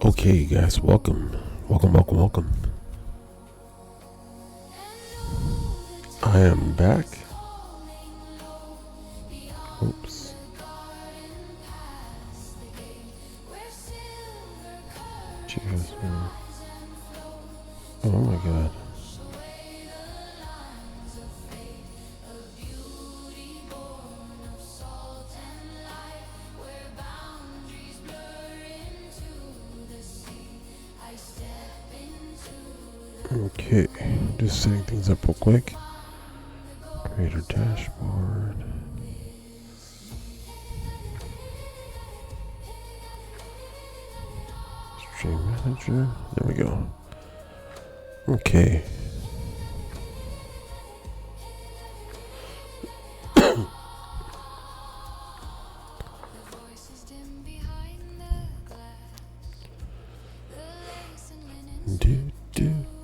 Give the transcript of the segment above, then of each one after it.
Okay, guys, welcome. Welcome. I am back. Oops. Jeez, man. Oh my god. Okay, just setting things up real quick. Creator dashboard. Stream manager. There we go. Okay.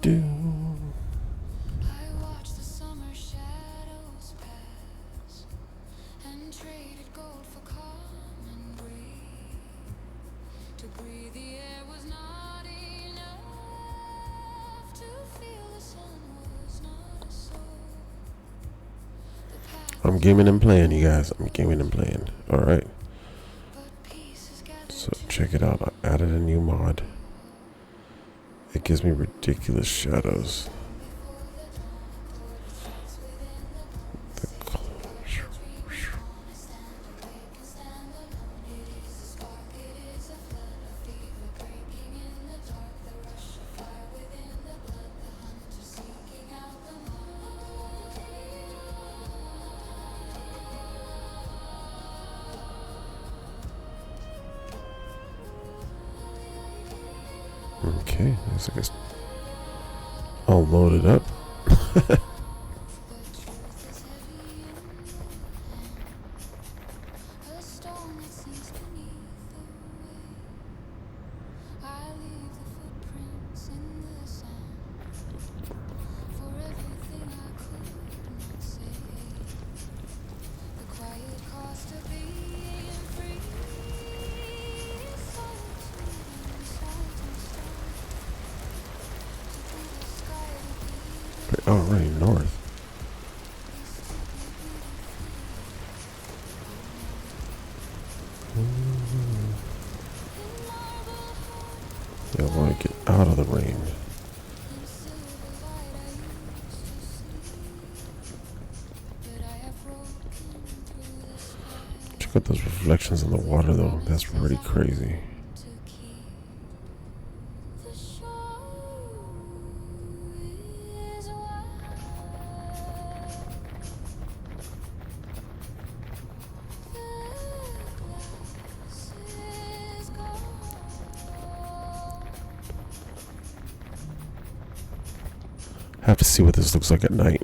Do. I'm gaming and playing, you guys. I'm gaming and playing. Alright. So check it out. I added a new mod. It gives me ridiculous shadows. Okay, looks like it's all loaded up. Oh, running north. Yeah, I want to get out of the rain. Check out those reflections in the water, though. That's pretty crazy. I have to see what this looks like at night.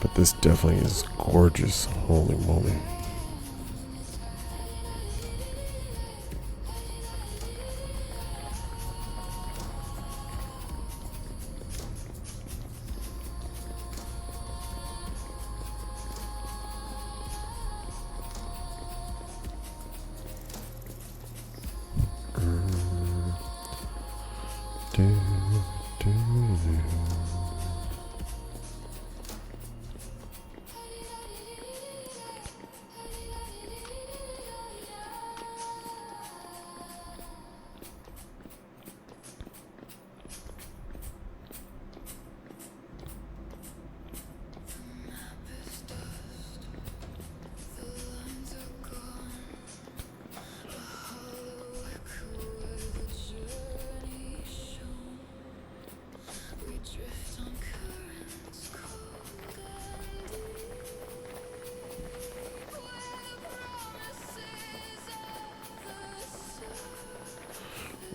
But this definitely is gorgeous. Holy moly.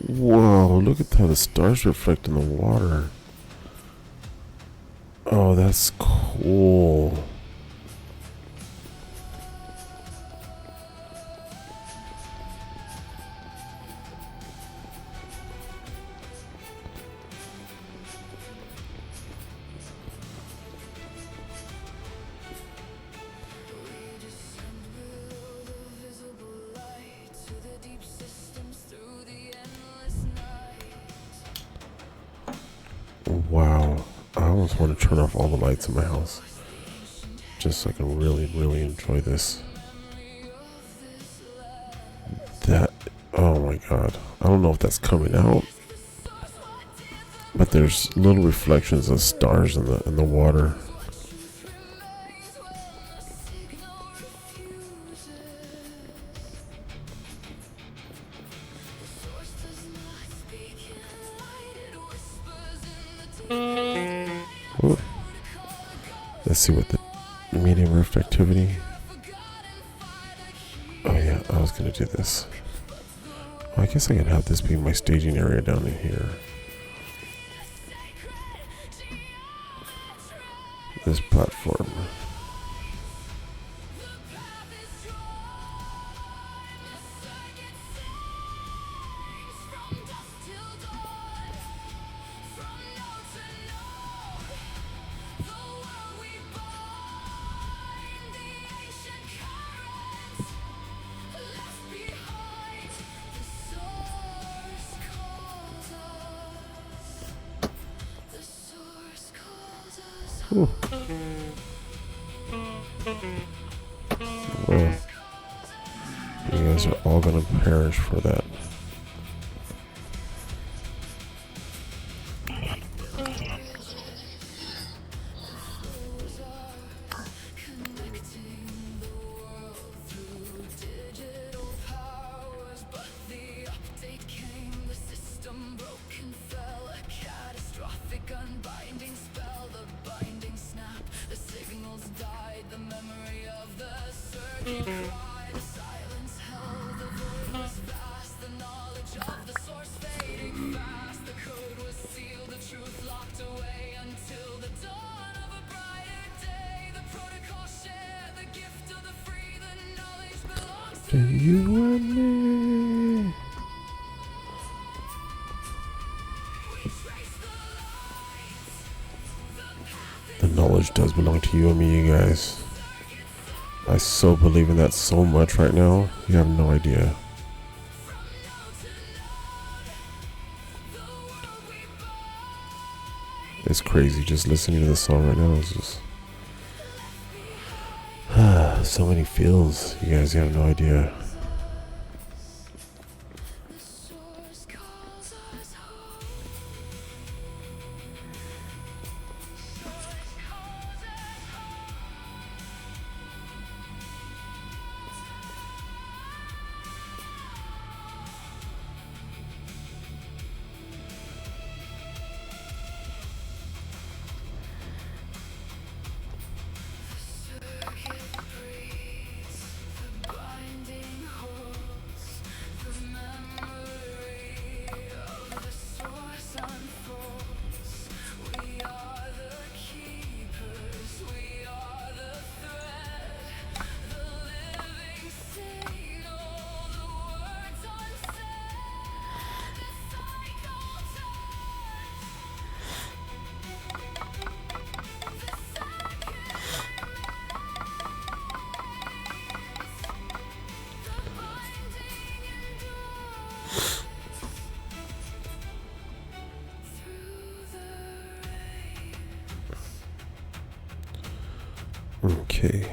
Whoa, look at how the stars reflect in the water. Oh, that's cool. Wow. I almost want to turn off all the lights in my house. Just so I can really, really enjoy this. That, oh my god. I don't know if that's coming out. But there's little reflections of stars in the water. Ooh. Let's see what the medium reflectivity. Oh yeah, I was gonna do this. Well, I guess I could have this be my staging area down in here. This platform. Ooh. Well, you guys are all gonna perish for that. You and me. The knowledge does belong to you and me, you guys. I so believe in that so much right now. You have no idea. It's crazy just listening to the song right now. It's just so many feels. You guys have no idea. Okay.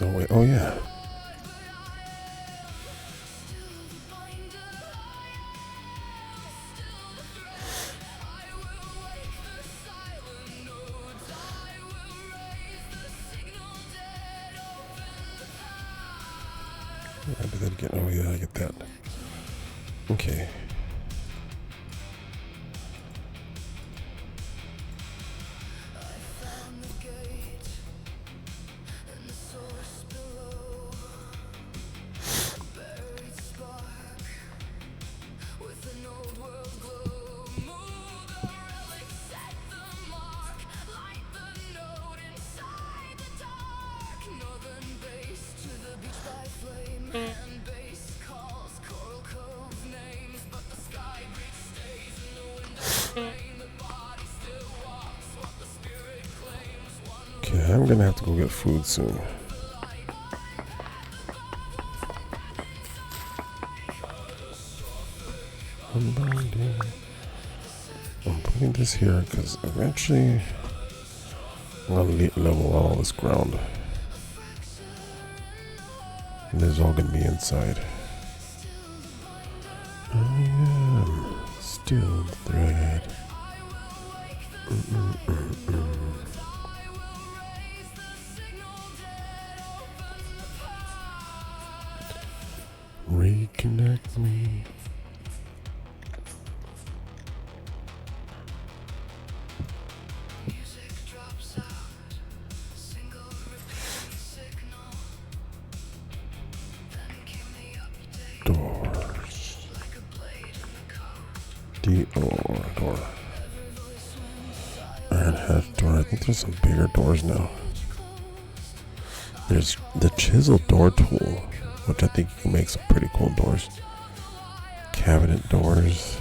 No way. Oh yeah. I do that again. Oh yeah, I get that. Okay. Okay, I'm gonna have to go get food soon. I'm putting this here because eventually I'm gonna level all this ground. And this is all gonna be inside. I am still the thread. Reconnect me. Doors. Door. Iron hatch door. I think there's some bigger doors now. There's the chisel door tool, which I think you can make some pretty cool doors. Cabinet doors.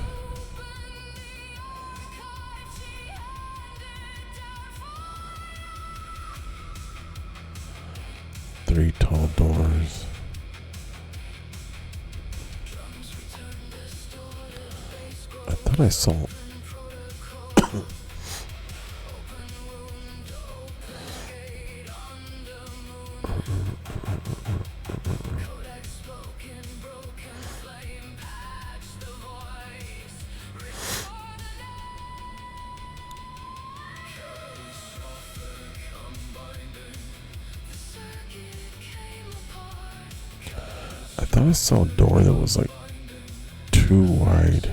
Three tall doors. I thought I saw I saw a door that was like too wide.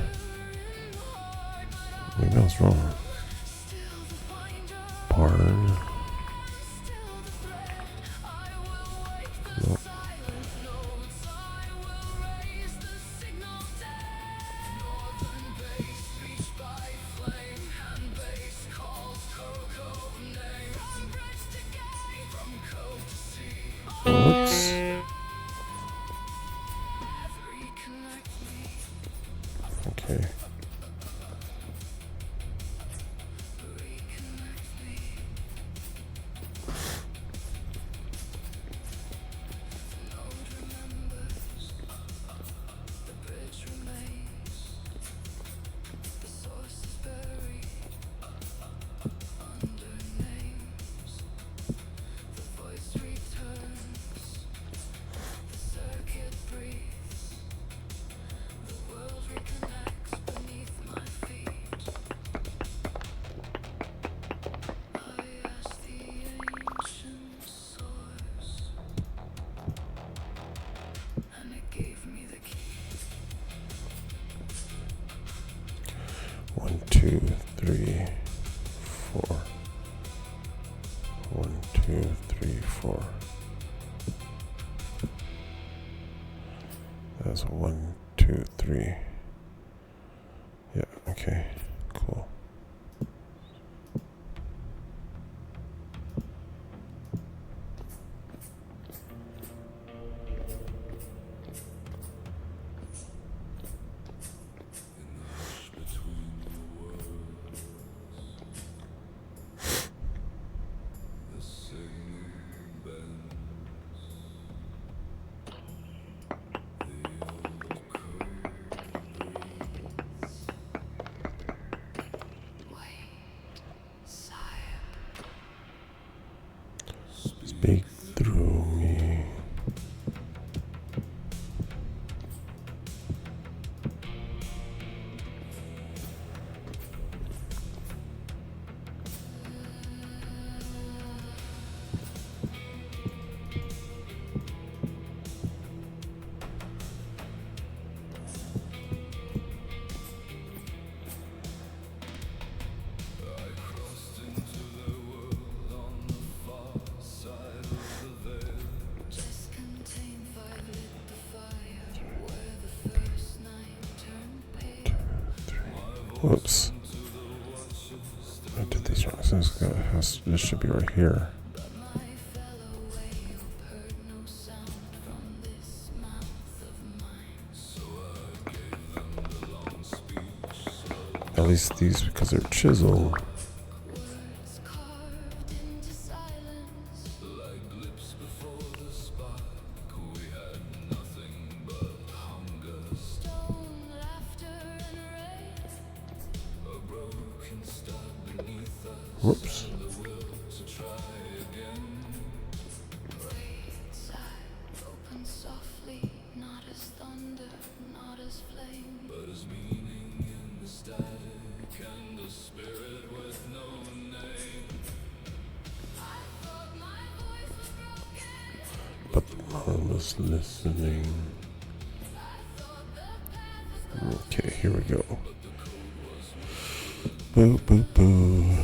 Maybe I was wrong. Barn. Nope. Whoops. Okay. One, two, three, four. 1, 2, 3, 4. That's 1, 2, 3. Yeah, okay, cool. Speak through me. Whoops. I did these wrong. This should be right here. At least these, because they're chiseled. Whoops. But I was listening. Okay, here we go. Boo, boo, boo.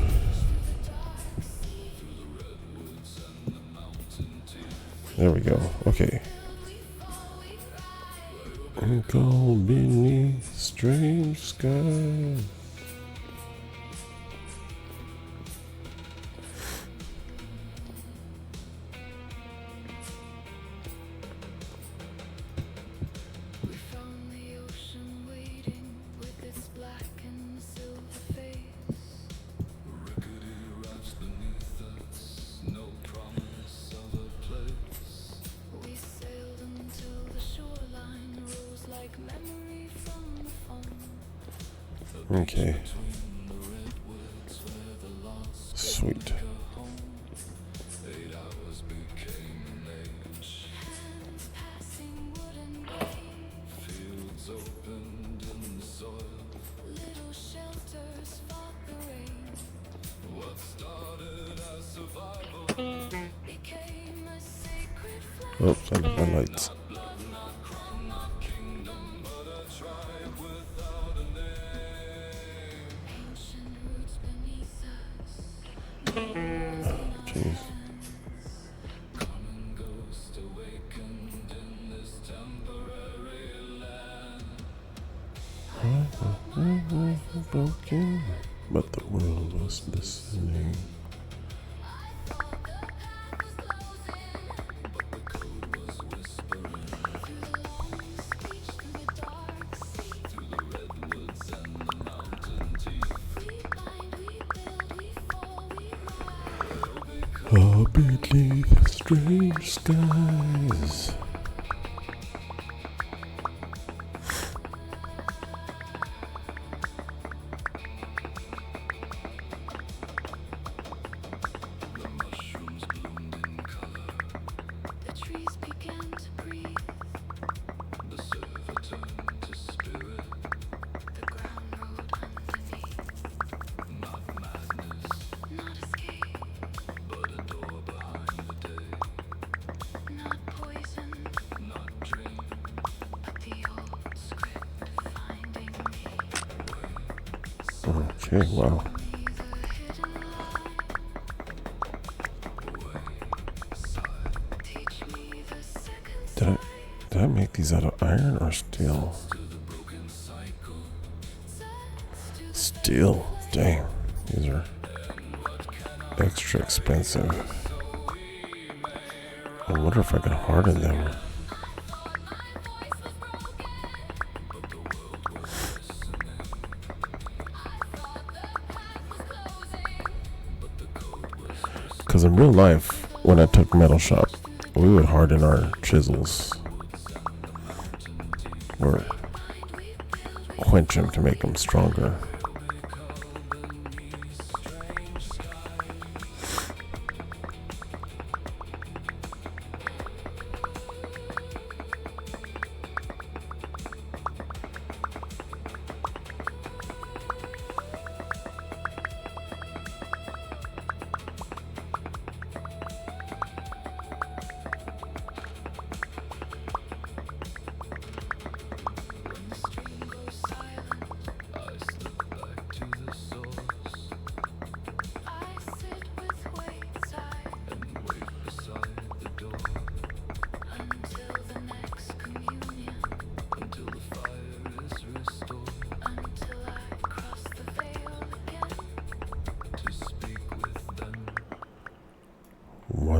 There we go. Okay. And go beneath strange skies. Okay. Sweet. Oops, I left my lights. Jeez. Broken, but the world was listening. Oh, beneath strange skies. Okay, wow. Did I make these out of iron or steel? Steel. Dang. These are extra expensive. I wonder if I can harden them. Because in real life, when I took metal shop, we would harden our chisels or quench them to make them stronger.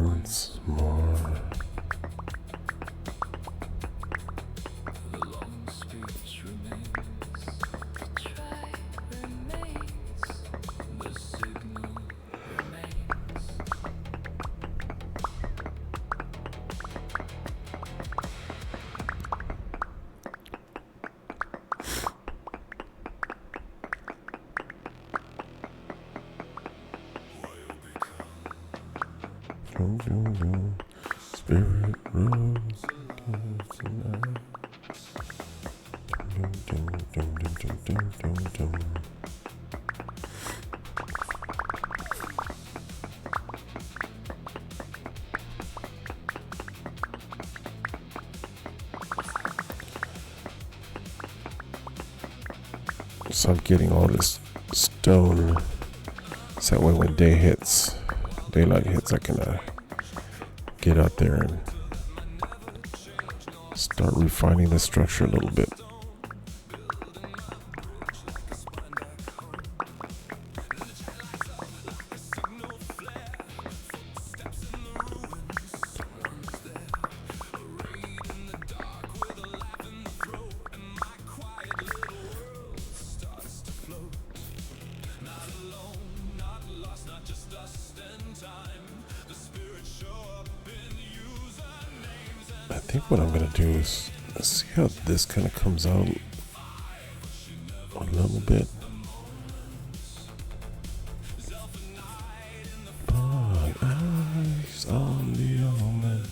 once more. Spirit rose tonight. So I'm getting all this stone, so that way when daylight hits, I can get out there and start refining the structure a little bit. I think what I'm gonna do is see how this kind of comes out a little bit. But eyes on the omen,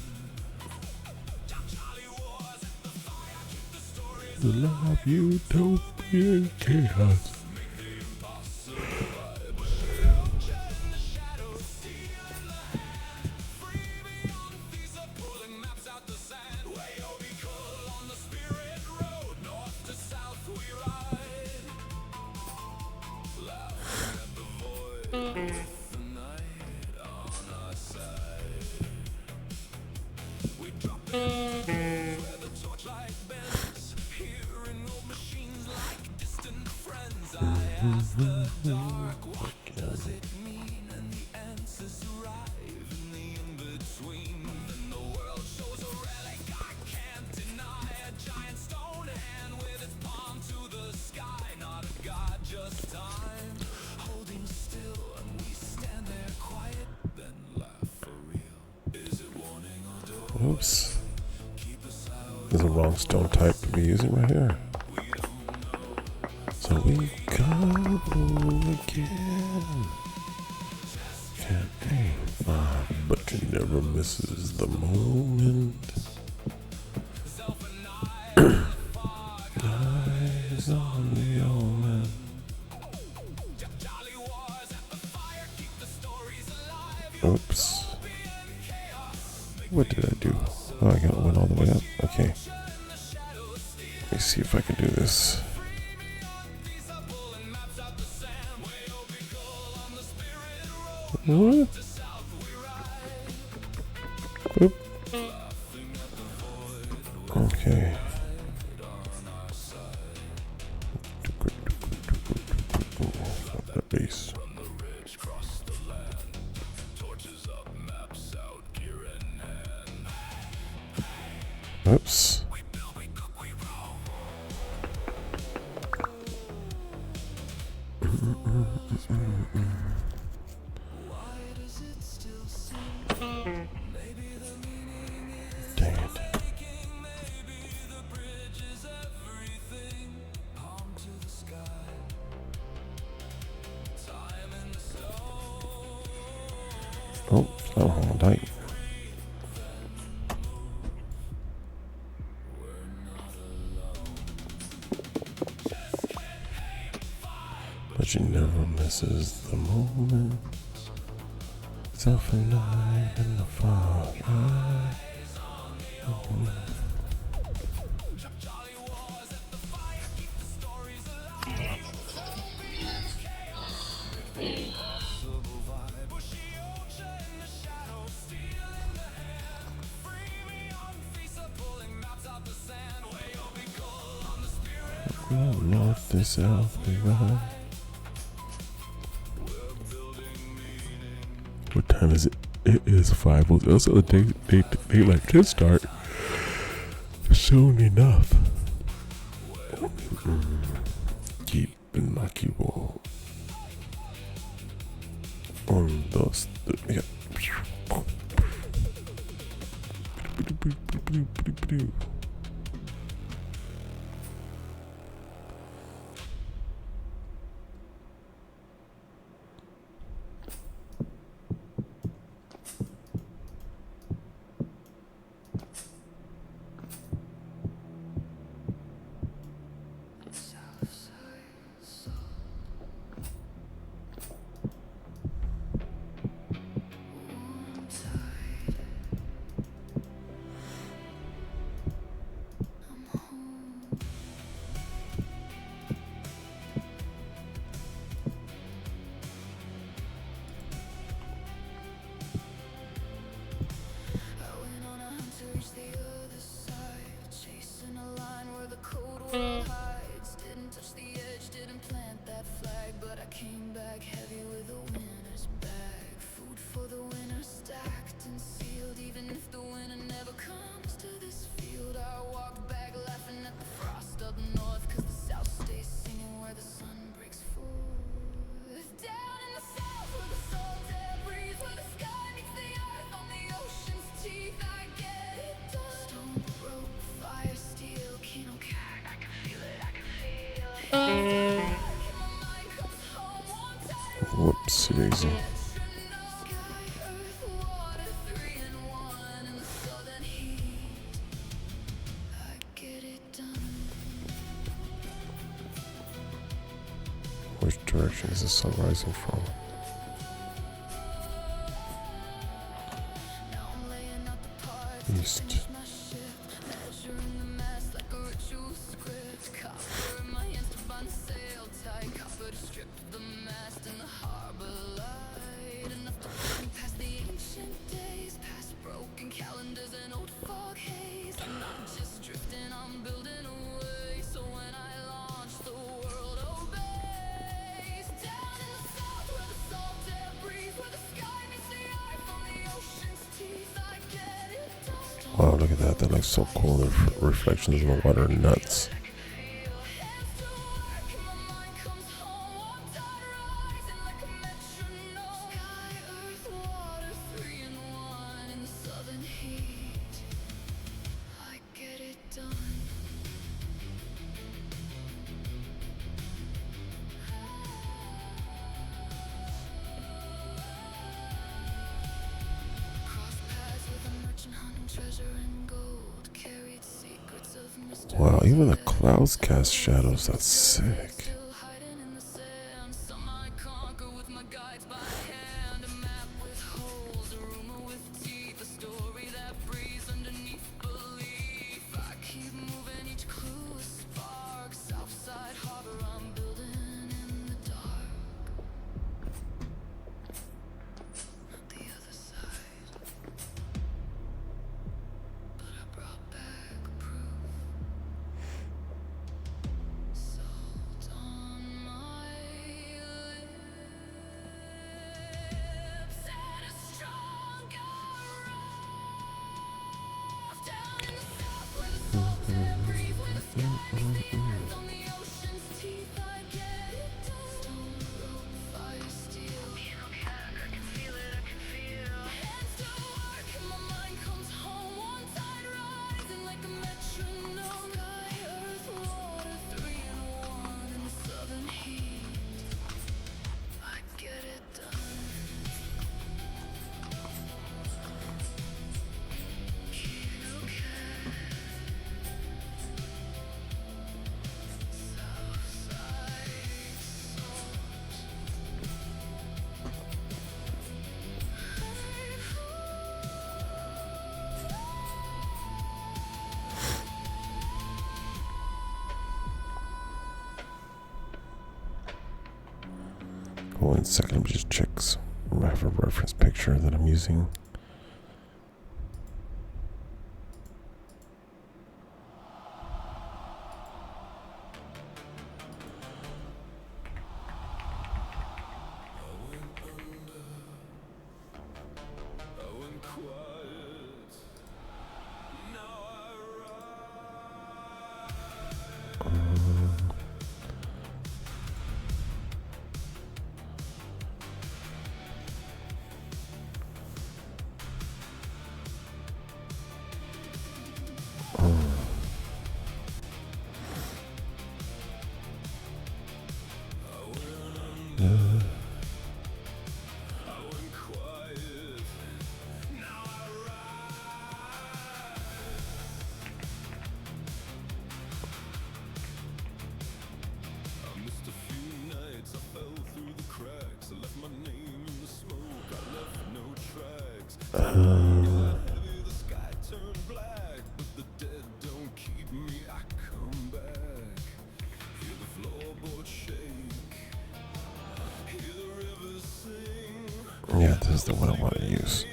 the love utopian chaos. Oops. There's a wrong stone type to be using right here. So we go again. Can't aim far, but you never misses the moment. Eyes on the omen. Oops. What did I do? Oh, I went all the way up. Okay. Let me see if I can do this. What? Oop. Okay. Up that base. Oops. Dang it. Oh, so hold on tight. But she never misses the moment. Self-alive in the fog. North to south, we ride. What time is it? It is 5. Also, they like to start soon enough. Keep la keyboard. 1, 2, 3. Whoops, daisy. Which direction is the sun rising from? East. Wow, look at that. That looks so cool. The reflections in the water are nuts. Wow, even the clouds cast shadows. That's sick. One second, let me just check. I have a reference picture that I'm using. Yeah, this is the one I want to use.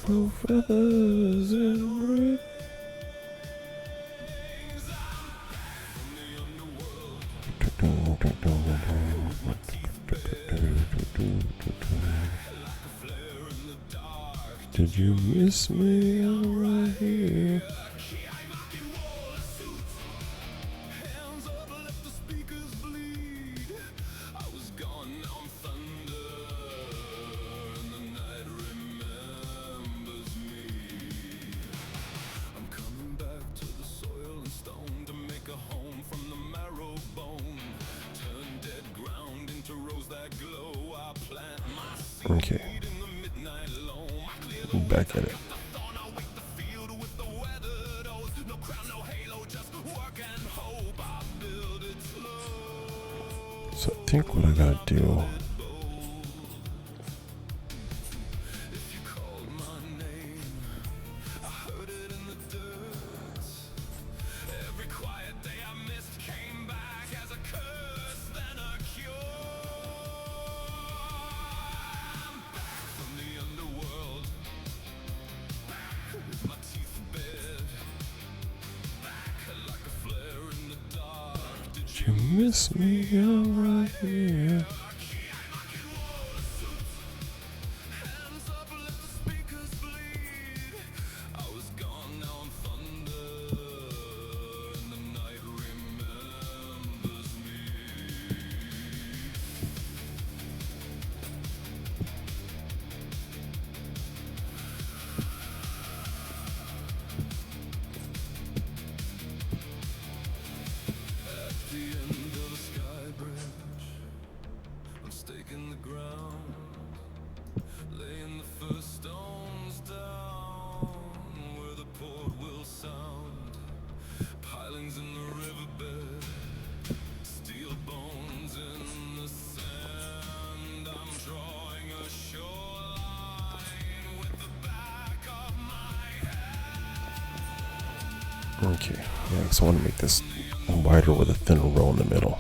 Feathers and did you miss me? I'm right here. Okay. Back at it. So I think what I gotta do, you miss me, I'm right here. Okay, yeah, so I want to make this wider with a thinner roll in the middle.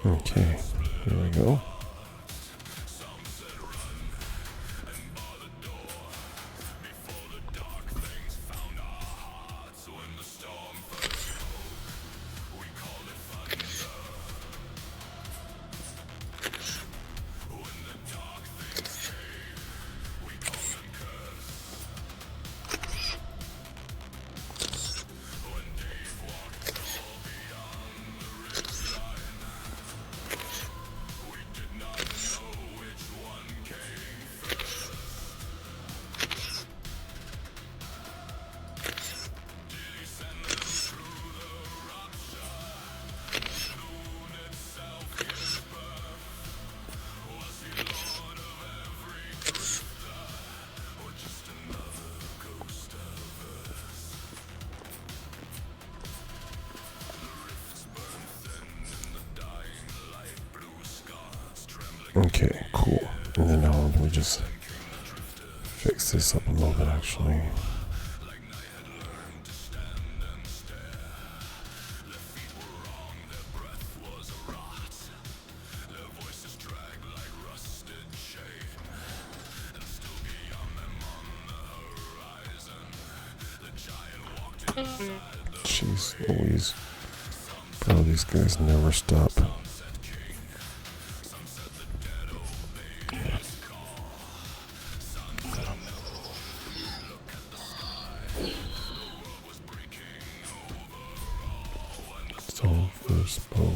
Okay, here we go. Okay, cool. And then now we just fix this up a little bit actually. Jeez Louise. Bro, these guys never stop. So first spoke.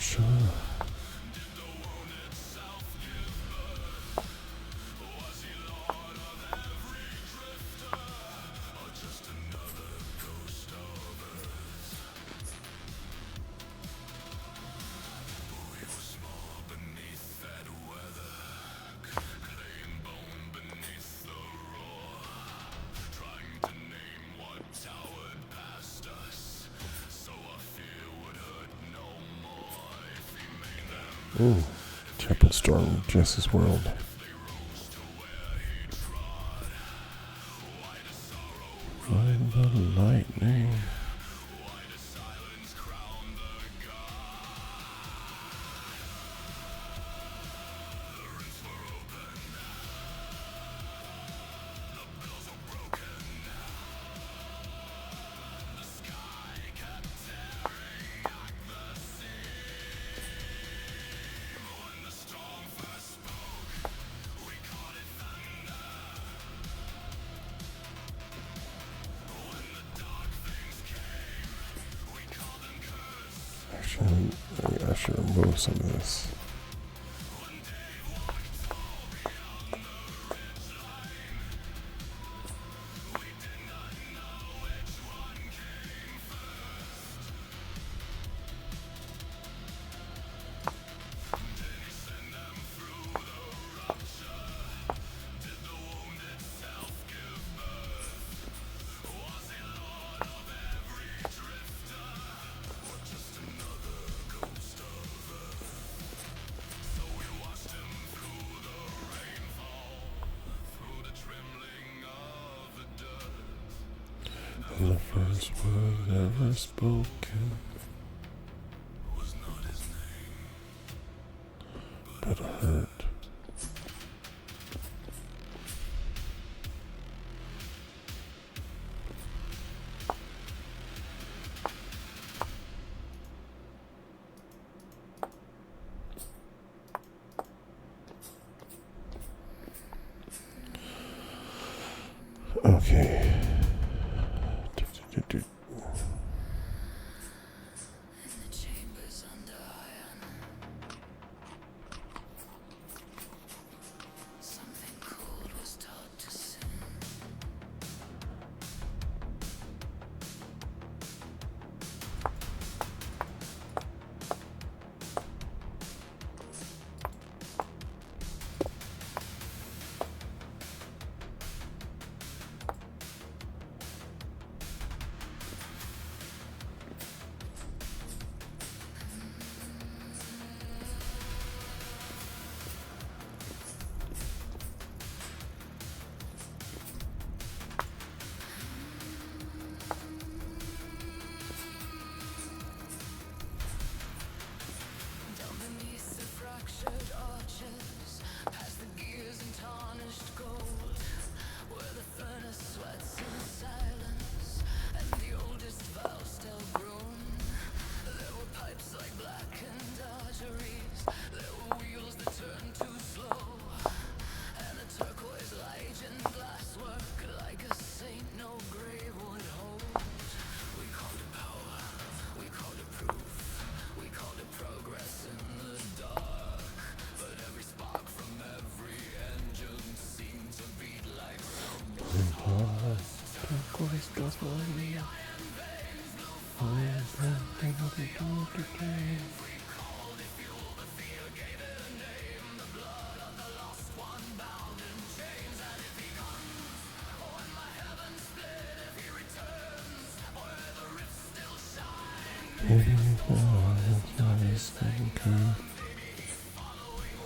Sure. Ooh, Temporal Storm, Jess's World. Find the lightning. I should remove some of this. The first word ever spoken but hurt. Okay.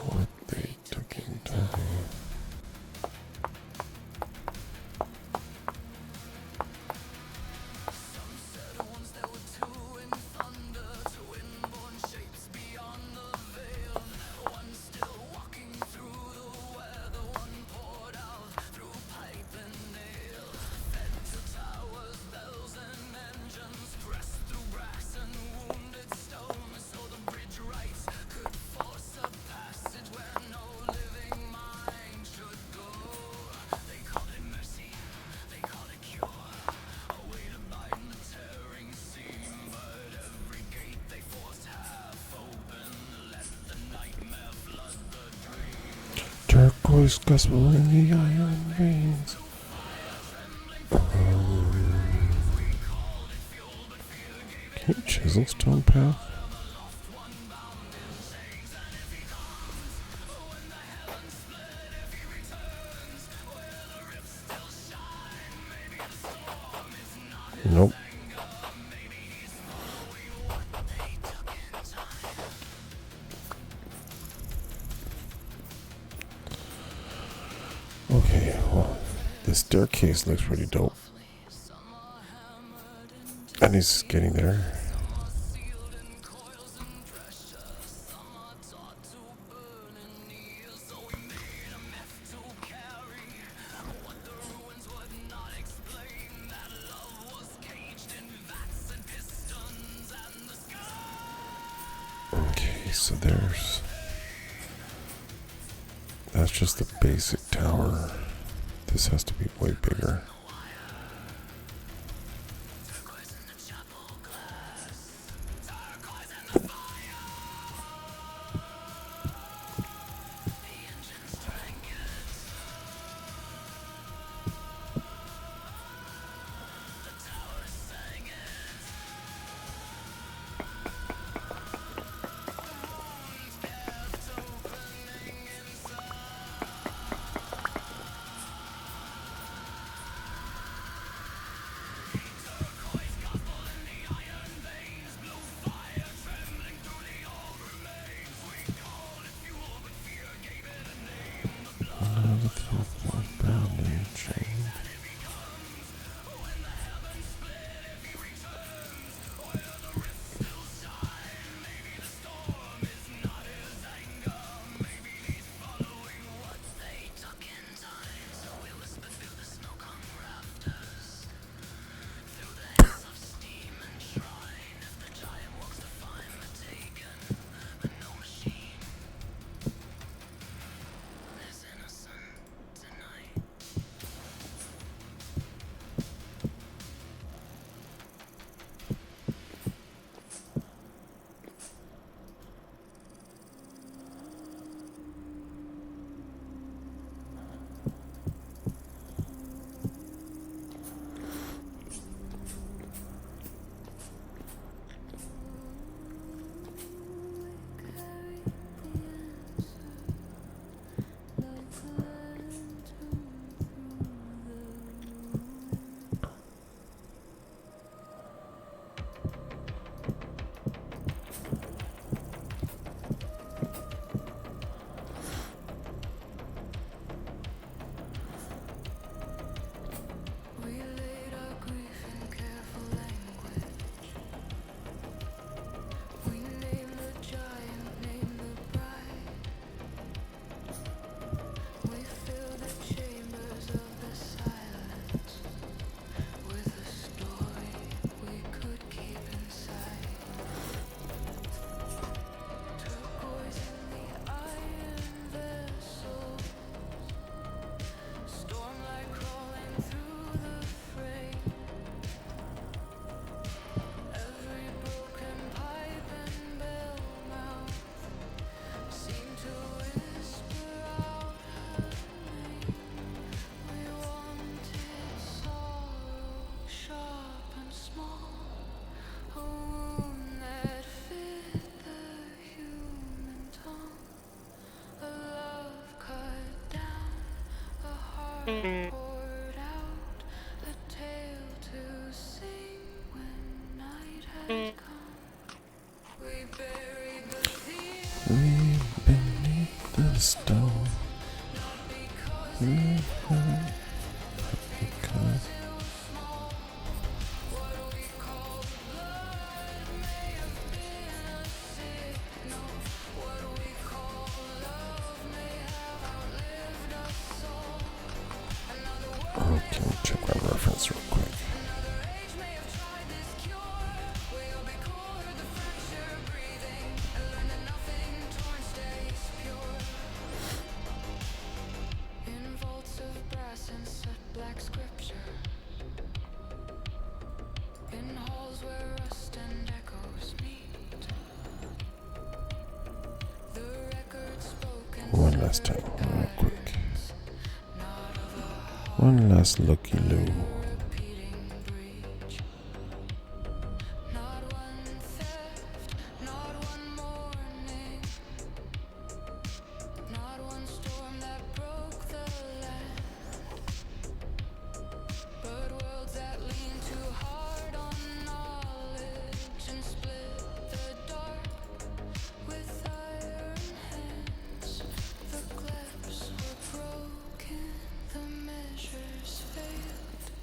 What they took in time. Turquoise gospel in the iron veins. Can you chisel stone path? Nope. Okay, well, this staircase looks pretty dope. And he's getting there. Okay, so that's just the basic tower. This has to be way bigger. We beneath the stone. Because okay, check my reference real quick. One last time, real quick. One last looky-loo.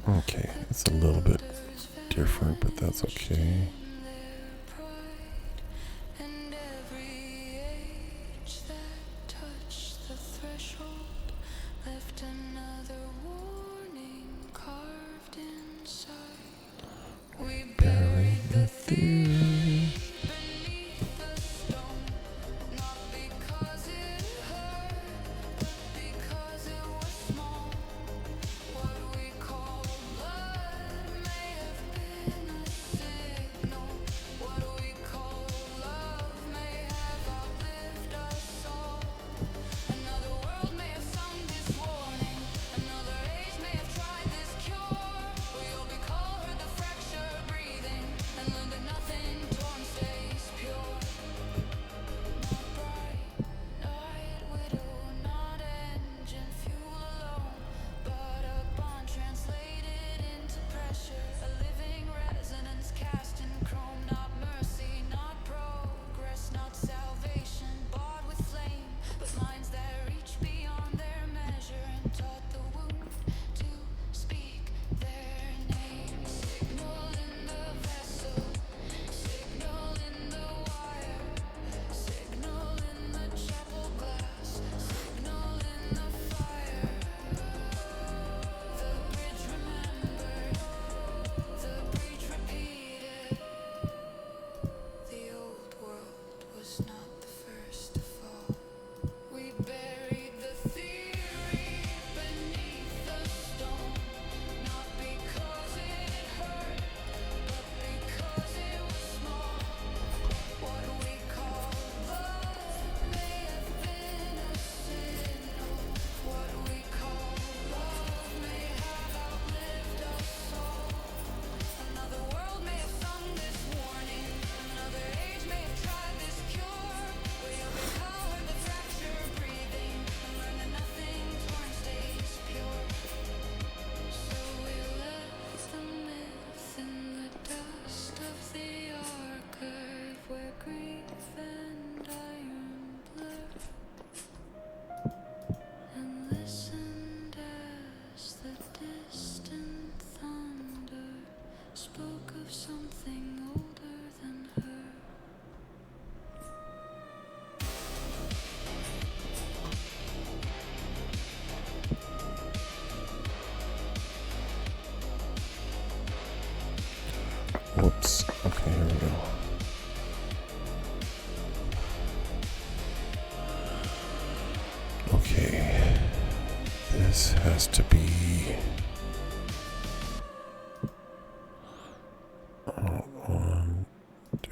Okay, it's a little bit different, but that's okay. Bury the theory. Whoops. Okay, here we go. Okay. This has to be... one, two...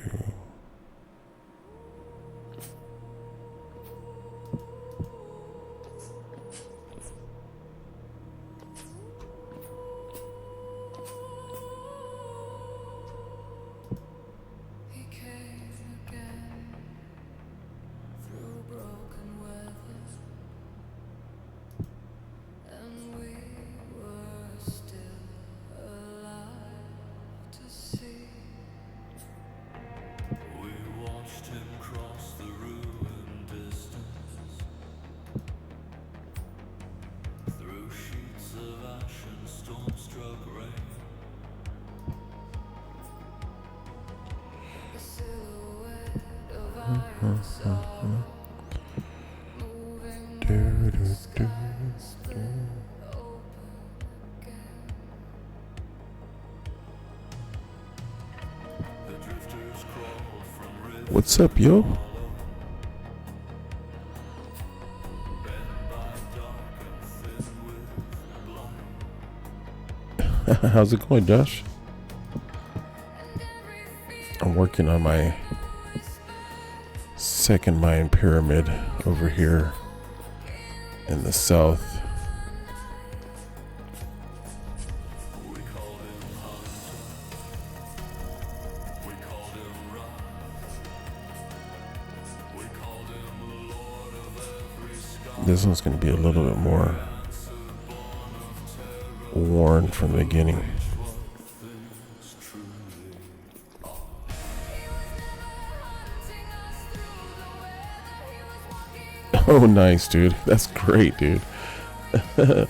What's up, yo? How's it going, Josh? I'm working on my second Mayan pyramid over here in the south. This one's going to be a little bit more worn from the beginning. Oh, nice, dude. That's great, dude. Yeah,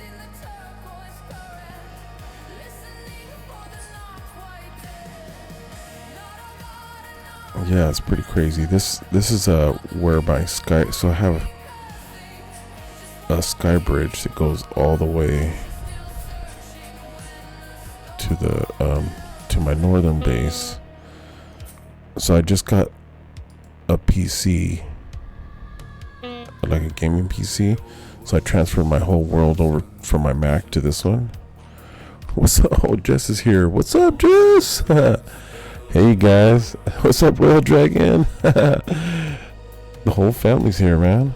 it's pretty crazy. This is where my sky. So I have a sky bridge that goes all the way to the to my northern base. So I just got a PC, like a gaming PC. So I transferred my whole world over from my Mac to this one. What's up? Oh, Jess is here. What's up, Jess? Hey guys. What's up, Royal Dragon? The whole family's here, man.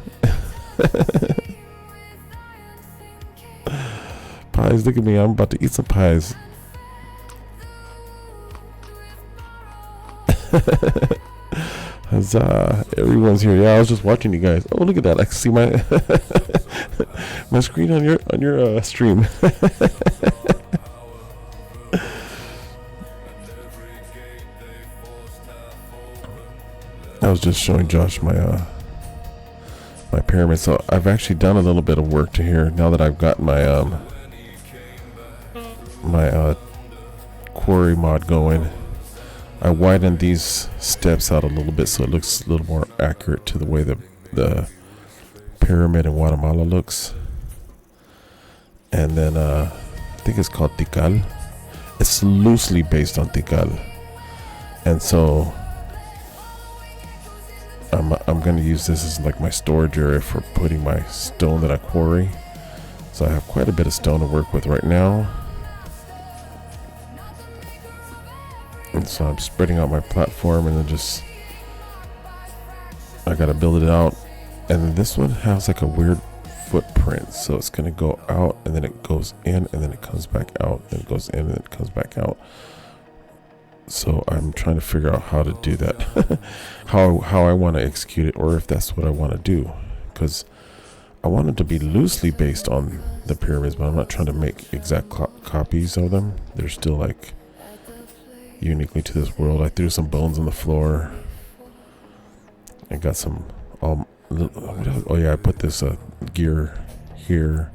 Pies, look at me. I'm about to eat some pies. Huzzah. Everyone's here. Yeah, I was just watching you guys. Oh, look at that. I can see my my screen on your stream. I was just showing Josh my my pyramid. So I've actually done a little bit of work to here now that I've got my my quarry mod going. I widened these steps out a little bit so it looks a little more accurate to the way the pyramid in Guatemala looks. And then I think it's called Tikal. It's loosely based on Tikal. And so I'm going to use this as like my storage area for putting my stone that I quarry. So I have quite a bit of stone to work with right now. And so I'm spreading out my platform and then just I gotta build it out. And then this one has like a weird footprint, so it's gonna go out and then it goes in and then it comes back out and it goes in and then it comes back out. So I'm trying to figure out how to do that. how I want to execute it, or if that's what I want to do, because I want it to be loosely based on the pyramids, but I'm not trying to make exact copies of them. They're still like uniquely to this world. I threw some bones on the floor. I got some oh yeah, I put this gear here.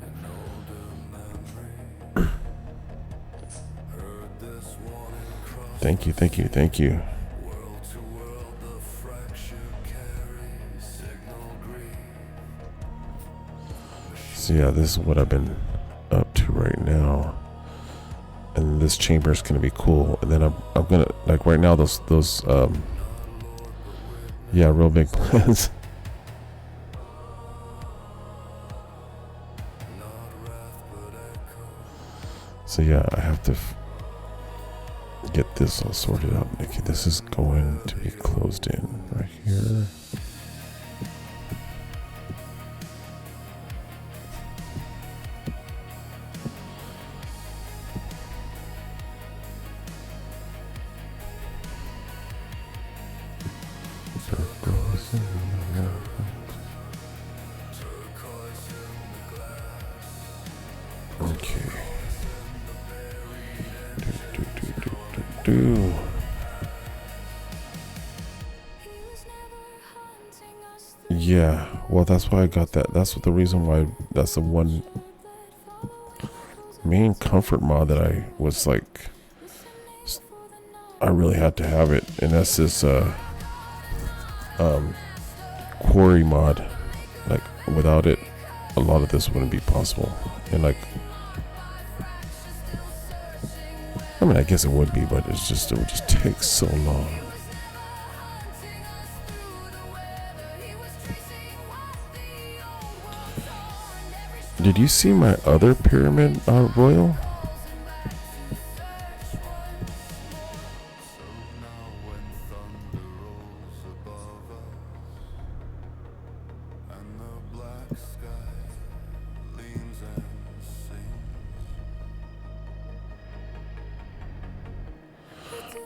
Thank you. So yeah, this is what I've been up to right now. And this chamber is gonna be cool. And then I'm gonna, like, right now those yeah, real big plans. So yeah, I have to get this all sorted out. Okay, this is going to be closed in right here. Okay. Yeah, well, that's why I got that. That's the reason why. That's the one main comfort mod that I was like, I really had to have it, and that's this quarry mod. Like without it, a lot of this wouldn't be possible. And like, I mean, I guess it would be, but it would just take so long. Did you see my other pyramid, Royal?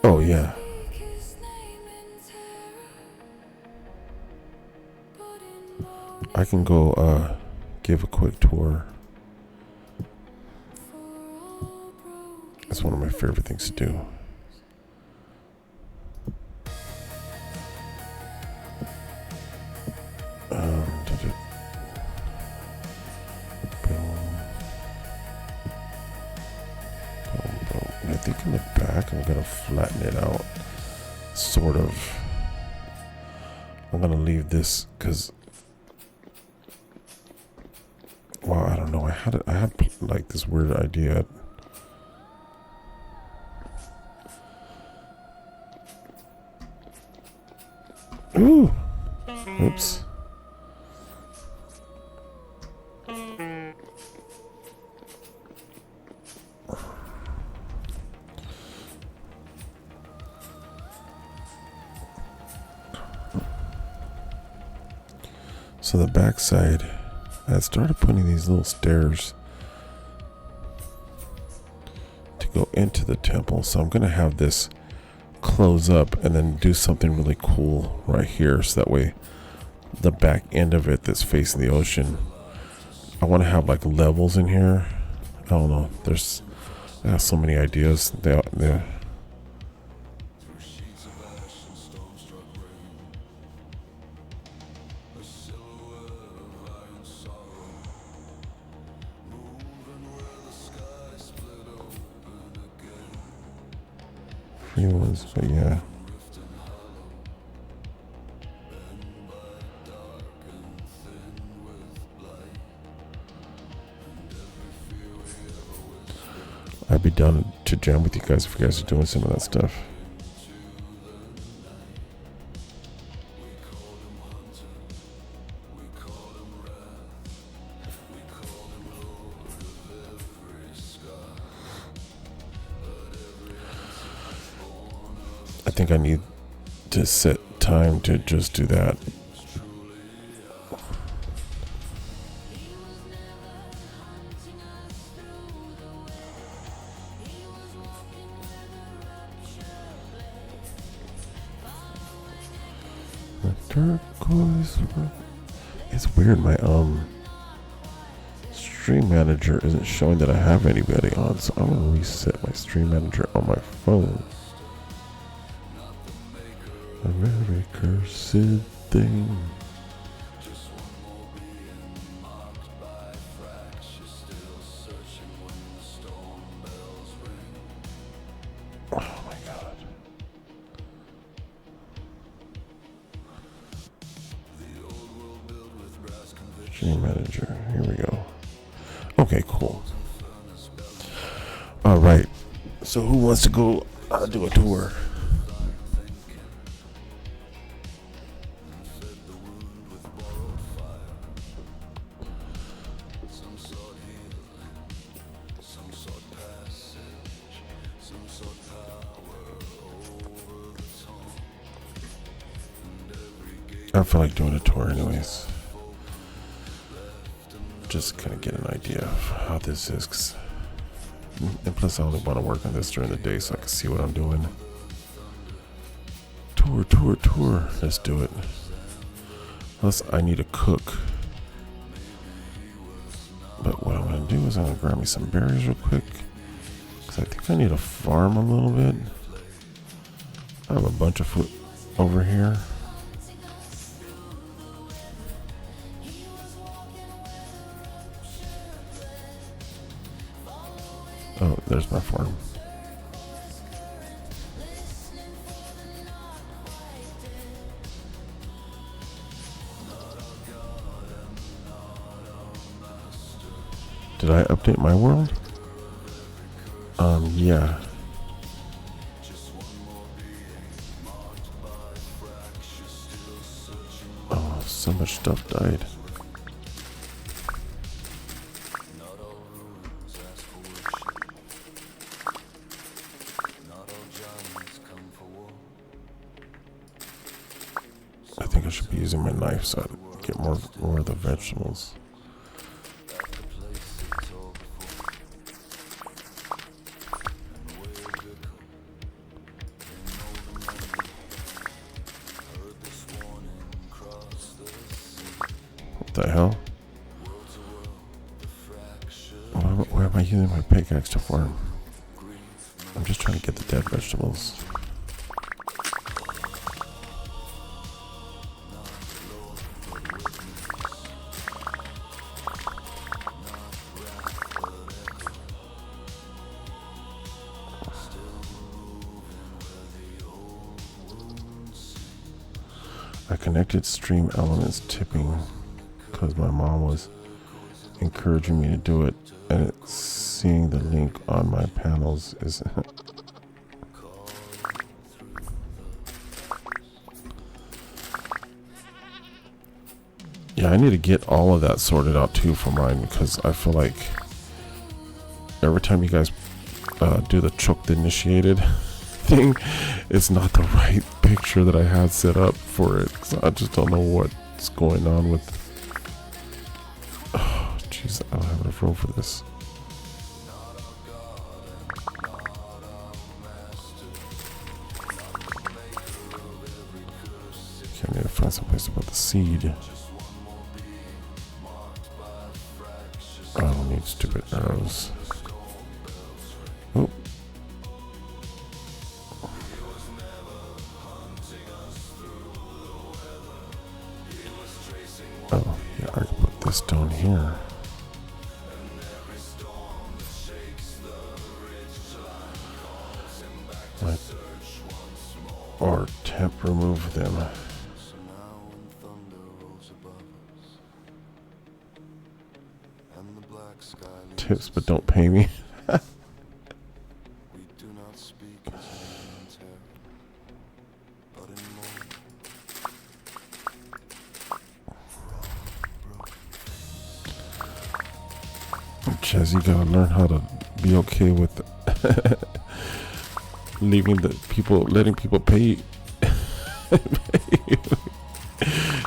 Oh yeah. I can go give a quick tour. It's one of my favorite things to do. I think in the back I'm gonna flatten it out, sort of. I'm gonna leave this because, well, I don't know. I had like this weird idea. Ooh, oops. So the backside, I started putting these little stairs to go into the temple. So I'm going to have this close up and then do something really cool right here. So that way the back end of it that's facing the ocean, I want to have like levels in here. I don't know. I have so many ideas. They're free ones, but yeah. I'd be down to jam with you guys if you guys are doing some of that stuff. I think I need to set time to just do that. Turquoise. It's weird. My stream manager isn't showing that I have anybody on, so I'm gonna reset my stream manager on my phone. A very cursed thing. Oh my god. Stream manager. Here we go. Okay, cool. All right. So who wants to go do a tour? I feel like doing a tour anyways. Just kind of get an idea of how this is. And plus I only want to work on this during the day so I can see what I'm doing. Tour. Let's do it. Plus I need to cook. But what I'm going to do is I'm going to grab me some berries real quick. Because I think I need to farm a little bit. I have a bunch of food over here. Oh, there's my farm. did I update my world? Yeah. Oh, so much stuff died. I think I should be using my knife so I get more of the vegetables. What the hell? Where am I using my pickaxe to farm? I'm just trying to get the dead vegetables. I connected stream elements tipping because my mom was encouraging me to do it, and it's seeing the link on my panels is yeah, I need to get all of that sorted out too for mine, because I feel like every time you guys do the choke the initiated thing, it's not the right picture that I had set up for it, because I just don't know what's going on with. Oh jeez, I don't have enough room for this. Okay, I need to find some place to put the seed. I don't need stupid arrows. Oh. Oh, yeah, I can put this down here. Or temp remove them. Tips, but don't pay me. Chaz, you gotta learn how to be okay with letting people pay.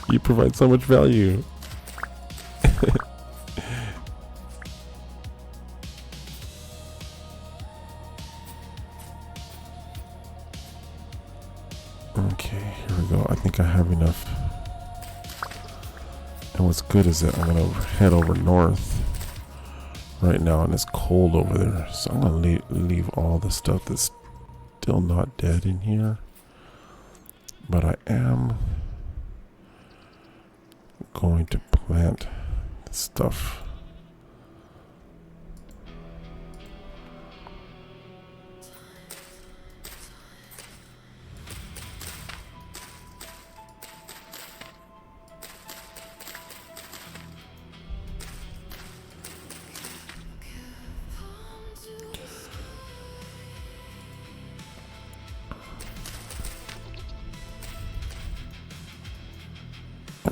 You provide so much value. Okay, here we go. I think I have enough. And what's good is that I'm gonna head over north right now, and it's cold over there, so I'm gonna leave all the stuff that's still not dead in here, but I am going to plant the stuff.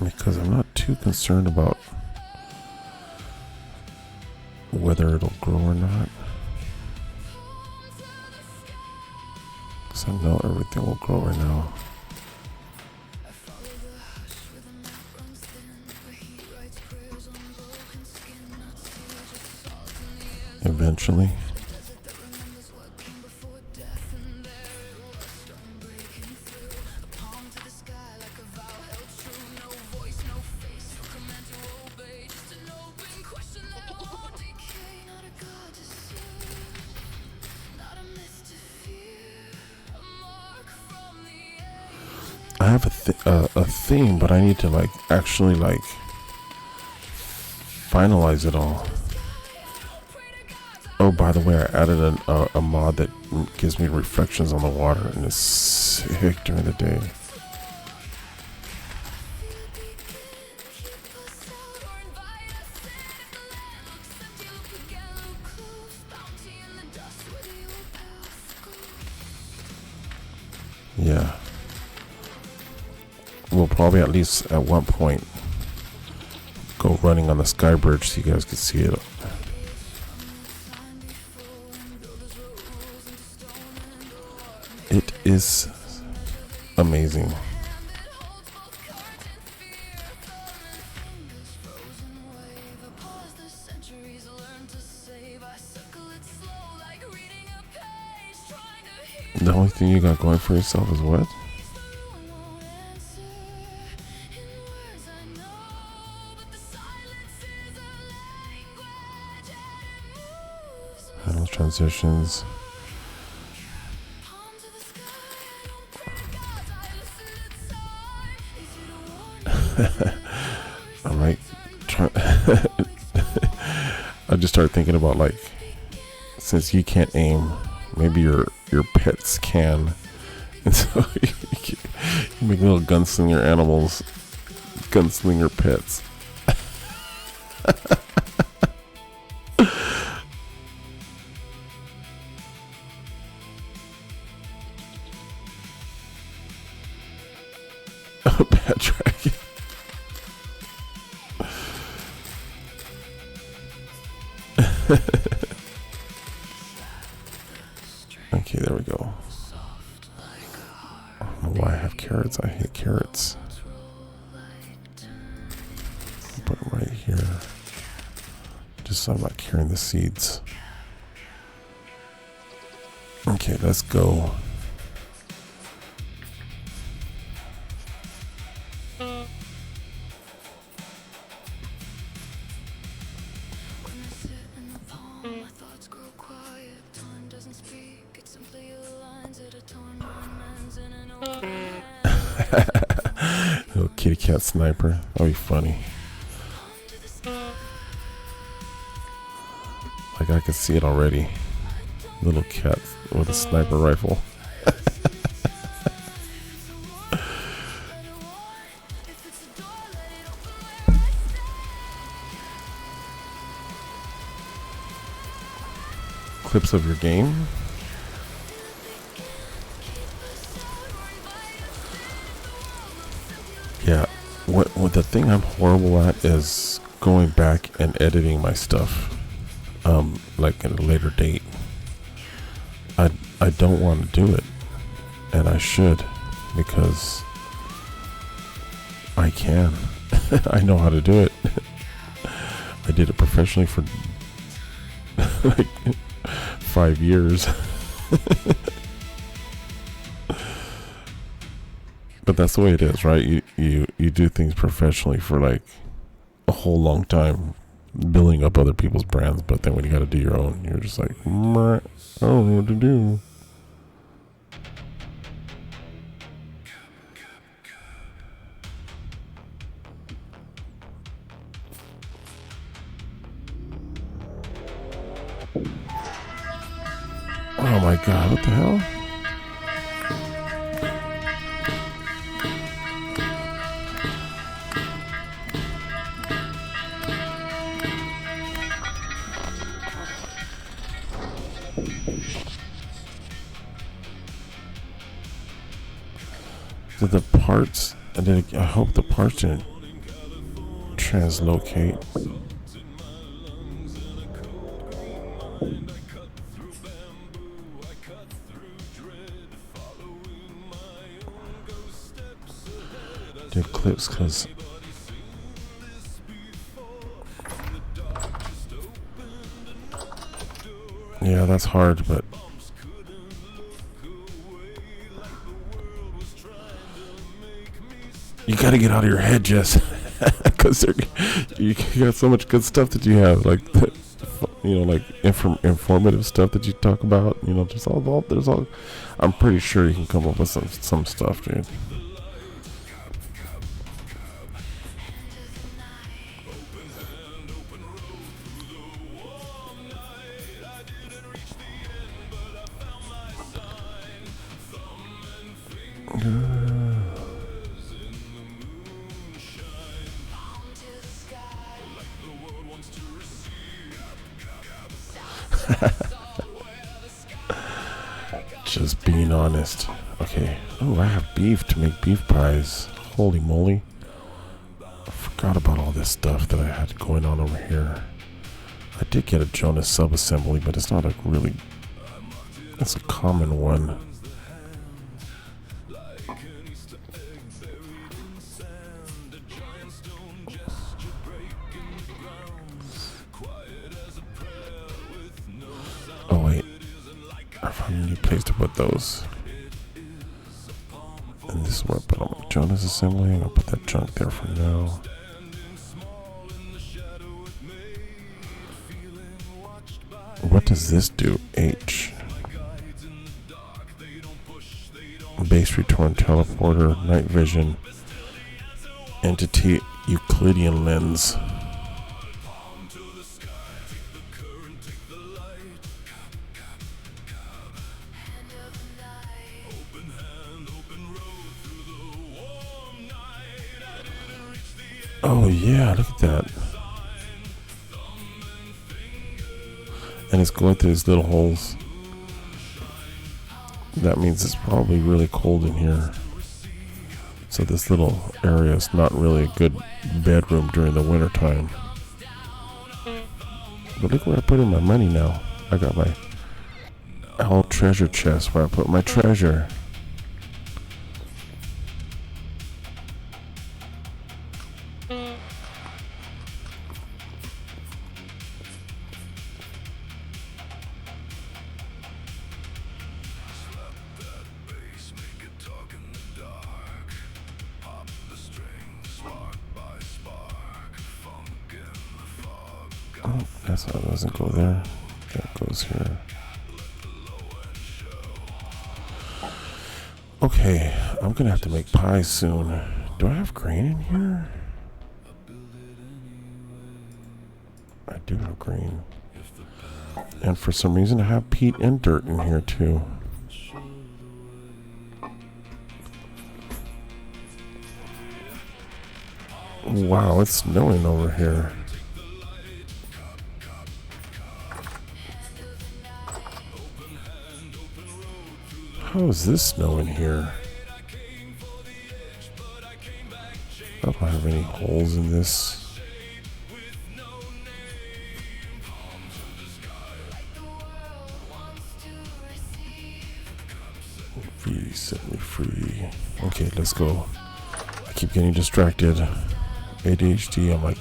Because I'm not too concerned about whether it'll grow or not, because I know everything will grow right now. Eventually. I have a theme, but I need to actually finalize it all. Oh, by the way, I added a mod that gives me reflections on the water, and it's sick during the day. we'll probably at least at one point go running on the sky bridge so you guys can see it. It is amazing. The only thing you got going for yourself is what? Handles transitions. I'm like, I just started thinking about, like, since you can't aim, maybe your pets can, and so you make little gunslinger animals, gunslinger pets. A bad dragon. Okay, there we go. I don't know why I have carrots. I hate carrots. Put it right here. Just so I'm not carrying the seeds. Okay, let's go. Little kitty cat sniper. That'll be funny. Like, I can see it already. Little cat with a sniper rifle. Clips of your game. Yeah, what the thing I'm horrible at is going back and editing my stuff, like at a later date. I don't want to do it, and I should, because I can. I know how to do it. I did it professionally for like 5 years. But that's the way it is, right? You do things professionally for like a whole long time, building up other people's brands, but then when you got to do your own, you're just like, I don't know what to do. Oh my god, what the hell? Did the parts, I hope the parts didn't translocate. Did clips, cause yeah, that's hard, but you gotta get out of your head, Jess, because you got so much good stuff that you have, like like informative stuff that you talk about. There's all. I'm pretty sure you can come up with some stuff, dude. Just being honest. Okay. Oh, I have beef to make beef pies. Holy moly. I forgot about all this stuff that I had going on over here. I did get a Jonas sub-assembly, but it's not a really... It's a common one. Oh wait, I found a new place to put those. And this is where I put all my Jonas assembly. I'll put that junk there for now. What does this do? H. Base return teleporter, night vision, entity Euclidean lens. Oh yeah, look at that. And it's going through these little holes. That means it's probably really cold in here. So this little area is not really a good bedroom during the winter time. But look where I put in my money now. I got my owl treasure chest where I put my treasure. Oh, that's how it doesn't go there. That goes here. Okay, I'm gonna have to make pie soon. Do I have grain in here? I do have grain. And for some reason I have peat and dirt in here too. Wow, it's snowing over here. How is this snow in here? I don't have any holes in this. Free, set me free. Okay, let's go. I keep getting distracted. ADHD, I'm like,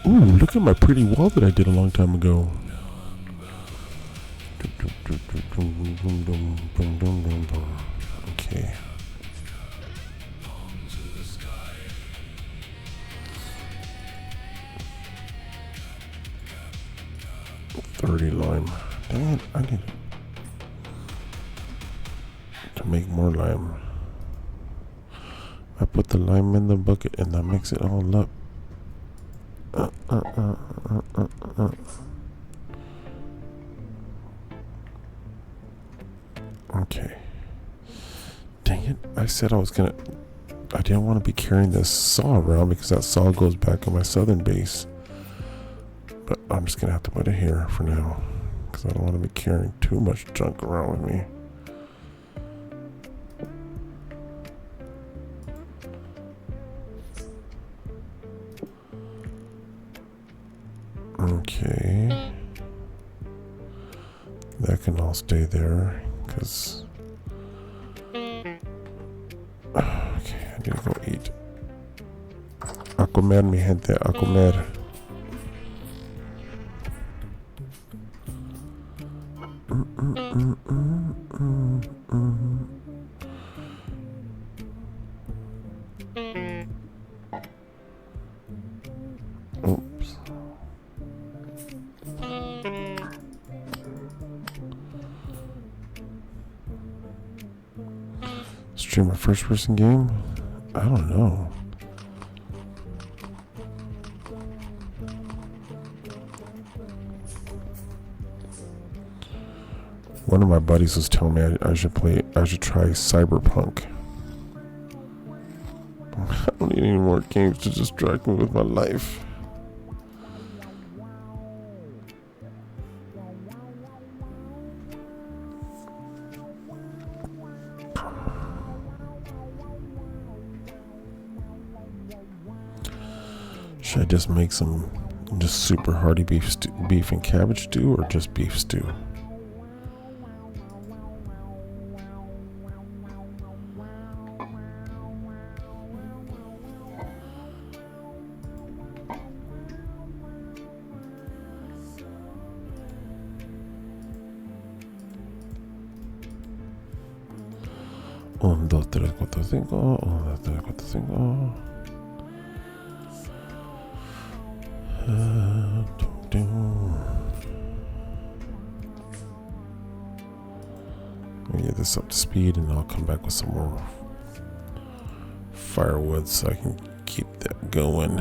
ooh, look at my pretty wall that I did a long time ago. Okay. $30 lime. Dang it, I need to make more lime. I put the lime in the bucket and I mix it all up. Okay. Dang it. I said I didn't want to be carrying this saw around because that saw goes back on my southern base. But I'm just going to have to put it here for now because I don't want to be carrying too much junk around with me. Okay. That can all stay there because... Okay, I need to go eat. A comer, mi gente, a comer. Oops. Stream a first person game? I don't know. One of my buddies was telling me I should try Cyberpunk. I don't need any more games to distract me with my life. Should I just make some just super hearty beef and cabbage stew, or just beef stew? Un, dos, tres, cuatro, cinco. Un, dos, tres, cuatro, cinco. Let me get this up to speed, and I'll come back with some more firewood so I can keep that going.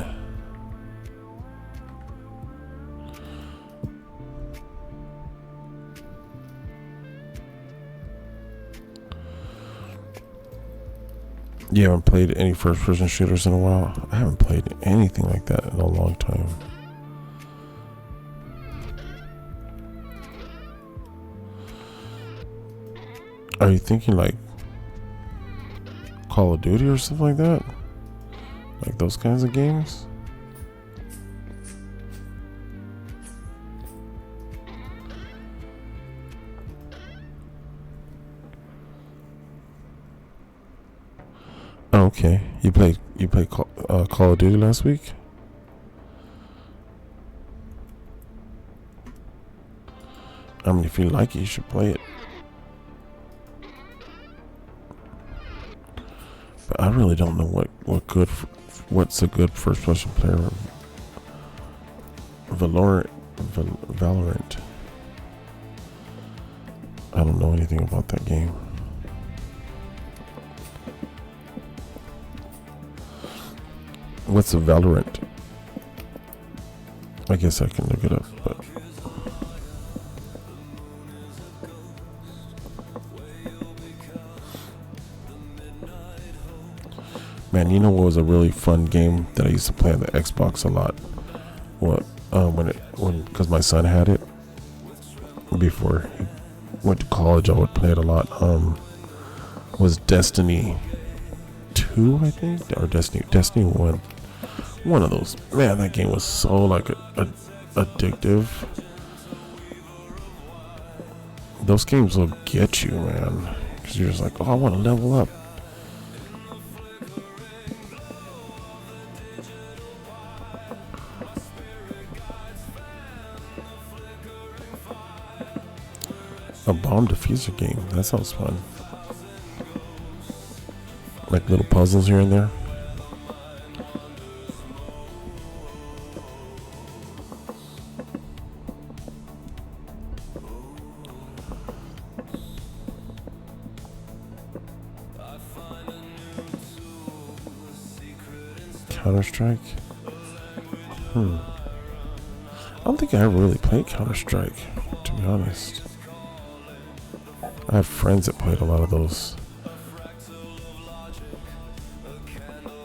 You haven't played any first-person shooters in a while? I haven't played anything like that in a long time. Are you thinking like Call of Duty or something like that? Like those kinds of games? Oh, okay. You played Call of Duty last week? I mean, if you like it, you should play it. But I really don't know what's a good first-person player. Valorant. I don't know anything about that game. What's a Valorant? I guess I can look it up, but man, you know what was a really fun game that I used to play on the Xbox a lot? Because my son had it before he went to college. I would play it a lot. Was Destiny 2, I think, or Destiny 1. One of those. Man, that game was so like addictive. Those games will get you, man, because you're just like, oh, I want to level up. A bomb diffuser game. That sounds fun. Like little puzzles here and there. Counter-Strike? I don't think I ever really played Counter-Strike, to be honest. I have friends that played a lot of those.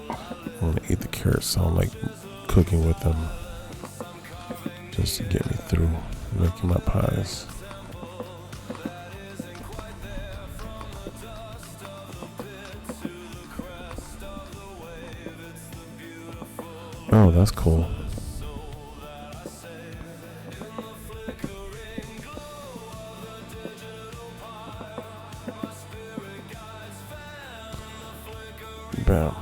I want to eat the carrots, so I'm like cooking with them just to get me through making my pies. Oh, that's cool. Bam.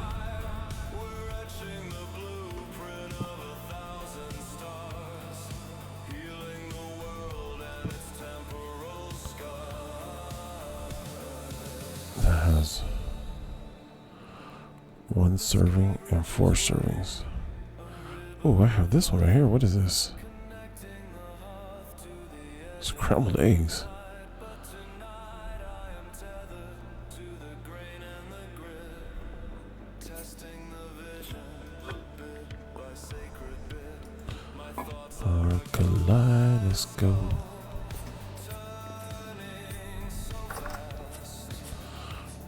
That has 1 serving and 4 servings. Oh, I have this one right here. What is this? Scrambled eggs. Our kaleidoscope.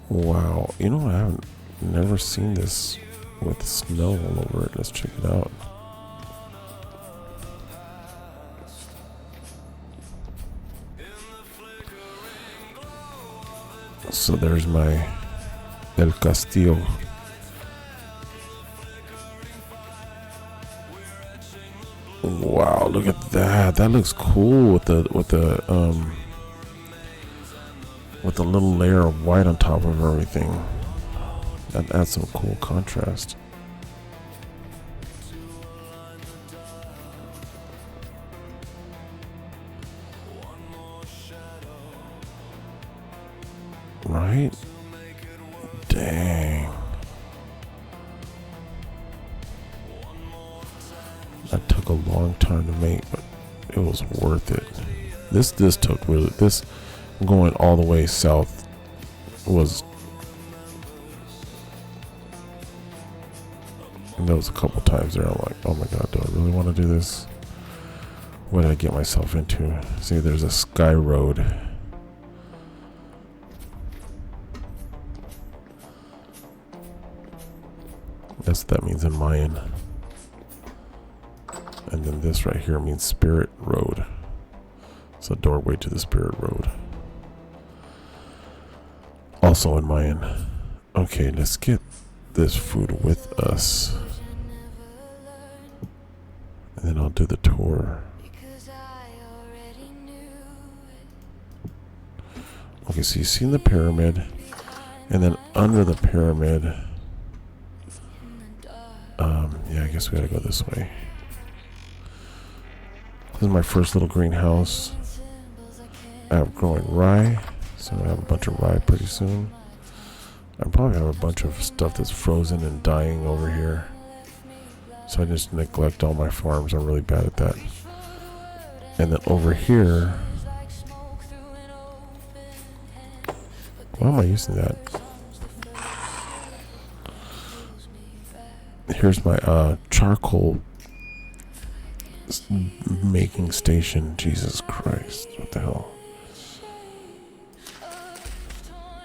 Wow, you know, I haven't never seen this with snow all over it. Let's check it out. So there's my El Castillo. look at that. That looks cool with the little layer of white on top of everything. That adds some cool contrast. Right? Dang. That took a long time to make, but it was worth it. This took really, this going all the way south was, and there was a couple times there I'm like, oh my god, do I really want to do this? What did I get myself into? See, there's a sky road. That's what that means in Mayan. And then this right here means spirit road. It's a doorway to the spirit road. Also in Mayan. Okay, let's get this food with us. And then I'll do the tour. Okay, so you've seen the pyramid. And then under the pyramid, yeah, I guess we gotta go this way. This is my first little greenhouse. I have growing rye, so I have a bunch of rye pretty soon. I probably have a bunch of stuff that's frozen and dying over here. So I just neglect all my farms. I'm really bad at that. And then over here, why am I using that? Here's my charcoal making station. Jesus Christ, what the hell?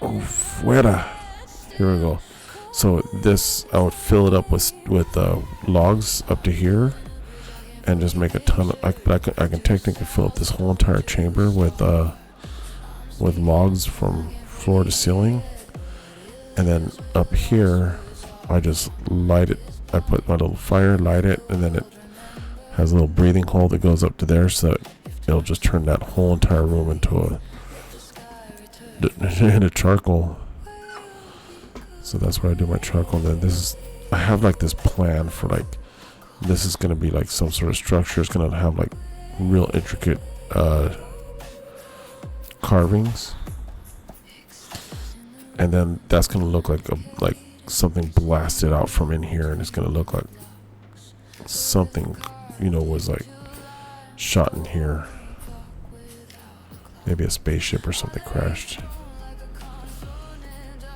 Oh, fuera. Here we go. So this, I would fill it up with logs up to here, and just make a ton of. I can technically fill up this whole entire chamber with logs from floor to ceiling, and then up here, I just light it. I put my little fire, light it, and then it has a little breathing hole that goes up to there, so it'll just turn that whole entire room into a charcoal. So that's where I do my charcoal. And then this is, I have like this plan for like, this is gonna be like some sort of structure. It's gonna have like real intricate carvings, and then that's gonna look like something blasted out from in here, and it's gonna look like something, you know, was like shot in here. Maybe a spaceship or something crashed.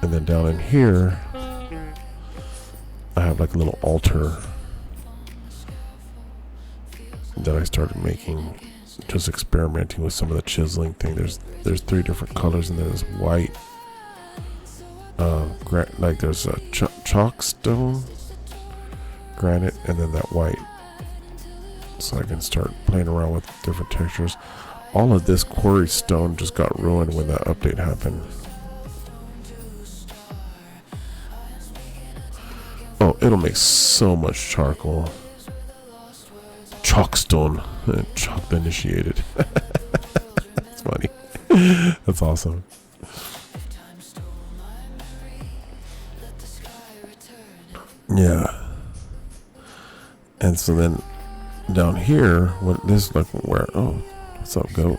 And then down in here, I have like a little altar that I started making, just experimenting with some of the chiseling thing. There's 3 different colors, and there's white, like there's a chalk stone, granite, and then that white. So I can start playing around with different textures. All of this quarry stone just got ruined when that update happened. Oh, it'll make so much charcoal. Chalkstone. Chalk the initiated. That's funny. That's awesome. Yeah. And so then down here, what this like where, oh, what's up, goat?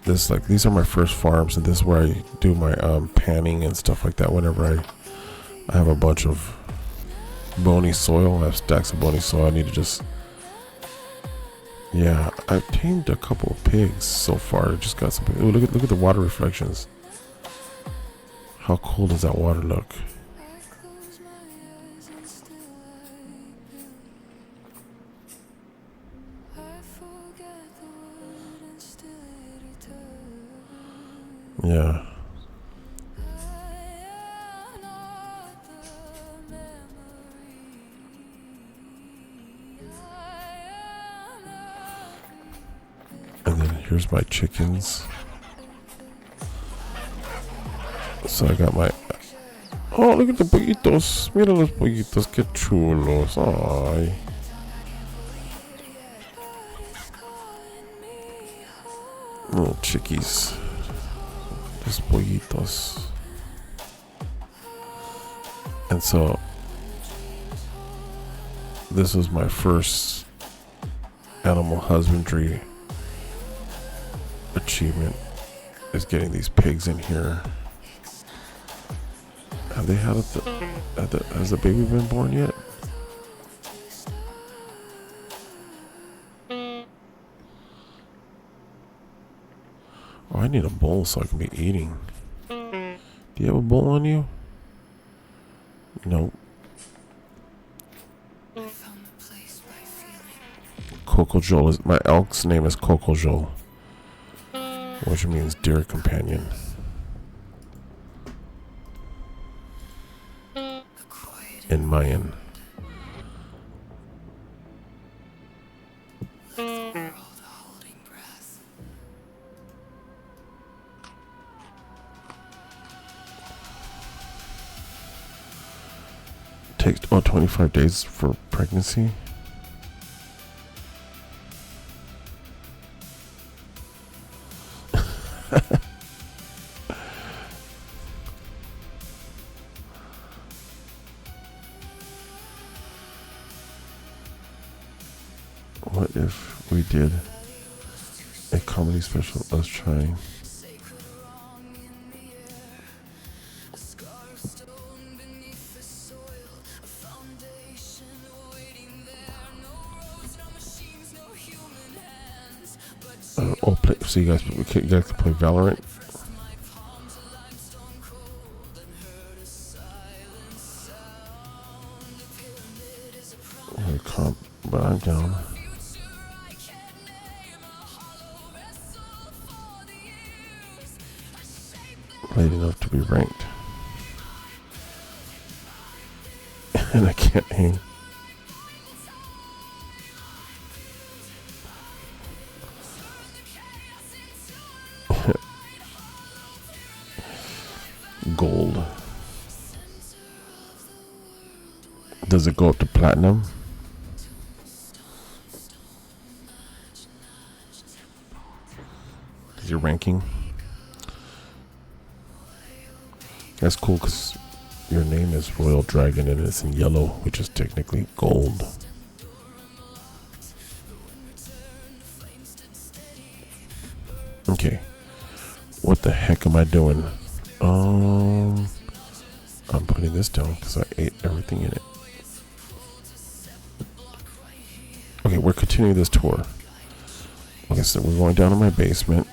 This like, these are my first farms, and this is where I do my panning and stuff like that. Whenever I have a bunch of bony soil, I have stacks of bony soil. I need to just, yeah, I've tamed a couple of pigs so far. I just got some. Ooh, look at the water reflections. How cool does that water look? Yeah. And then here's my chickens. So I got my... Oh, look at the pollitos. Mira los pollitos, que chulos. Ay. Little chickies. Just pollitos. And so this was my first animal husbandry achievement, is getting these pigs in here. Have they had has the baby been born yet? Oh, I need a bowl so I can be eating. Do you have a bowl on you? No. Coco Joel is my elk's name is Coco Joel, which means dear companion. In Mayan. Takes 25 days for pregnancy. What if we did a comedy special of us trying? So you guys can play Valorant. But I'm down. Late enough to be ranked. And I can't aim. Gold. Does it go up to platinum? Is your ranking? That's cool because your name is Royal Dragon and it's in yellow, which is technically gold. Okay. What the heck am I doing? I'm putting this down because I ate everything in it. Okay, we're continuing this tour. Okay, so we're going down to my basement.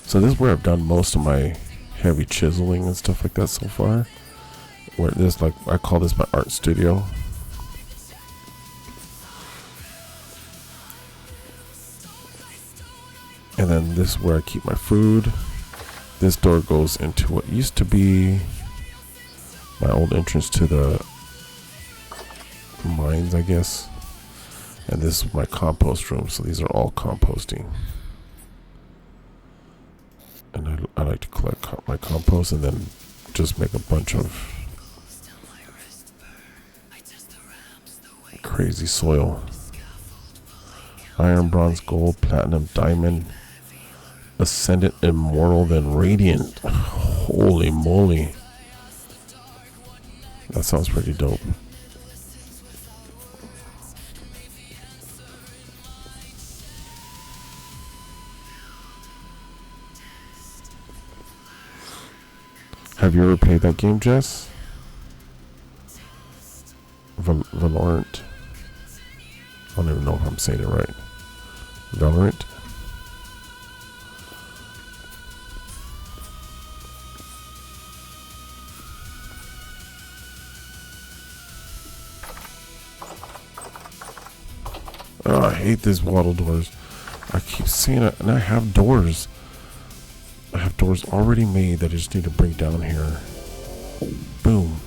So this is where I've done most of my heavy chiseling and stuff like that so far. Where this, like, I call this my art studio. And then this is where I keep my food. This door goes into what used to be my old entrance to the mines, I guess. And this is my compost room, so these are all composting. And I like to collect my compost and then just make a bunch of crazy soil. Iron, bronze, gold, platinum, diamond, ascendant, immortal, then radiant. Holy moly. That sounds pretty dope. Have you ever played that game, Jess? Valorant. I don't even know if I'm saying it right. Valorant. Oh, I hate these waddle doors. I keep seeing it, and I have doors. I have doors already made that I just need to bring down here. Boom.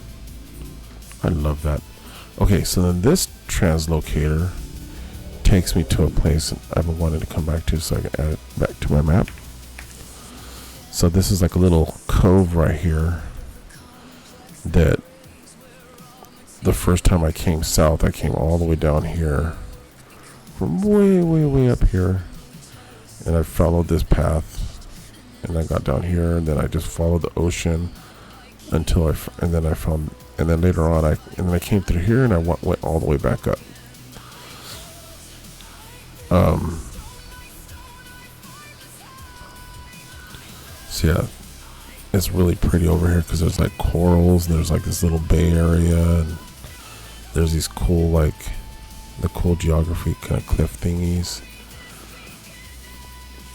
I love that. Okay, so then this translocator takes me to a place I've been wanting to come back to so I can add it back to my map. So this is like a little cove right here that the first time I came south, I came all the way down here from way up here. and I followed this path, and I got down here, and then I just followed the ocean until and then I found, and then later on and then I came through here, and I went all the way back up. So yeah, it's really pretty over here because there's like corals, and there's like this little bay area, and there's these cool, like the cool geography kind of cliff thingies.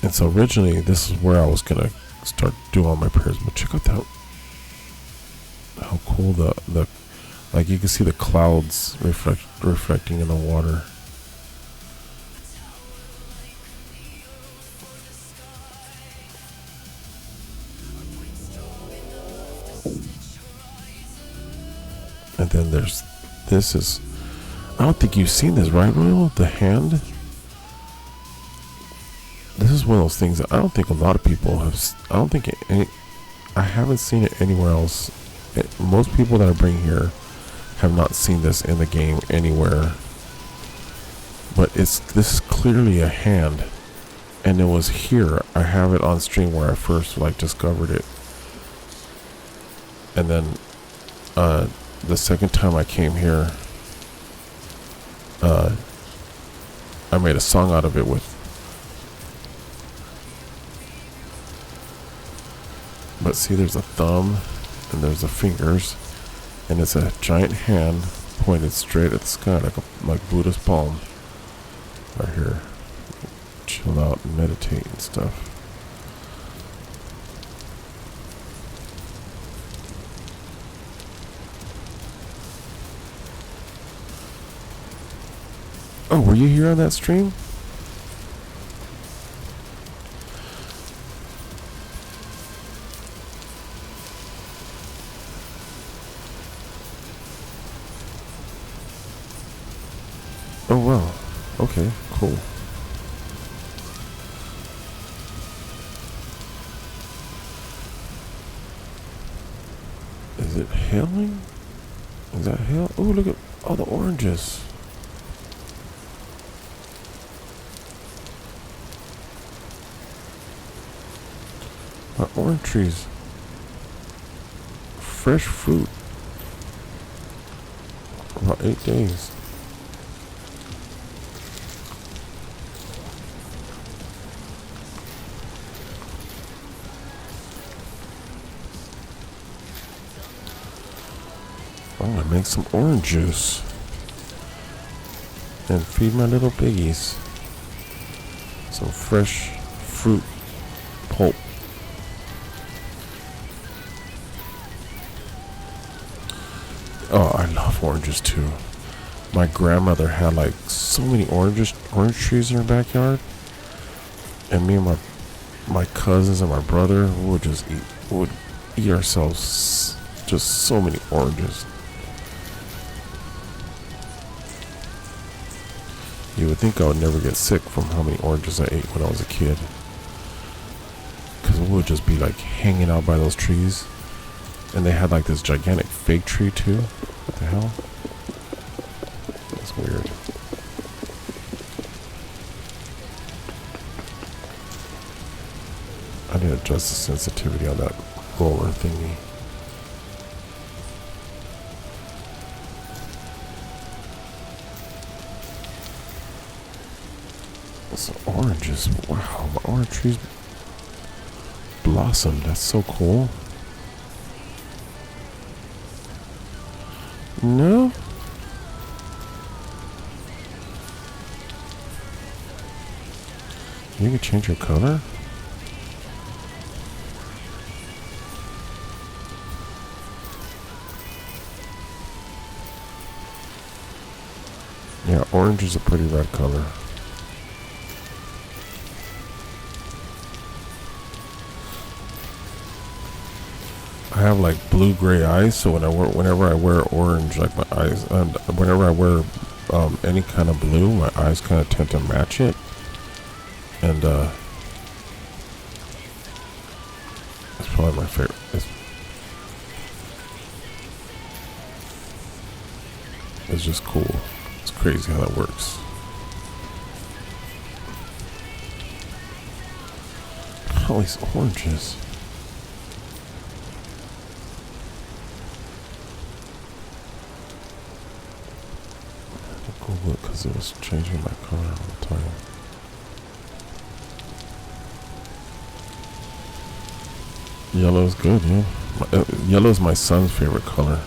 And so originally this is where I was gonna start doing all my prayers, but check out that, how cool the like you can see the clouds reflecting in the water. And then there's, this is, I don't think you've seen this, right, Royal? The hand. This is one of those things that I don't think a lot of people have. I don't think I haven't seen it anywhere else. Most people that I bring here have not seen this in the game anywhere. But this is clearly a hand, and it was here. I have it on stream where I first like discovered it, and then the second time I came here, I made a song out of it with. But see, there's a thumb, and there's the fingers, and it's a giant hand pointed straight at the sky, like Buddha's palm. Right here, chill out and meditate and stuff. Oh, were you here on that stream? Oh wow. Okay, cool. Is it hailing? Is that hail? Oh, look at all the oranges. My orange trees. Fresh fruit. About 8 days. I'm gonna make some orange juice and feed my little piggies some fresh fruit pulp. Oh, I love oranges too. My grandmother had like so many orange trees in her backyard, and me and my cousins and my brother would eat ourselves just so many oranges. You would think I would never get sick from how many oranges I ate when I was a kid, because we would just be like hanging out by those trees, and they had like this gigantic fig tree too. What the hell? That's weird. I need to adjust the sensitivity on that roller thingy. So oranges, wow, my orange trees blossomed. That's so cool. No? You can change your color? Yeah, orange is a pretty red color. I have like blue-gray eyes, so whenever I wear orange, like my eyes, and whenever I wear any kind of blue, my eyes kind of tend to match it, and it's probably my favorite. It's just cool. It's crazy how that works. All these oranges. Google it because it was changing my color all the time. Yellow is good, yeah. Yellow is my son's favorite color.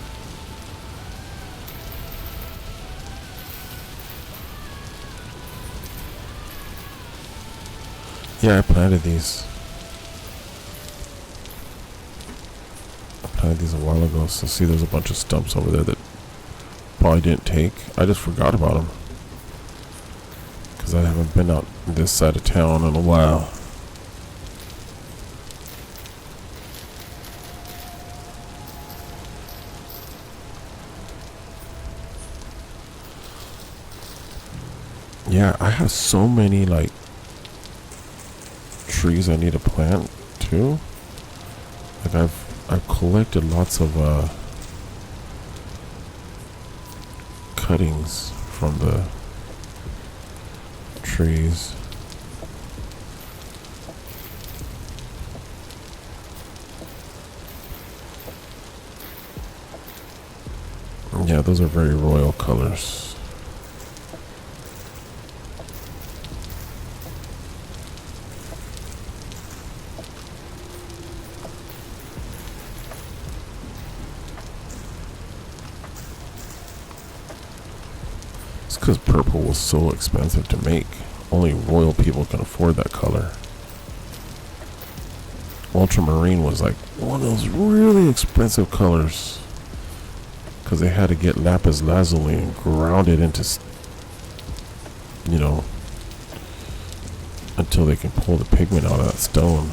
Yeah, I planted these. I planted these a while ago. So see, there's a bunch of stumps over there that probably didn't take. I just forgot about them because I haven't been out this side of town in a while. Yeah, I have so many like trees I need to plant too. Like I've collected lots of cuttings from the trees. Yeah, those are very royal colors. Because purple was so expensive to make. Only royal people can afford that color. Ultramarine was like one of those really expensive colors because they had to get lapis lazuli and ground it into, you know, until they can pull the pigment out of that stone.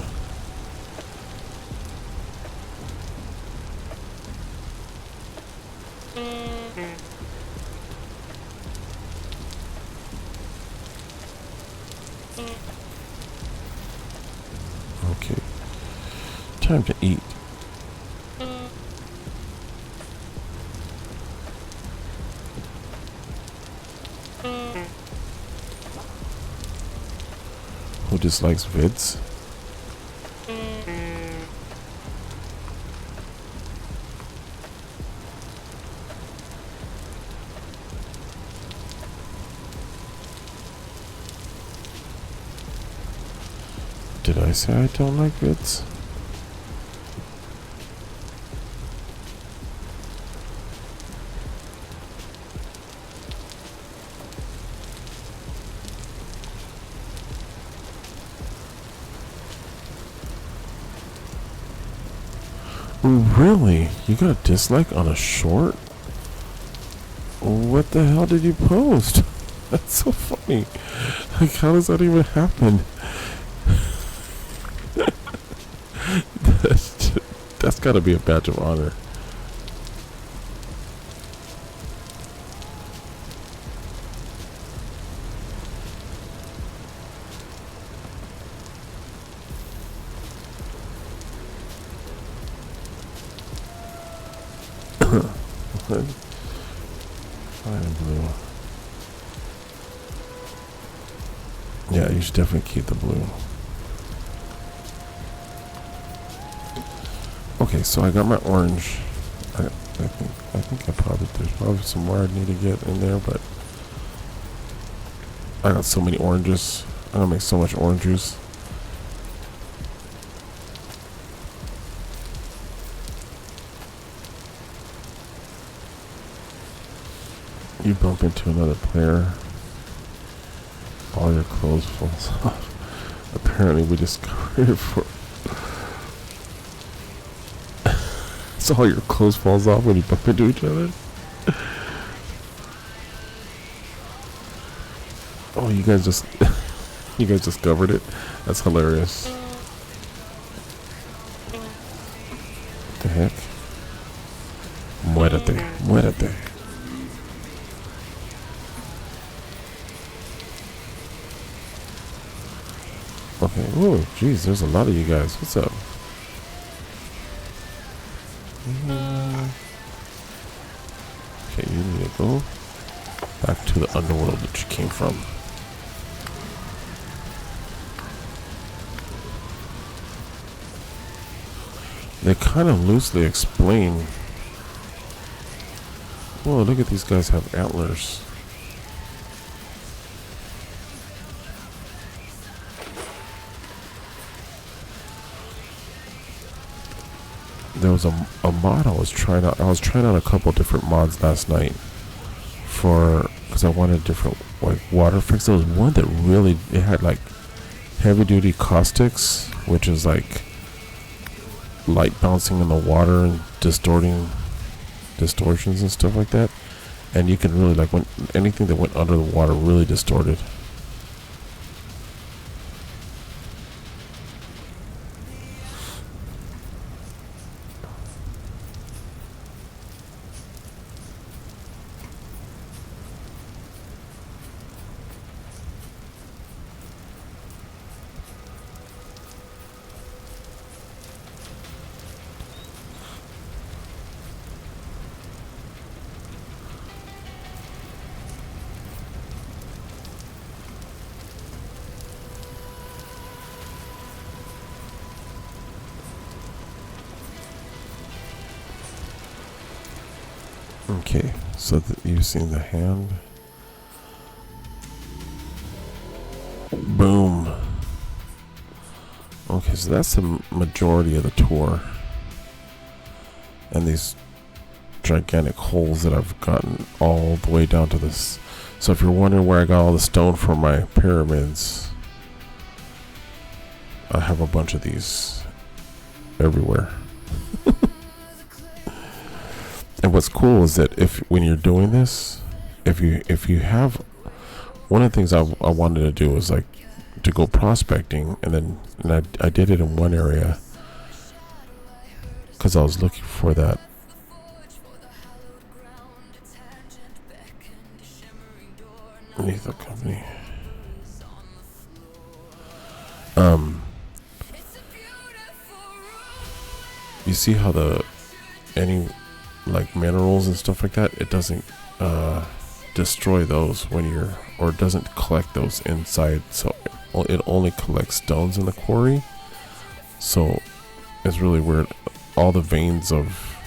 Okay, time to eat. Who dislikes vids? Did I say I don't like vids? Really? You got a dislike on a short? What the hell did you post? That's so funny. Like, how does that even happen? That's gotta be a badge of honor. Fine and blue. Yeah, you should definitely keep the blue. Okay, so I got my orange. I think there's probably some more I need to get in there, but I got so many oranges. I'm gonna make so much orange juice. You bump into another player, all your clothes falls off. Apparently we discovered it for so all your clothes falls off when you bump into each other. Oh, you guys discovered it? That's hilarious. What the heck? Muérete, muérete. Okay, oh, jeez, there's a lot of you guys. What's up? Okay, you need to go back to the underworld that you came from. they kind of loosely explain. Whoa, look at these guys have antlers. There was a mod I was trying out. I was trying out a couple different mods last night because I wanted different like water effects. There was one that really, it had like heavy duty caustics, which is like light bouncing in the water and distortions and stuff like that. And you can really, like, when anything that went under the water really distorted. Okay, so you've seen the hand. Boom. Okay, so that's the majority of the tour. And these gigantic holes that I've gotten all the way down to this. So if you're wondering where I got all the stone for my pyramids, I have a bunch of these everywhere. And what's cool is that when you're doing this, if you have, one of the things I wanted to do was like to go prospecting, and I did it in one area because I was looking for that. Lethal company. You see how any like minerals and stuff like that, it doesn't destroy those or it doesn't collect those inside, so it only collects stones in the quarry. So it's really weird. All the veins of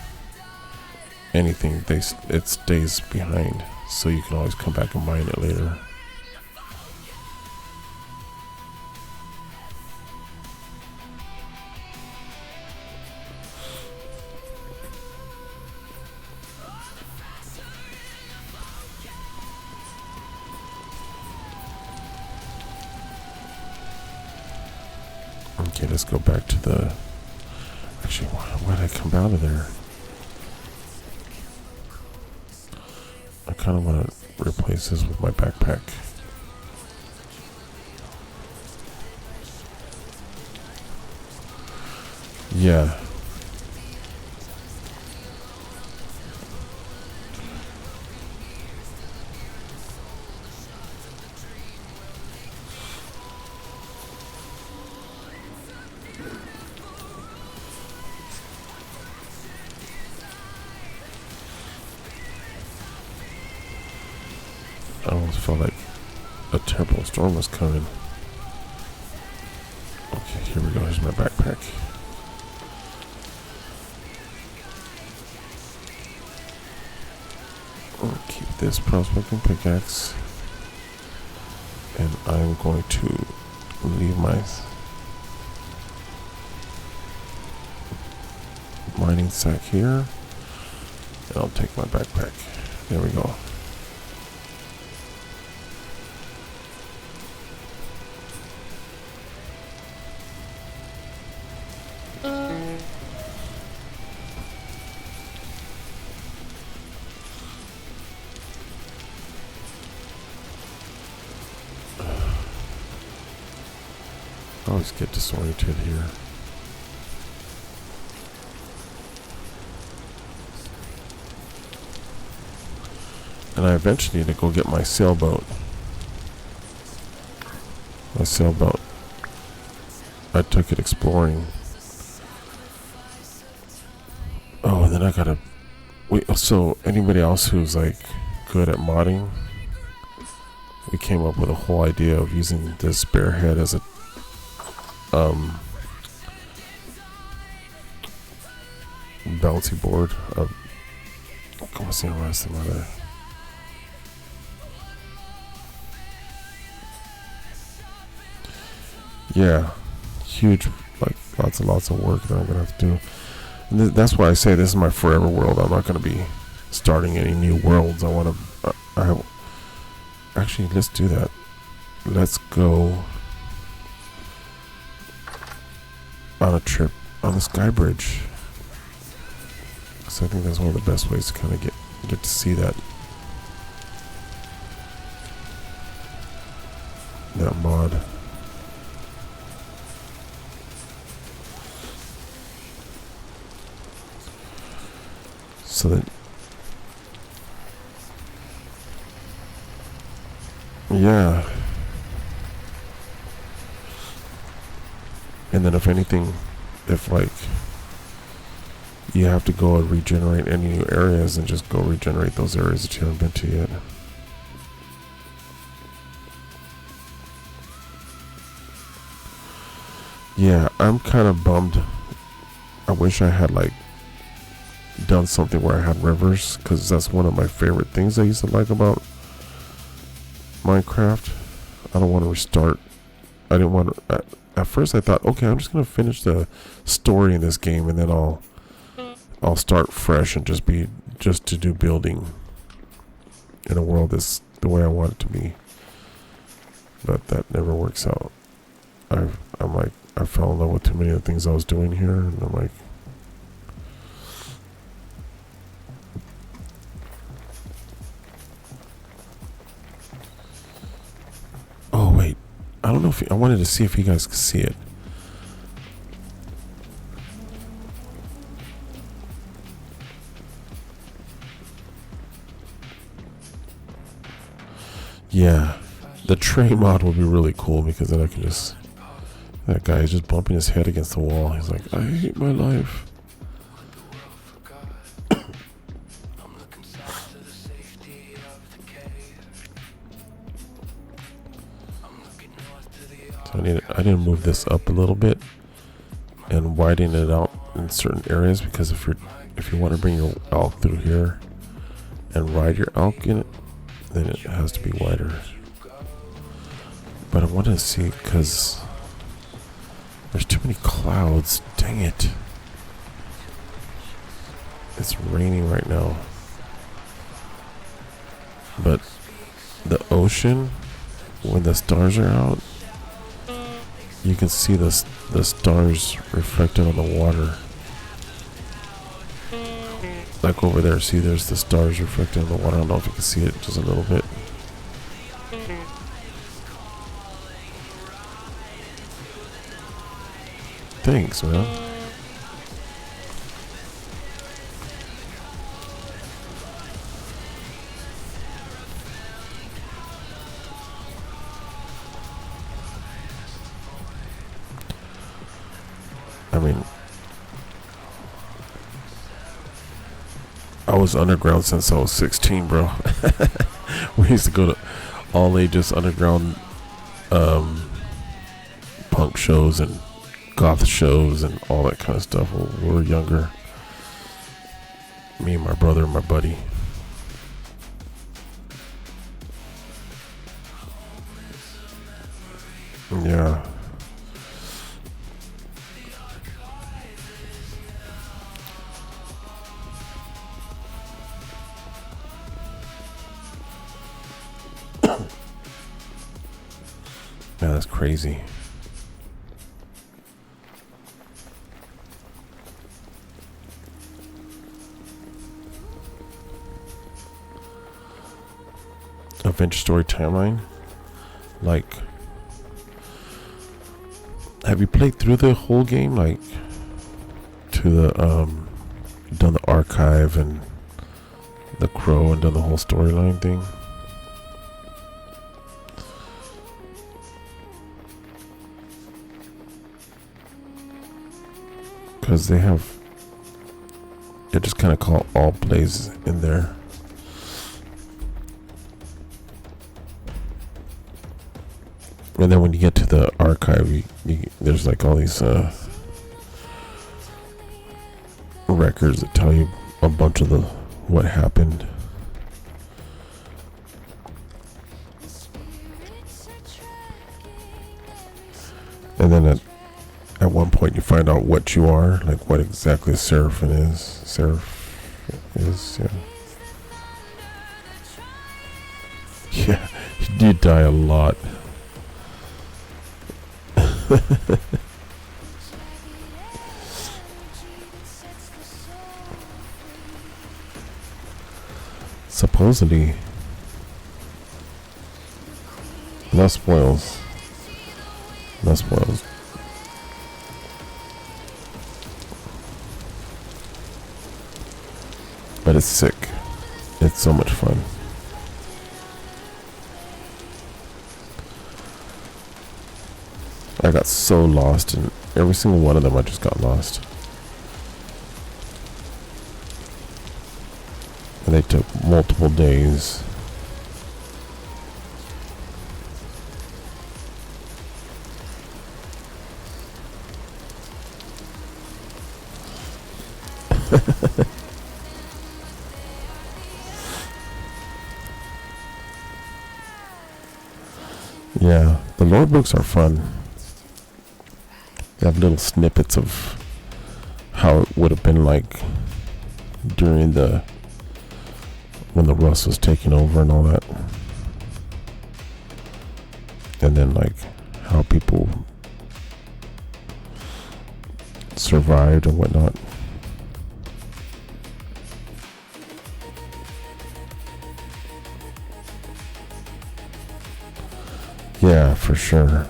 anything, it stays behind, so you can always come back and mine it later. Okay, let's go back to the... Actually, why did I come out of there? I kind of want to replace this with my backpack. Yeah. I almost felt like a temporal storm was coming. Okay, here we go. Here's my backpack. I'll keep this prospecting pickaxe, and I'm going to leave my mining sack here, and I'll take my backpack. There we go. I always get disoriented here. And I eventually need to go get my sailboat. My sailboat. I took it exploring. Oh, and then I gotta wait. So anybody else who's like good at modding, we came up with a whole idea of using this spearhead as a bouncy board. ¿Cómo se llama esta madre? Yeah, huge, like lots and lots of work that I'm gonna have to do. And that's why I say this is my forever world. I'm not gonna be starting any new worlds. I want to. Actually, let's do that. Let's go on a trip on the sky bridge. So I think that's one of the best ways to kind of get to see that mod. So that, yeah. And then if anything, if like you have to go and regenerate any new areas, and just go regenerate those areas that you haven't been to yet. Yeah, I'm kind of bummed. I wish I had like done something where I had rivers, because that's one of my favorite things I used to like about Minecraft. I don't want to restart. I didn't want to. At first I thought, okay, I'm just gonna finish the story in this game, and then I'll start fresh and just to do building in a world that's the way I want it to be. But that never works out. I'm like, I fell in love with too many of the things I was doing here, and I'm like, oh wait, I don't know if I wanted to see if you guys could see it. Yeah, the tray mod would be really cool, because then I can just, that guy is just bumping his head against the wall. He's like, I hate my life. So I need to move this up a little bit and widen it out in certain areas, because if you want to bring your elk through here and ride your elk in it, then it has to be wider. But I want to see, because there's too many clouds. Dang it. It's raining right now. But the ocean, when the stars are out, you can see the stars reflected on the water. Like over there, see, there's the stars reflected on the water. I don't know if you can see it just a little bit. Thanks, man. I mean, I was underground since I was 16, bro. We used to go to all ages underground punk shows and goth shows and all that kind of stuff when we were younger. Me and my brother and my buddy. Yeah. Yeah, that's crazy. Adventure story timeline. Like, have you played through the whole game? Like, to the done the archive and the crow and done the whole storyline thing? Because they just kind of call all plays in there. And then when you get to the archive, there's like all these records that tell you a bunch of what happened. And then at one point you find out what you are, like what exactly Seraphim is. Yeah. Yeah, you die a lot. Supposedly, no spoils. No spoils. But it's sick. It's so much fun. I got so lost in every single one of them. I just got lost. And they took multiple days. Yeah, the lore books are fun. They have little snippets of how it would have been like during when the Rust was taking over and all that. And then like how people survived and whatnot. Yeah, for sure.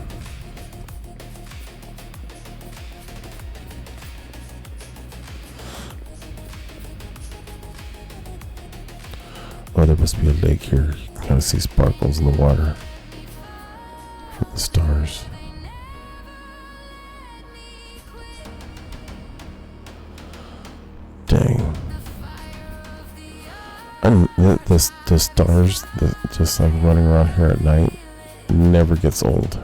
Oh, there must be a lake here. You can kind of see sparkles in the water from the stars. Dang. And the stars that just like running around here at night never gets old.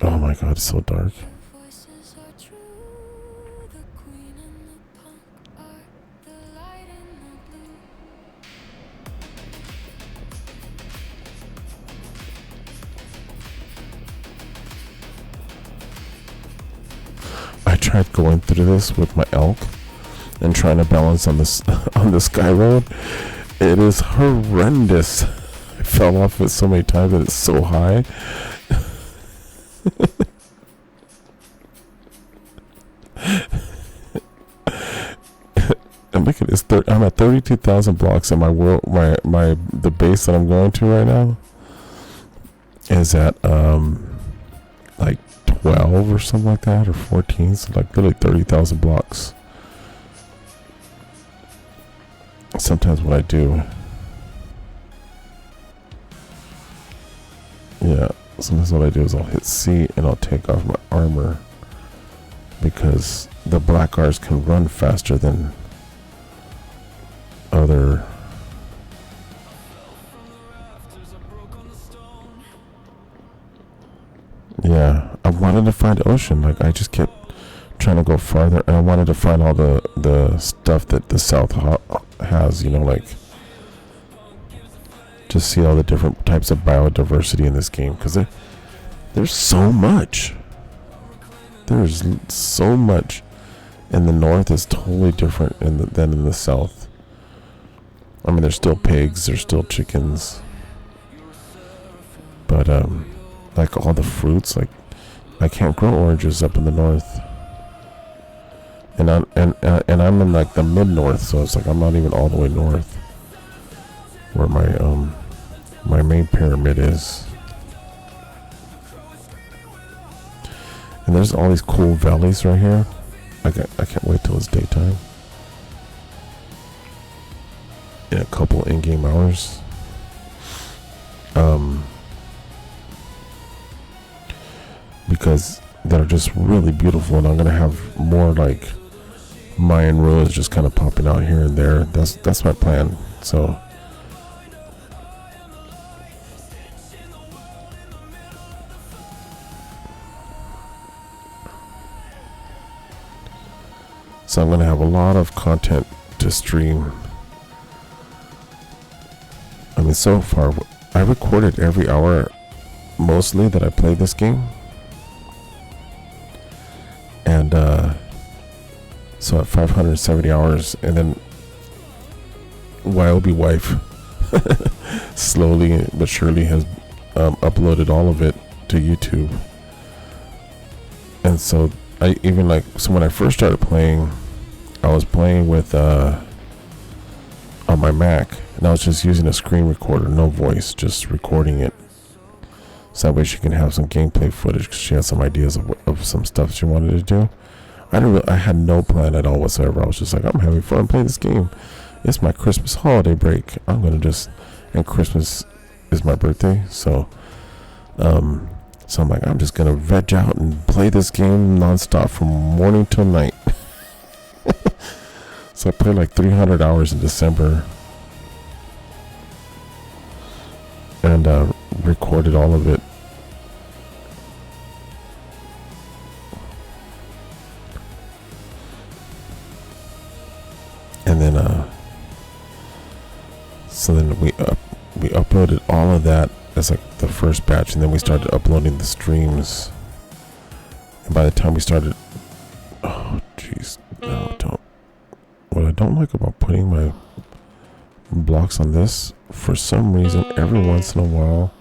Oh my god, it's so dark. I tried going through this with my elk and trying to balance on this on the sky road. It is horrendous. I fell off it so many times and it's so high. And look at this. I'm at 32,000 blocks, and the base that I'm going to right now is at like 12 or something like that, or 14. So like literally 30,000 blocks. Sometimes what I do, sometimes what I do is I'll hit C and I'll take off my armor because the black R's can run faster than other. Yeah, I wanted to find ocean. Like I just kept trying to go farther, and I wanted to find all the stuff that the South has, like just see all the different types of biodiversity in this game, because there's so much. There's so much. And the North is totally different than in the South. I mean, there's still pigs, there's still chickens, but like all the fruits, like I can't grow oranges up in the North. And I'm in like the mid-north, so it's like I'm not even all the way north where my main pyramid is. And there's all these cool valleys right here. I can't wait till it's daytime. In a couple in-game hours. Because they're just really beautiful, and I'm gonna have more like Mayan ruins just kind of popping out here and there. That's my plan. So So I'm gonna have a lot of content to stream. I mean, so far I recorded every hour mostly that I played this game, and so at 570 hours, and then Wyobi wife slowly but surely has uploaded all of it to YouTube. And so I even so when I first started playing, I was playing with on my Mac, and I was just using a screen recorder, no voice, just recording it, so that way she can have some gameplay footage, because she had some ideas of some stuff she wanted to do. I had no plan at all whatsoever. I was just like, I'm having fun playing this game. It's my Christmas holiday break. I'm gonna and Christmas is my birthday, so I'm like, I'm just gonna veg out and play this game nonstop from morning till night. So I played like 300 hours in December, and recorded all of it. And then so then we uploaded all of that as like the first batch, and then we started uploading the streams. And by the time we started, oh jeez, no, don't. What I don't like about putting my blocks on this, for some reason, every once in a while,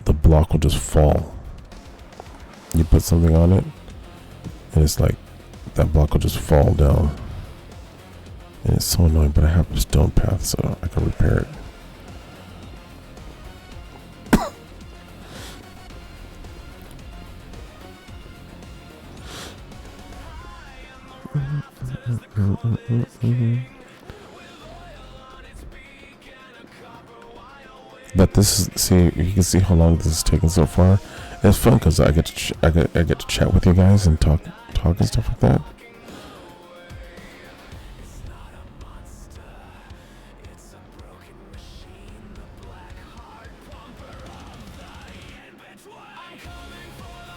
the block will just fall. You put something on it, and it's like that block will just fall down. And it's so annoying, but I have a stone path, so I can repair it. But this is, see, you can see how long this is taking so far. And it's fun because I get to chat with you guys and talk and stuff like that.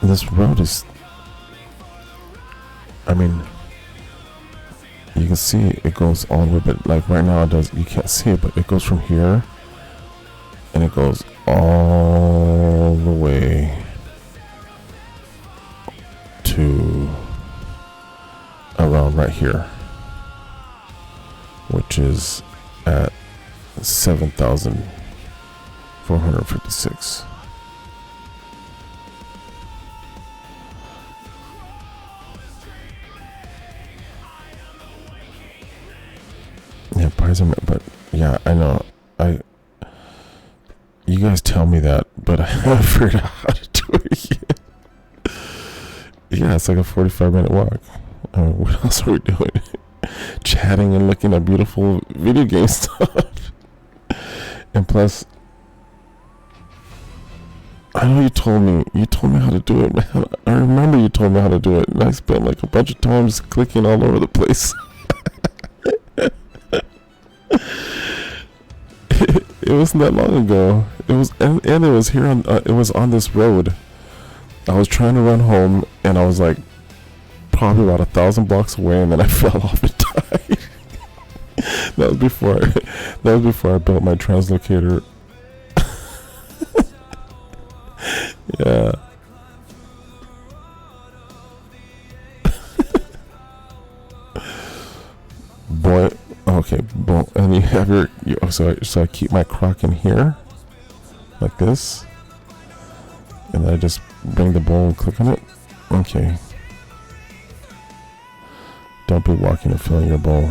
And this road is, I mean, you can see it goes all the way, but like right now it does, you can't see it, but it goes from here and it goes all the way to around right here, which is at 7,456. Yeah, but yeah, I know. You guys tell me that, but I haven't figured out how to do it yet. Yeah, it's like a 45-minute walk. What else are we doing? Chatting and looking at beautiful video game stuff. And plus, I know you told me how to do it, man. I remember you told me how to do it, and I spent like a bunch of times clicking all over the place. It wasn't that long ago. It was, and it was here on. It was on this road. I was trying to run home, and I was like, probably about 1,000 blocks away, and then I fell off and died. That was before I built my translocator. Yeah. Boy. Okay, boom, and you have so I keep my crock in here, like this, and then I just bring the bowl and click on it. Okay. Don't be walking and filling your bowl.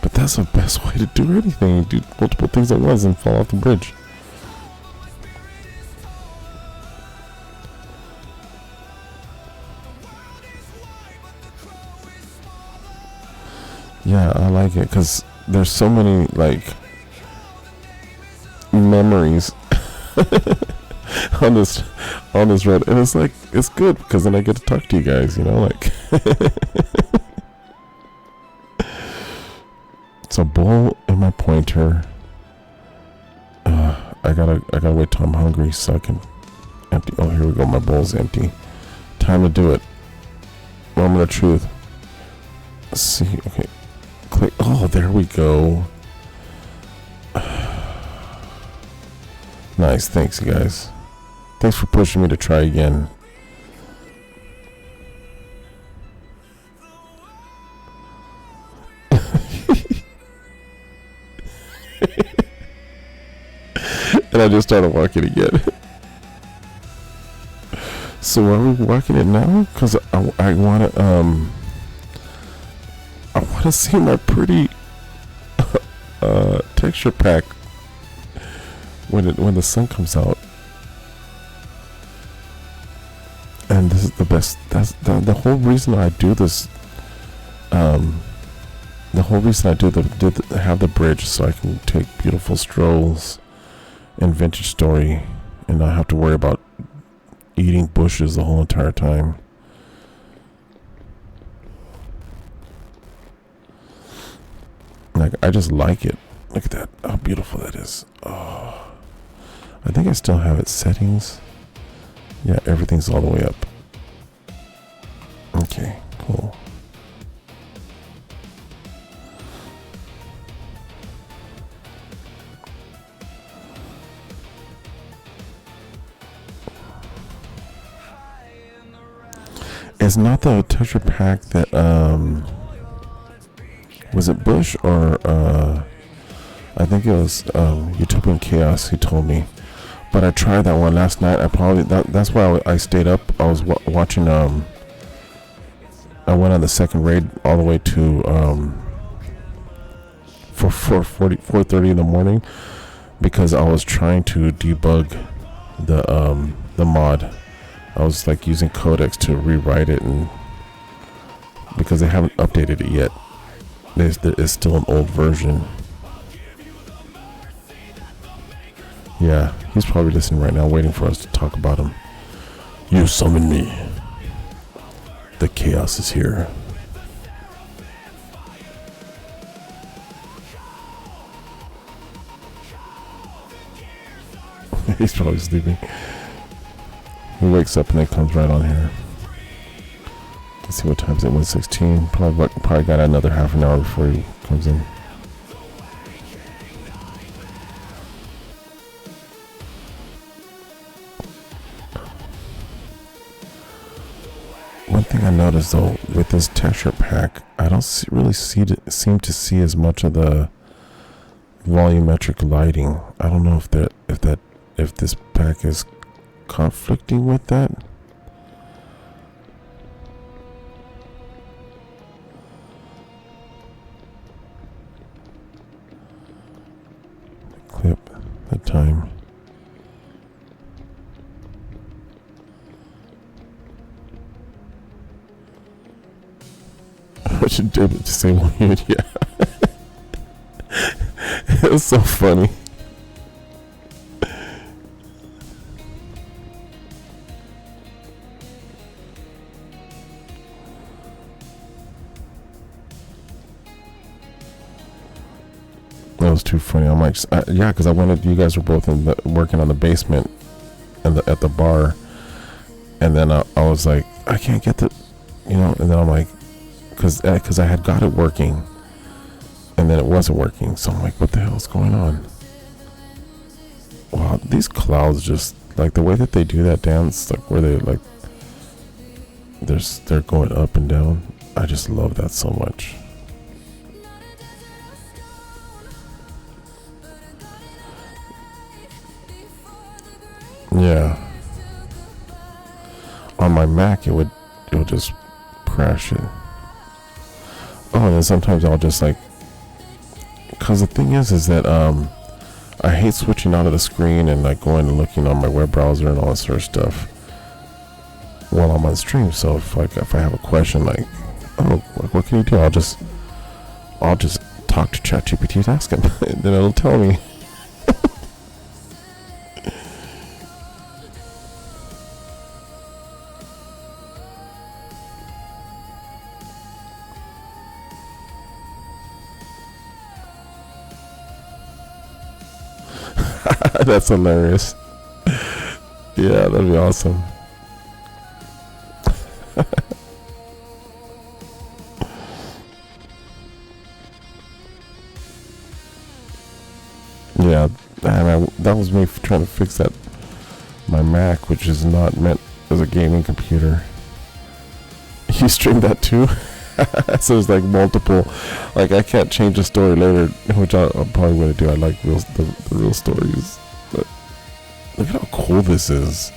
But that's the best way to do anything. You do multiple things at once and fall off the bridge. Yeah, I like it because there's so many like memories on this road, and it's like, it's good because then I get to talk to you guys, you know, like. It's a bowl and my pointer. I gotta wait till I'm hungry so I can empty. Oh, here we go. My bowl's empty. Time to do it. Moment of truth. Let's see. Okay. Click. Oh, there we go. Nice. Thanks, you guys. Thanks for pushing me to try again. And I just started walking again. So are we walking it now? Because I want to see my pretty texture pack when the sun comes out. And this is the best. That's the whole reason I do this. The whole reason I have the bridge, so I can take beautiful strolls in Vintage Story and not have to worry about eating bushes the whole entire time. Like, I just like it. Look at that, how beautiful that is. Oh, I think I still have its settings. Yeah, everything's all the way up. Okay, cool. It's not the texture pack that was it Bush or I think it was Utopian Chaos who told me. But I tried that one last night. That's why I stayed up. I was watching I went on the second raid all the way to 4:30 in the morning because I was trying to debug the mod. I was like using codecs to rewrite it, and because they haven't updated it yet, it's still an old version. Yeah, he's probably listening right now, waiting for us to talk about him. You summon me. The chaos is here. He's probably sleeping. He wakes up and then comes right on here. Let's see what time is it. 1:16. Probably got another half an hour before he comes in. One thing I noticed though with this texture pack, I don't seem to see as much of the volumetric lighting. I don't know if this pack is conflicting with that. Clip the time. I should do it to say 1 minute. Yeah. It was so funny. That was too funny. I'm like, yeah, because I wanted, you guys were both working on the basement and at the bar, and then I was like, I can't get the, and then I'm like, because I had got it working, and then it wasn't working. So I'm like, what the hell is going on? Wow, these clouds just like the way that they do that dance, like where they're going up and down. I just love that so much. Yeah. On my Mac, it would just crash it. Oh, and then sometimes I'll just like, because the thing is that I hate switching out of the screen and like going and looking on my web browser and all that sort of stuff while I'm on stream. So if I have a question like, oh, like, what can you do? I'll just talk to ChatGPT and ask him, and then it'll tell me. That's hilarious. Yeah, that'd be awesome. And that was me trying to fix that my Mac, which is not meant as a gaming computer. You stream that too? So there's like multiple, like I can't change the story later, which I'm probably going to do. I like the real stories. But look at how cool this is.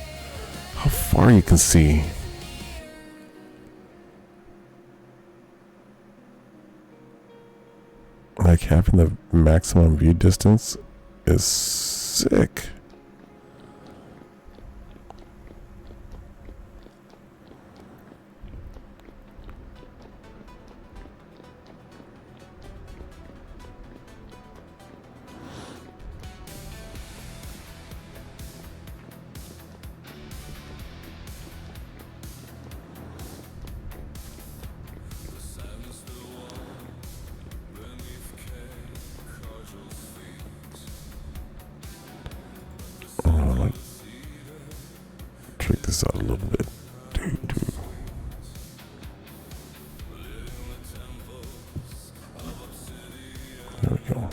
How far you can see. Like having the maximum view distance is sick. Trick this out a little bit. There we go.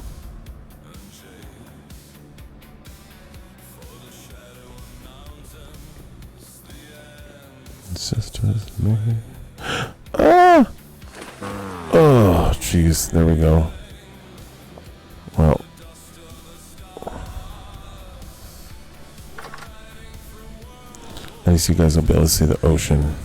Sisters, man. Ah! Oh, jeez. There we go. Well. At least you guys will be able to see the ocean.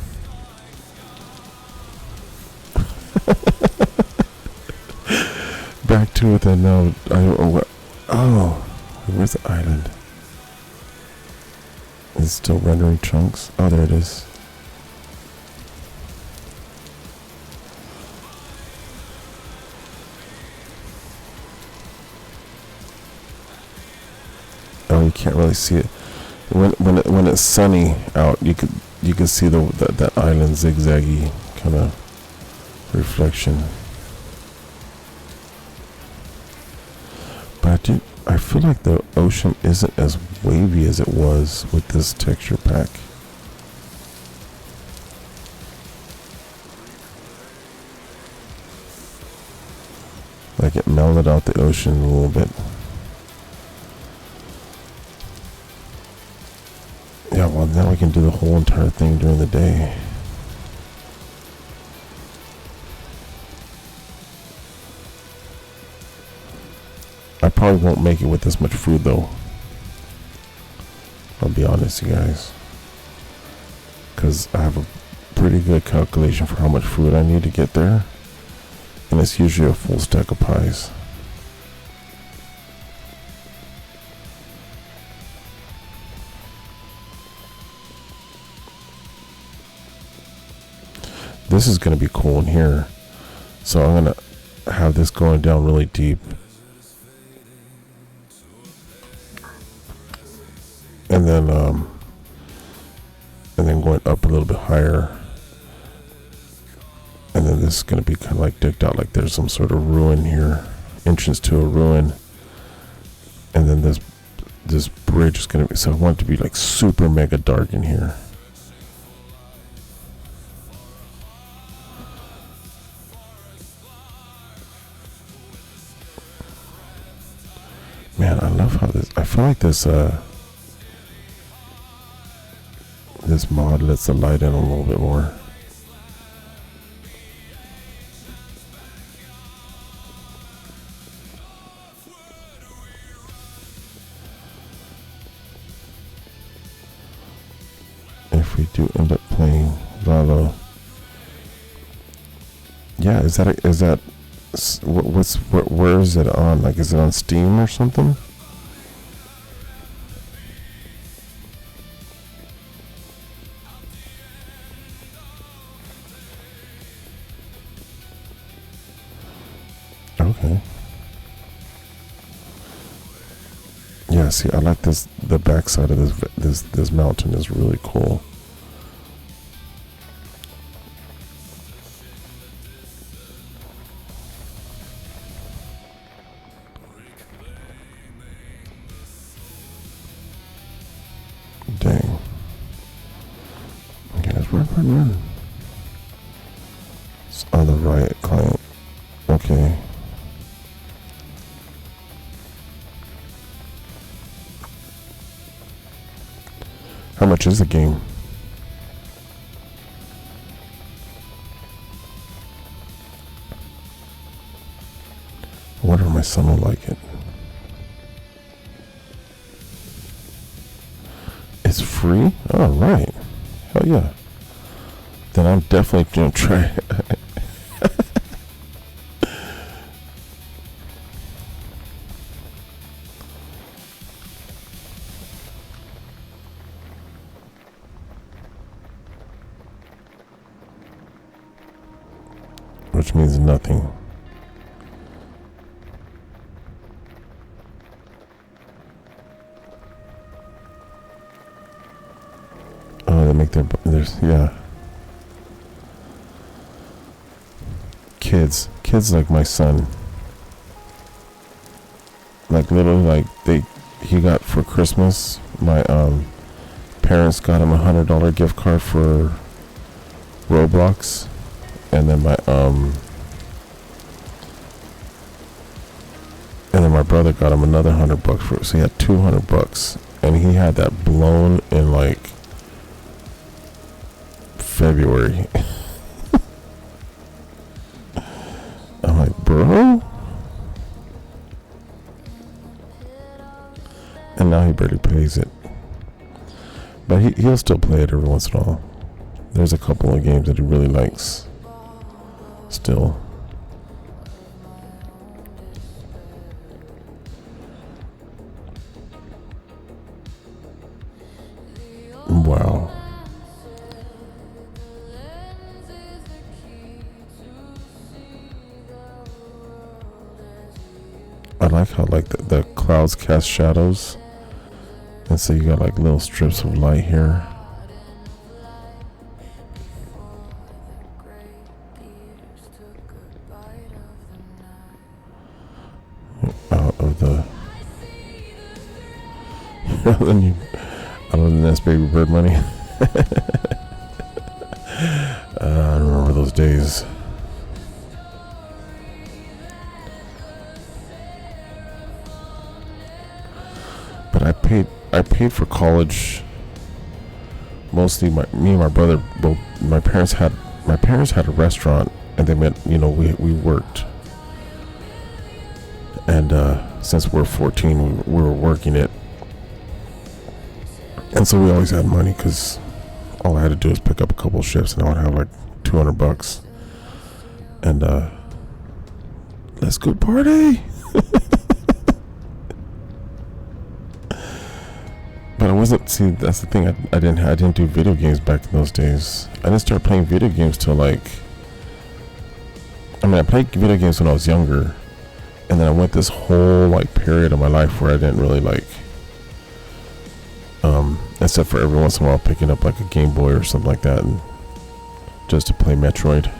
Back to it then. No, I don't know what. Oh, where's the island? It's still rendering chunks. Oh, there it is. Oh, you can't really see it. When it's sunny out, you can see that island zigzaggy kind of reflection. But I feel like the ocean isn't as wavy as it was with this texture pack. Like it mellowed out the ocean a little bit. Yeah, well now we can do the whole entire thing during the day. I probably won't make it with this much food though. I'll be honest, you guys. Because I have a pretty good calculation for how much food I need to get there. And it's usually a full stack of pies. This is going to be cool in here. So I'm going to have this going down really deep. And then going up a little bit higher. And then this is going to be kind of like decked out like there's some sort of ruin here. Entrance to a ruin. And then this bridge is going to be, so I want it to be like super mega dark in here. Man, I love how this, I feel like this mod lets the light in a little bit more. If we do end up playing Valo, yeah, where is it on? Like, is it on Steam or something? Okay. Yeah, see, I like this. The backside of this mountain is really cool. Dang. Okay, let's run. It's on the right, client. Okay. which is a game. I wonder if my son will like it. It's free? Oh, right. Hell yeah. Then I'm definitely going to try it. Which means nothing. Oh, they make there's yeah. Kids like my son. Like literally, like he got for Christmas. My parents got him $100 gift card for Roblox. And then my brother got him another $100 for it, so he had $200, and he had that blown in like February. I'm like, bro, and now he barely plays it, but he'll still play it every once in a while. There's a couple of games that he really likes. Still. Wow. I like how like the clouds cast shadows, and so you got like little strips of light here. Out of the out of the nest baby bird money. I remember those days. But I paid for college. Mostly me and my brother. Both my parents had a restaurant, and they meant we worked. And since we're 14, we were working it. And so we always had money because all I had to do was pick up a couple of shifts and I would have like $200. And let's go party. But I wasn't, see, that's the thing. I didn't do video games back in those days. I didn't start playing video games till I played video games when I was younger. And then I went this whole like period of my life where I didn't really except for every once in a while picking up like a Game Boy or something like that, and just to play Metroid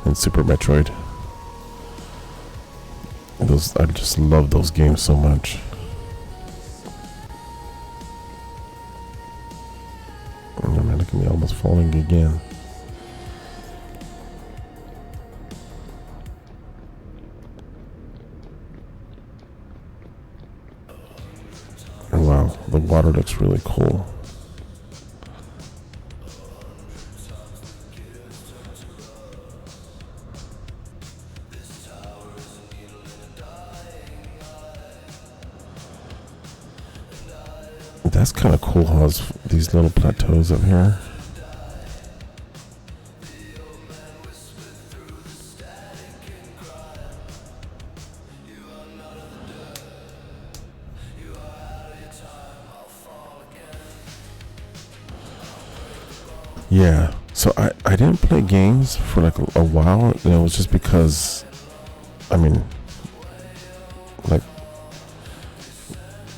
and Super Metroid. I just love those games so much. Oh man, look at me almost falling again. Wow, the water looks really cool. That's kind of cool how it's these little plateaus up here. Yeah, so I didn't play games for like a while, and it was just because,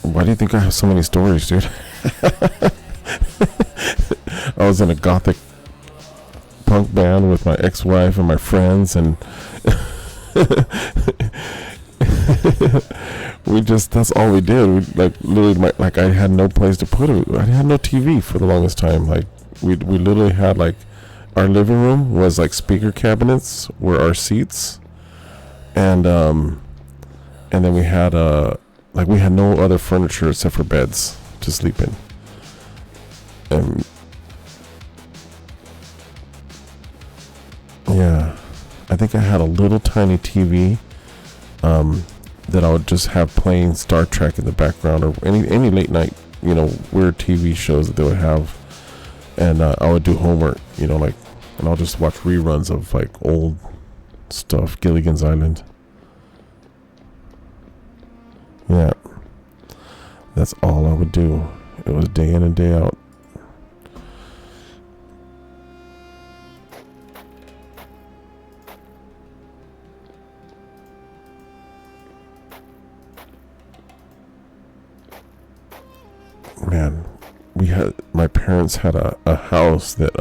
why do you think I have so many stories, dude? I was in a gothic punk band with my ex-wife and my friends, and that's all we did. We literally, I had no place to put it. I had no TV for the longest time. We literally had our living room was like speaker cabinets were our seats, and then we had we had no other furniture except for beds to sleep in. And yeah, I think I had a little tiny TV that I would just have playing Star Trek in the background, or any late night, weird TV shows that they would have. And I would do homework, and I'll just watch reruns of like old stuff, Gilligan's Island. Yeah, that's all I would do. It was day in and day out. Man, my parents had a house that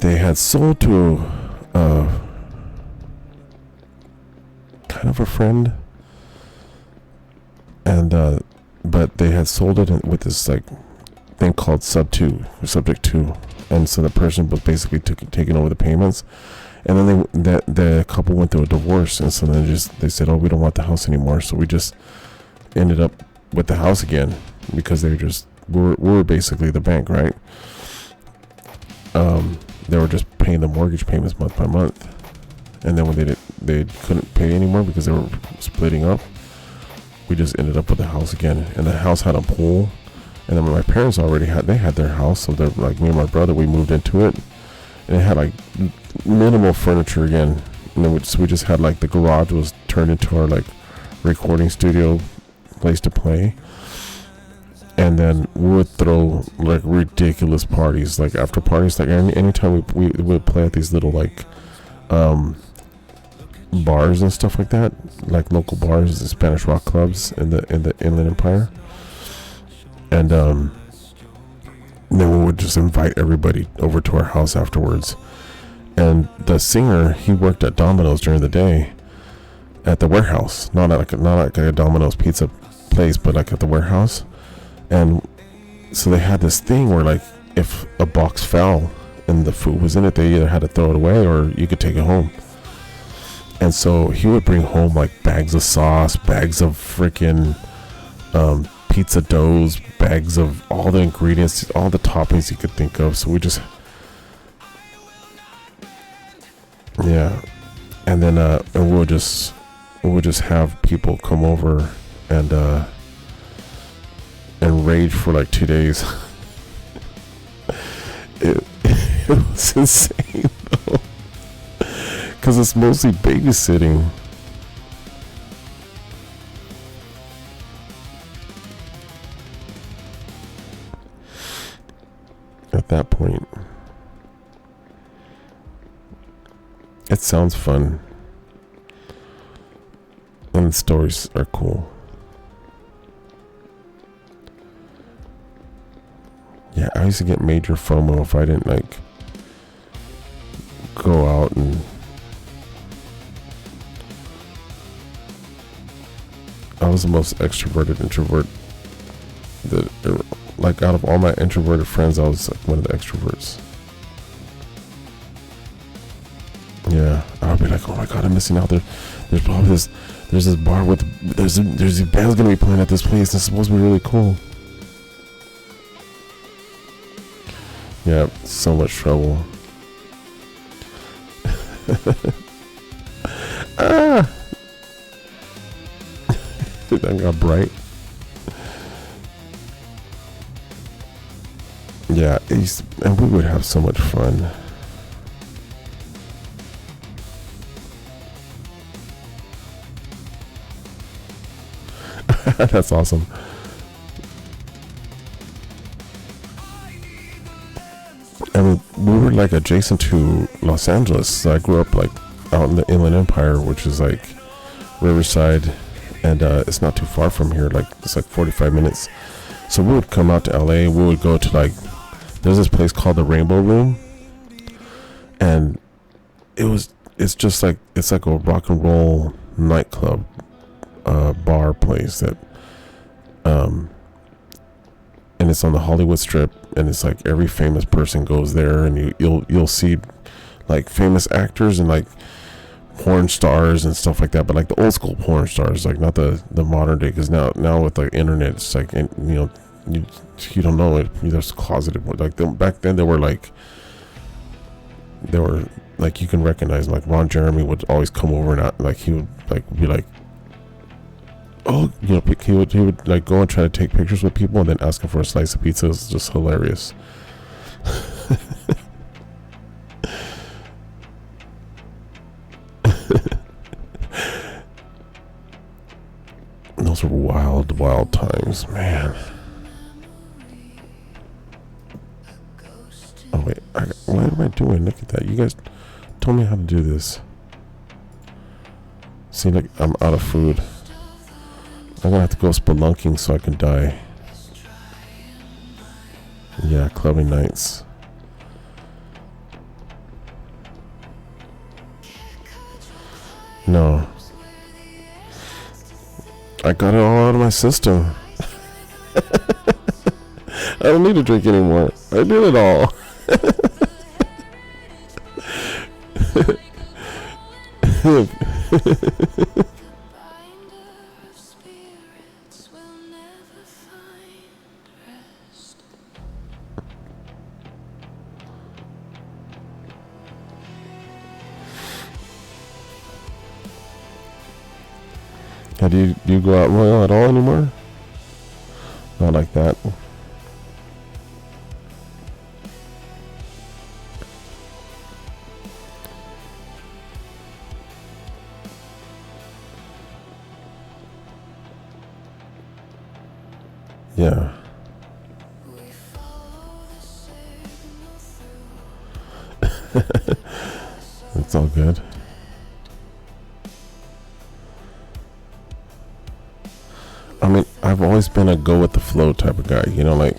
they had sold to kind of a friend, and but they had sold it with this like thing called subject to, and so the person was basically taking over the payments, and then the couple went through a divorce, and so then they said, oh, we don't want the house anymore, so we just ended up with the house again, because we were basically the bank, right? They were just paying the mortgage payments month by month, and then when they couldn't pay anymore because they were splitting up, we just ended up with the house again. And the house had a pool, and then my parents they had their house, so they're like, me and my brother, we moved into it, and it had like minimal furniture again, and then we just had like the garage was turned into our like recording studio place to play. And then we would throw like ridiculous parties, like after parties, like anytime we would play at these little like bars and stuff like that, like local bars, the Spanish rock clubs in the Inland Empire. And then we would just invite everybody over to our house afterwards. And the singer, he worked at Domino's during the day at the warehouse, not like a Domino's pizza place, but like at the warehouse. And so they had this thing where like if a box fell and the food was in it, they either had to throw it away or you could take it home. And so he would bring home like bags of sauce, bags of freaking pizza doughs, bags of all the ingredients, all the toppings you could think of. So we just, yeah. And then and we'll just have people come over and rage for like 2 days. It was insane though, because it's mostly babysitting. At that point, it sounds fun, and the stories are cool. Yeah, I used to get major FOMO if I didn't like go out and I was the most extroverted introvert like out of all my introverted friends, I was like one of the extroverts. Yeah, I would be like, oh my god, I'm missing out. There's probably there's this bar with there's these bands gonna be playing at this place. It's supposed to be really cool. Yeah, so much trouble. Ah! That got bright. Yeah, and we would have so much fun. That's awesome. I mean, we were like adjacent to Los Angeles. So I grew up like out in the Inland Empire, which is like Riverside, and it's not too far from here. Like it's like 45 minutes. So we would come out to LA. We would go to like, there's this place called the Rainbow Room, and it's just like, it's like a rock and roll nightclub bar place that and it's on the Hollywood Strip, and it's like every famous person goes there, and you'll see like famous actors and like porn stars and stuff like that, but like the old school porn stars, like not the modern day, because now with like internet, it's like, you know, you don't know it. There's closeted ones. Like back then, they were like you can recognize, like Ron Jeremy would always come over and like he would like be like, oh, you know, he would like go and try to take pictures with people and then ask them for a slice of pizza. It's just hilarious. Those were wild times, man. Oh wait, what am I doing? Look at that. You guys told me how to do this. See, like, I'm out of food. I'm gonna have to go spelunking so I can die. Yeah, clubbing nights. No. I got it all out of my system. I don't need to drink anymore. I did it all. Do you go out Royal at all anymore? Not like that. Yeah. It's all good. I mean, I've always been a go with the flow type of guy, you know, like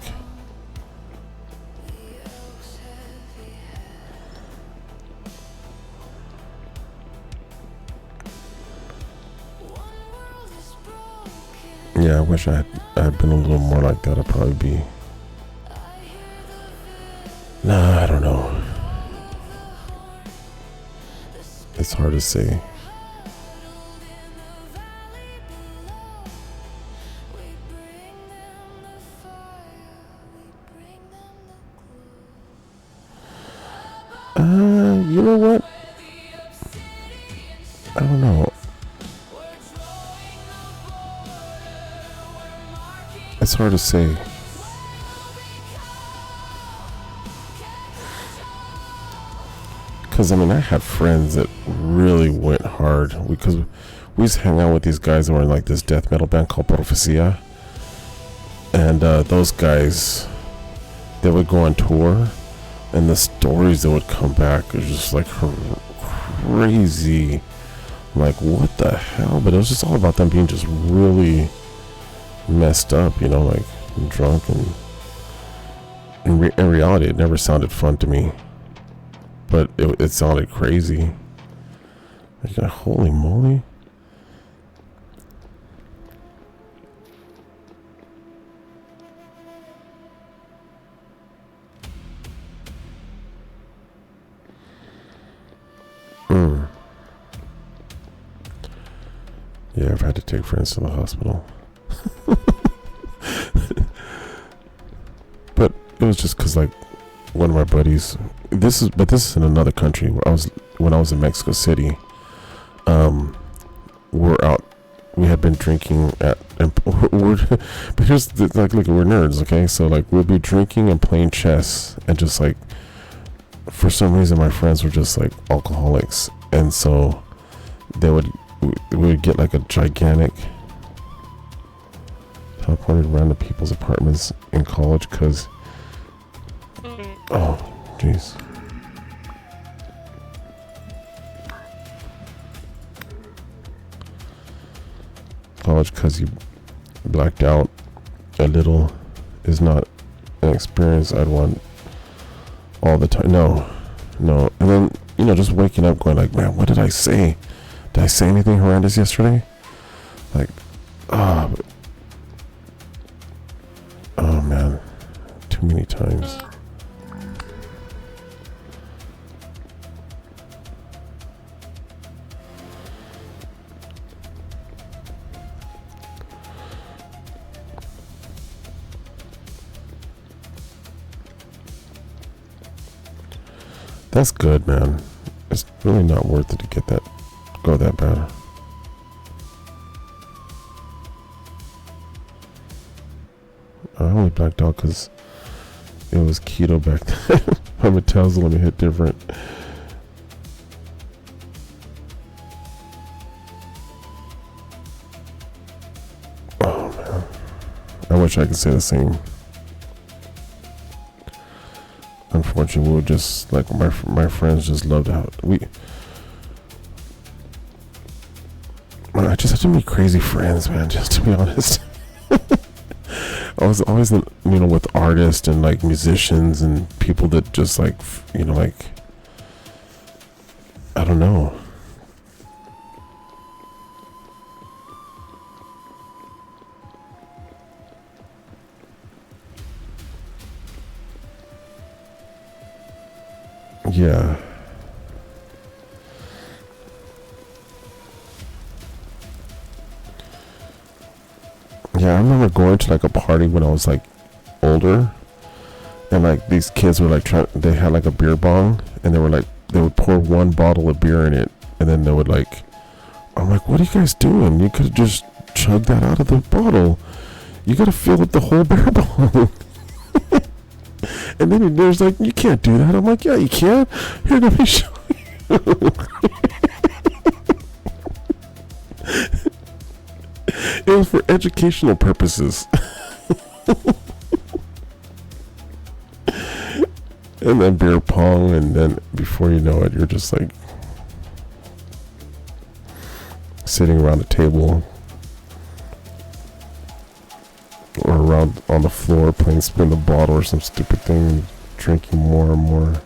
yeah, I wish I had been a little more like that. I'd probably be. Nah, I don't know. It's hard to say. You know what? I don't know. It's hard to say. Because, I mean, I had friends that really went hard. Because we used to hang out with these guys that were in like this death metal band called Profecía. And those guys, they would go on tour. And the stories that would come back are just like crazy. I'm like, what the hell? But it was just all about them being just really messed up, you know, like drunk. And in reality, it never sounded fun to me. But it sounded crazy. Like, holy moly. Yeah, I've had to take friends to the hospital. But it was just because, like, one of my buddies. This is in another country. When I was in Mexico City. We're out. We had been drinking but here's like, look, we're nerds, okay? So like, we'll be drinking and playing chess, and just like, for some reason, my friends were just like alcoholics, and so we would get like a gigantic teleported around to people's apartments in college, because oh jeez. College, because you blacked out a little, is not an experience I'd want all the time. No. And then, you know, just waking up going like, man, what did I say? Did I say anything horrendous yesterday? Like, oh man, too many times. That's good, man. It's really not worth it to get that, go that bad. I only blacked out because it was keto back then. My metabolism hit different. Oh man, I wish I could say the same. Unfortunately, we were just like my friends just loved how I just had too many crazy friends, man. Just to be honest, I was always, with artists and like musicians and people that just like, like, I don't know. Yeah. Yeah, I remember going to like a party when I was like older, and like these kids were like they had like a beer bong, and they would pour one bottle of beer in it, and then they would like, I'm like, what are you guys doing? You could have just chugged that out of the bottle. You gotta fill up the whole beer bong. And then there's like, you can't do that. I'm like, yeah, you can. Here, let me show you. It was for educational purposes. And then beer pong, and then before you know it, you're just like sitting around a table or around on the floor playing spin the bottle or some stupid thing, drinking more and more.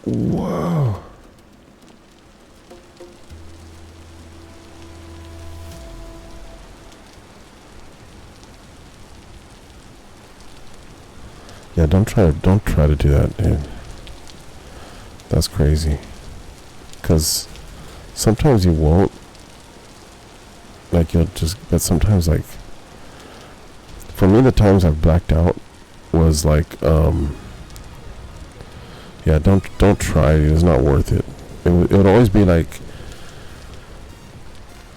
Whoa. Yeah, don't try to do that, dude. That's crazy. 'Cause sometimes you won't. Like, but sometimes, like, for me, the times I've blacked out was like, yeah, don't try it. It's not worth it. It would always be like,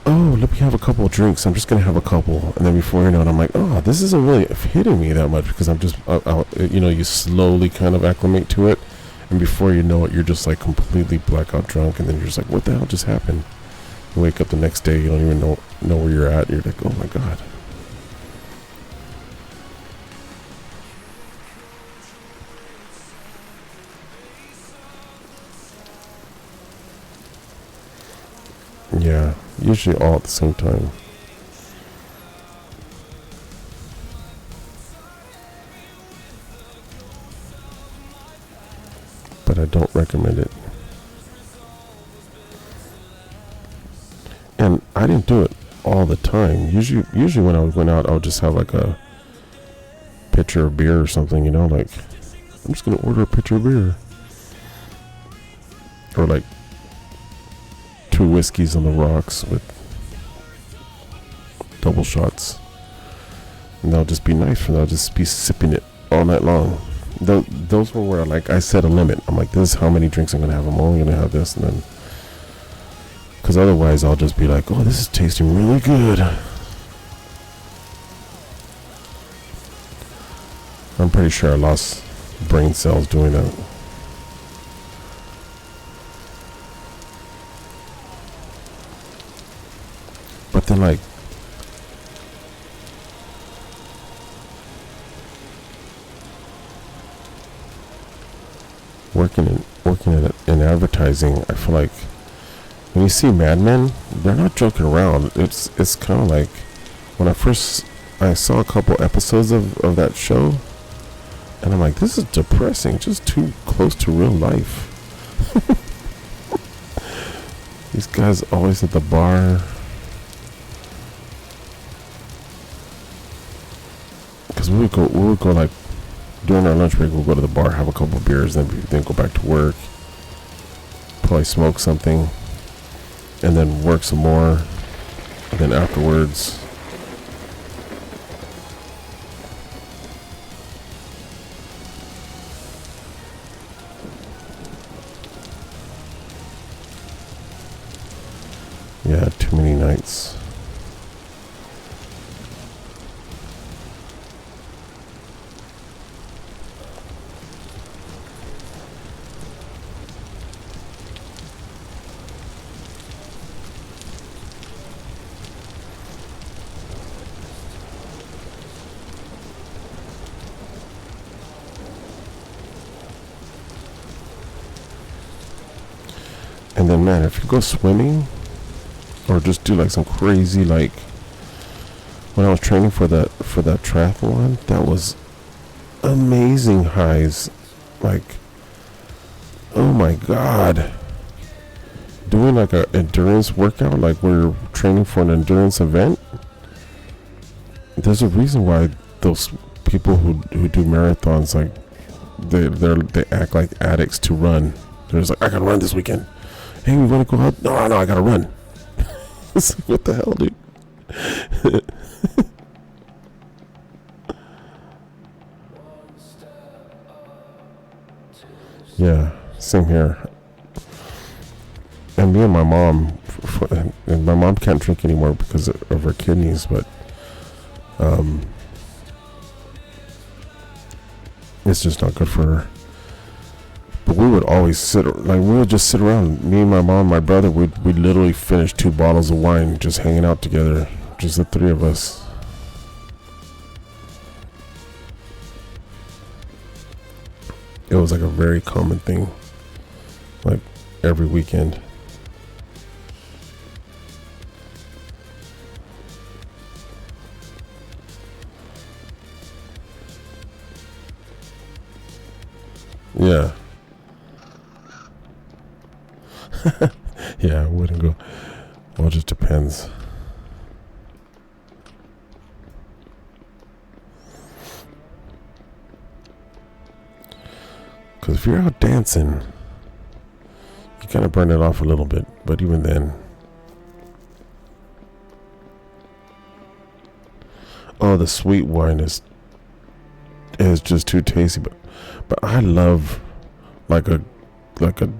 oh, let me have a couple of drinks. I'm just gonna have a couple, and then before you know it, I'm like, oh, this isn't really hitting me that much because I'm just, you slowly kind of acclimate to it, and before you know it, you're just like completely blackout drunk, and then you're just like, what the hell just happened? You wake up the next day, you don't even know where you're at. You're like, oh my god. Yeah, usually all at the same time. But I don't recommend it. And I didn't do it all the time. Usually when I went out, I would just have like a pitcher of beer or something, like, I'm just gonna order a pitcher of beer. Or like 2 whiskeys on the rocks with double shots. And that'll just be nice for them. I'll just be sipping it all night long. Those were where I set a limit. I'm like, this is how many drinks I'm gonna have. I'm only gonna have this, and then, because otherwise I'll just be like, oh, this is tasting really good. I'm pretty sure I lost brain cells doing that. But then, like, working in advertising, I feel like when you see Mad Men, they're not joking around. It's kind of like when I saw a couple episodes of that show, and I'm like, this is depressing, just too close to real life. These guys always at the bar. Because we would go like, during our lunch break, we'll go to the bar, have a couple of beers, then go back to work, probably smoke something, and then work some more, and then afterwards, distance. And then, man, if you go swimming or just do like some crazy, like when I was training for that triathlon, that was amazing highs. Like, oh my God, doing like a endurance workout, like we're training for an endurance event. There's a reason why those people who do marathons, like they act like addicts to run. They're just like, I gotta run this weekend. Hey, we want to go out? No, I gotta run. It's like, what the hell, dude? Yeah, same here. And me and my mom, and my mom can't drink anymore because of her kidneys, but it's just not good for her. But we would always we would just sit around. Me and my mom, my brother, we'd literally finish 2 bottles of wine just hanging out together. Just the 3 of us. It was like a very common thing. Like every weekend. Yeah. Yeah, I wouldn't go. Well, it just depends. Because if you're out dancing, you kind of burn it off a little bit. But even then. Oh, the sweet wine is just too tasty. But I love like a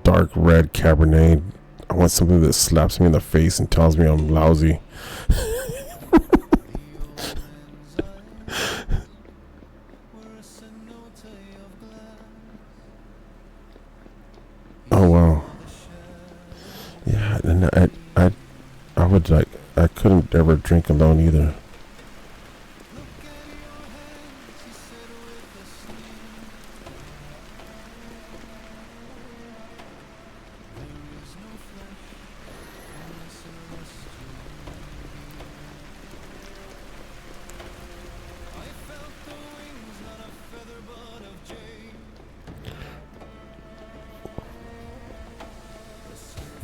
dark red Cabernet. I want something that slaps me in the face and tells me I'm lousy. Oh wow. Yeah, and I would like, I couldn't ever drink alone either.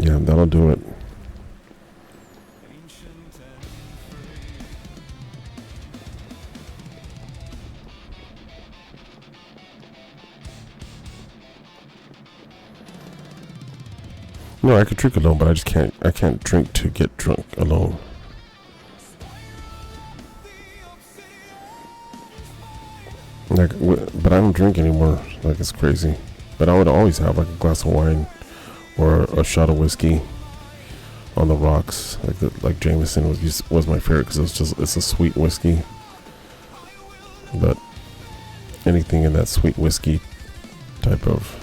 Yeah, that'll do it. No, I could drink alone, but I can't drink to get drunk alone. Like, but I don't drink anymore. Like, it's crazy. But I would always have like a glass of wine or a shot of whiskey on the rocks. Like Jameson was my favorite because it's a sweet whiskey. But anything in that sweet whiskey type of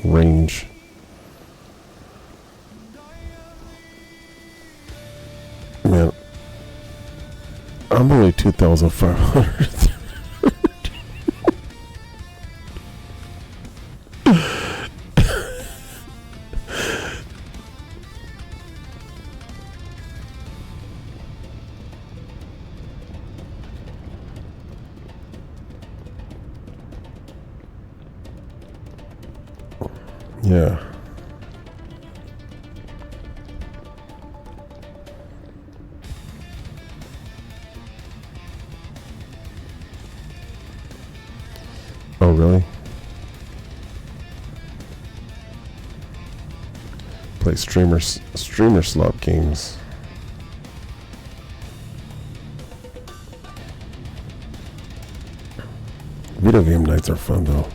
range. Man, I'm only 2,500. Yeah. Oh, really? Play streamer slot games. Video game nights are fun though.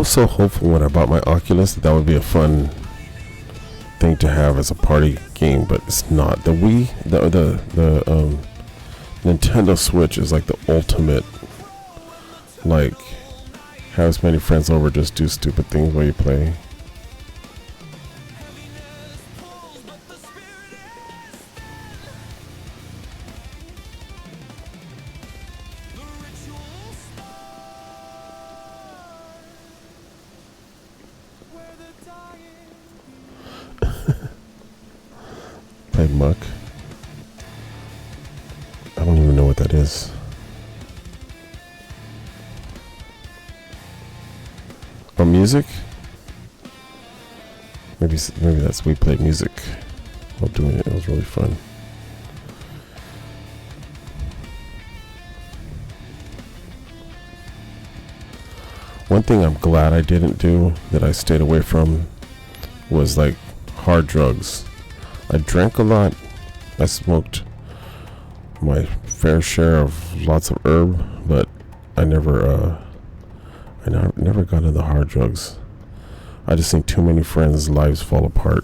was so hopeful when I bought my Oculus that would be a fun thing to have as a party game, but it's not. The Wii, the Nintendo Switch is like the ultimate, like, have as many friends over, just do stupid things while you play. Played Muck. I don't even know what that is. Oh, music? Maybe that's we played music while doing it. It was really fun. One thing I'm glad I didn't do, that I stayed away from, was like hard drugs. I drank a lot. I smoked my fair share of lots of herb, but I never got into the hard drugs. I just seen too many friends' lives fall apart.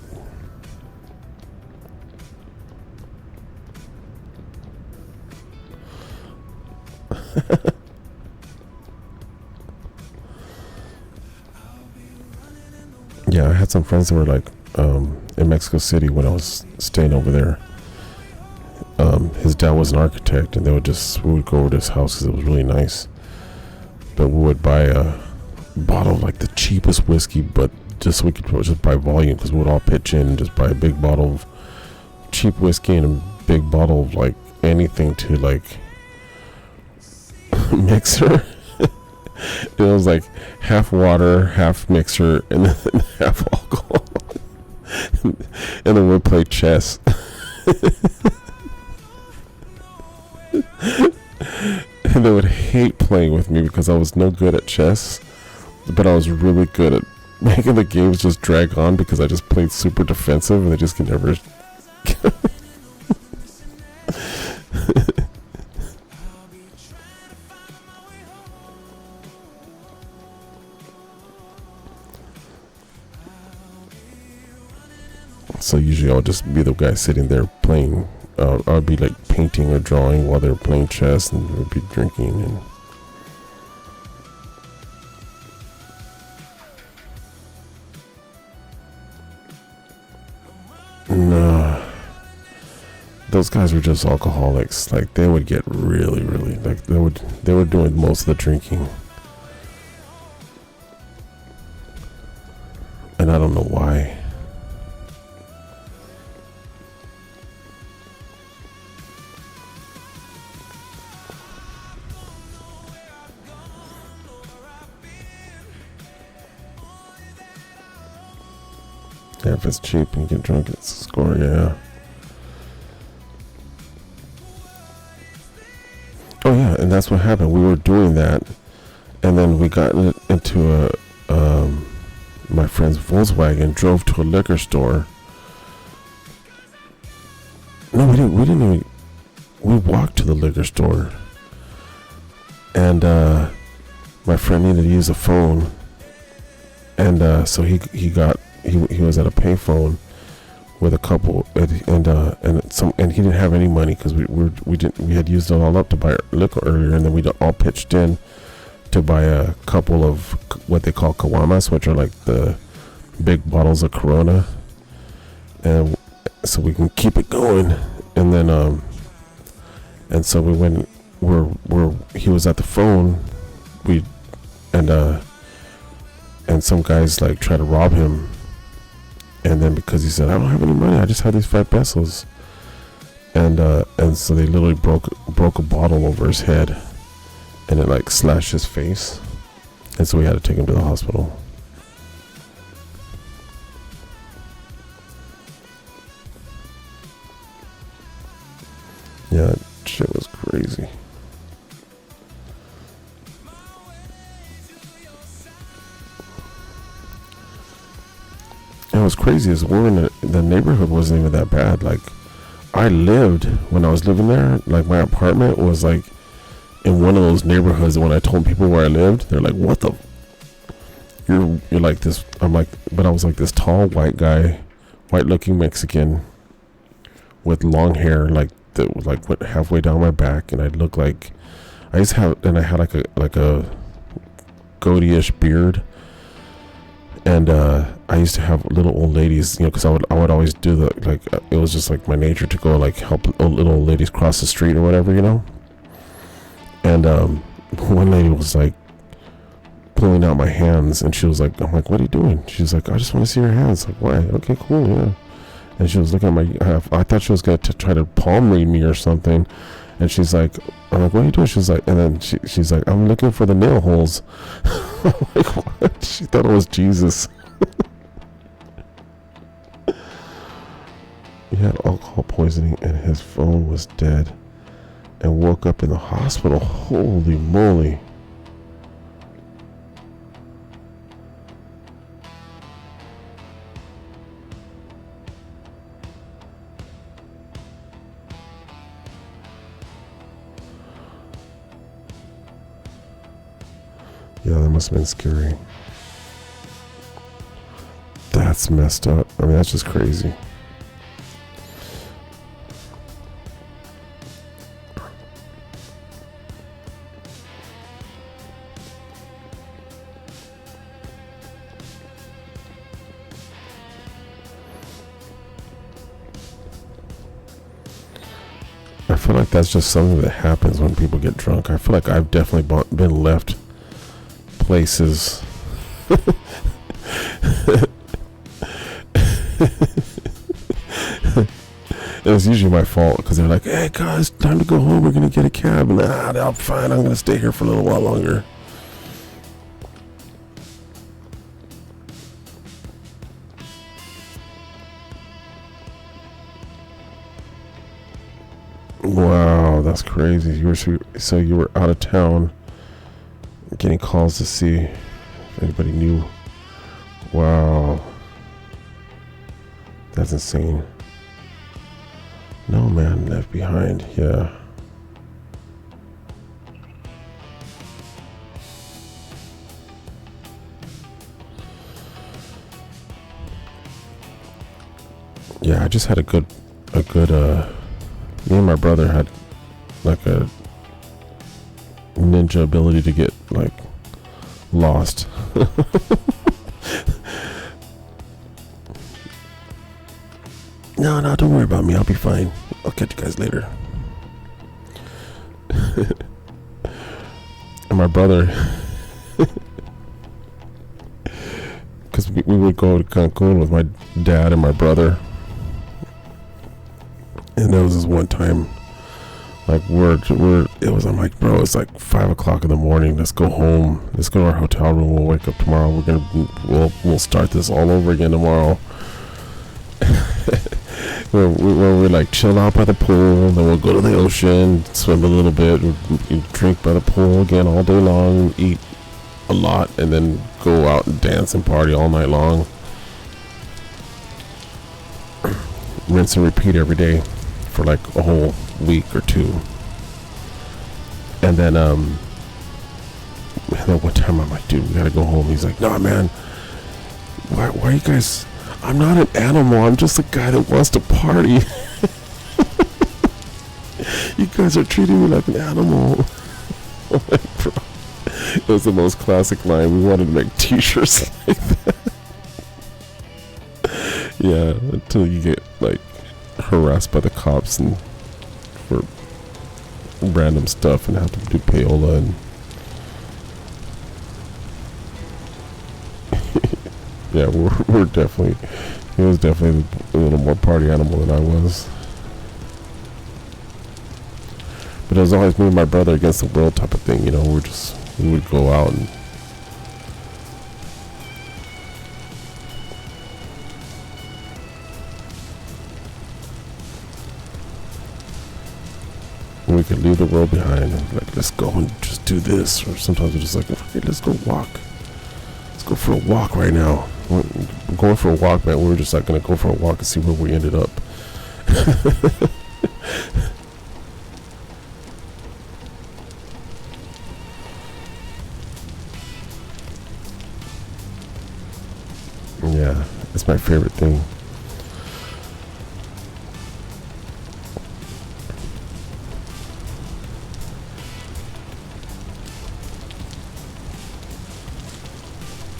Yeah, I had some friends that were like in Mexico City when I was staying over there. His dad was an architect, and we would go over to his house because it was really nice. But we would buy a bottle of like the cheapest whiskey, but just so we could just buy volume, because we would all pitch in and just buy a big bottle of cheap whiskey and a big bottle of like anything to like mixer. It was like half water, half mixer, and then half alcohol. And then we'd play chess. And they would hate playing with me because I was no good at chess, but I was really good at making the games just drag on because I just played super defensive and they just could never. So usually I'll just be the guy sitting there playing. I'll be like painting or drawing while they're playing chess, and we'll be drinking. And those guys were just alcoholics. Like they would get really, really like they were doing most of the drinking, and I don't know why. Yeah, if it's cheap and you get drunk, it's a score, yeah. Oh yeah, and that's what happened. We were doing that, and then we got into my friend's Volkswagen, drove to a liquor store. No, we didn't even, we walked to the liquor store. And my friend needed to use a phone. And so he was at a payphone with a couple, and he didn't have any money because we had used it all up to buy liquor earlier, and then we all pitched in to buy a couple of what they call caguamas, which are like the big bottles of Corona, and so we can keep it going. And then and so we went where he was at the phone, and some guys like try to rob him. And then because he said, I don't have any money, I just have these 5 pesos. And so they literally broke a bottle over his head, and it like slashed his face. And so we had to take him to the hospital. Yeah, that shit was crazy. And what's crazy is the neighborhood wasn't even that bad. Like, when I was living there, like my apartment was like in one of those neighborhoods. When I told people where I lived, they're like, what the? you're like this. I'm like, but I was like this tall white guy, white looking Mexican with long hair, like that was like went halfway down my back, and I looked like I had like a goatee-ish beard, and I used to have little old ladies, you know, because I would always do the like it was just like my nature to go like help little old ladies cross the street or whatever, you know. And one lady was like pulling out my hands, and she was like, I'm like, what are you doing? She's like, I just want to see your hands. Like, why? Okay, cool, yeah. And she was looking at my, I thought she was going to try to palm read me or something. And she's like, I'm like, what are you doing? She's like, and then she's like, I'm looking for the nail holes. I'm like, what? She thought it was Jesus. He had alcohol poisoning and his phone was dead and woke up in the hospital. Holy moly. Yeah, that must have been scary. That's messed up. I mean, that's just crazy. I feel like that's just something that happens when people get drunk. I feel like I've definitely been left places. It was usually my fault because they're like, hey guys, time to go home, we're gonna get a cab. Nah, I'm fine, I'm gonna stay here for a little while longer. Wow, that's crazy. So you were out of town getting calls to see if anybody knew. Wow, that's insane. No man left behind. Yeah. Yeah, I just had a good me and my brother had like a ninja ability to get like lost. No, don't worry about me. I'll be fine. I'll catch you guys later. And my brother, because we would go to Cancun with my dad and my brother. And there was this one time, like I'm like, bro, it's like 5 o'clock in the morning. Let's go home. Let's go to our hotel room. We'll wake up tomorrow. We'll start this all over again tomorrow. We're like chill out by the pool, then we'll go to the ocean, swim a little bit, drink by the pool again all day long, eat a lot, and then go out and dance and party all night long. Rinse and repeat every day for like a whole week or two. And then one time I'm like, dude, we gotta go home. He's like, nah, man, why are you guys? I'm not an animal. I'm just a guy that wants to party. You guys are treating me like an animal. I'm like, bro, it was the most classic line. We wanted to make t-shirts like that. Yeah, until you get like harassed by the cops and for random stuff and have to do payola and yeah, we're definitely, he was definitely a little more party animal than I was. But it was always me and my brother against the world type of thing, you know. We would go out and we could leave the world behind and like, let's go and just do this. Or sometimes we're just like, okay, let's go walk. Let's go for a walk right now. We're going for a walk, man. We were just like gonna go for a walk and see where we ended up. It's my favorite thing.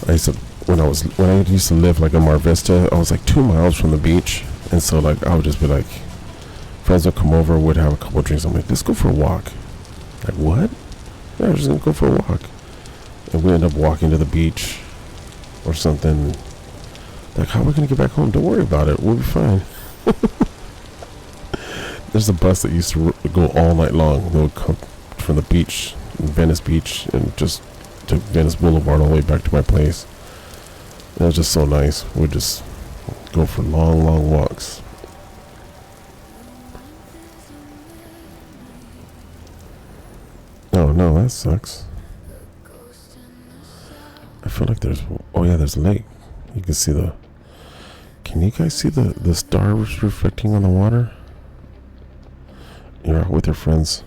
I used to, when I used to live like in Mar Vista, I was like 2 miles from the beach, and so like I would just be like, friends would come over, would have a couple of drinks. I'm like, let's go for a walk. Like, what? Yeah, we're just gonna go for a walk, and we end up walking to the beach or something. Like, how are we gonna get back home? Don't worry about it. We'll be fine. There's a bus that used to go all night long. They would come from the beach, Venice Beach, and just to Venice Boulevard all the way back to my place. It was just so nice. We'd just go for long, long walks. Oh no, that sucks. I feel like there's, oh yeah, there's a lake. You can see can you guys see the stars reflecting on the water? You're out with your friends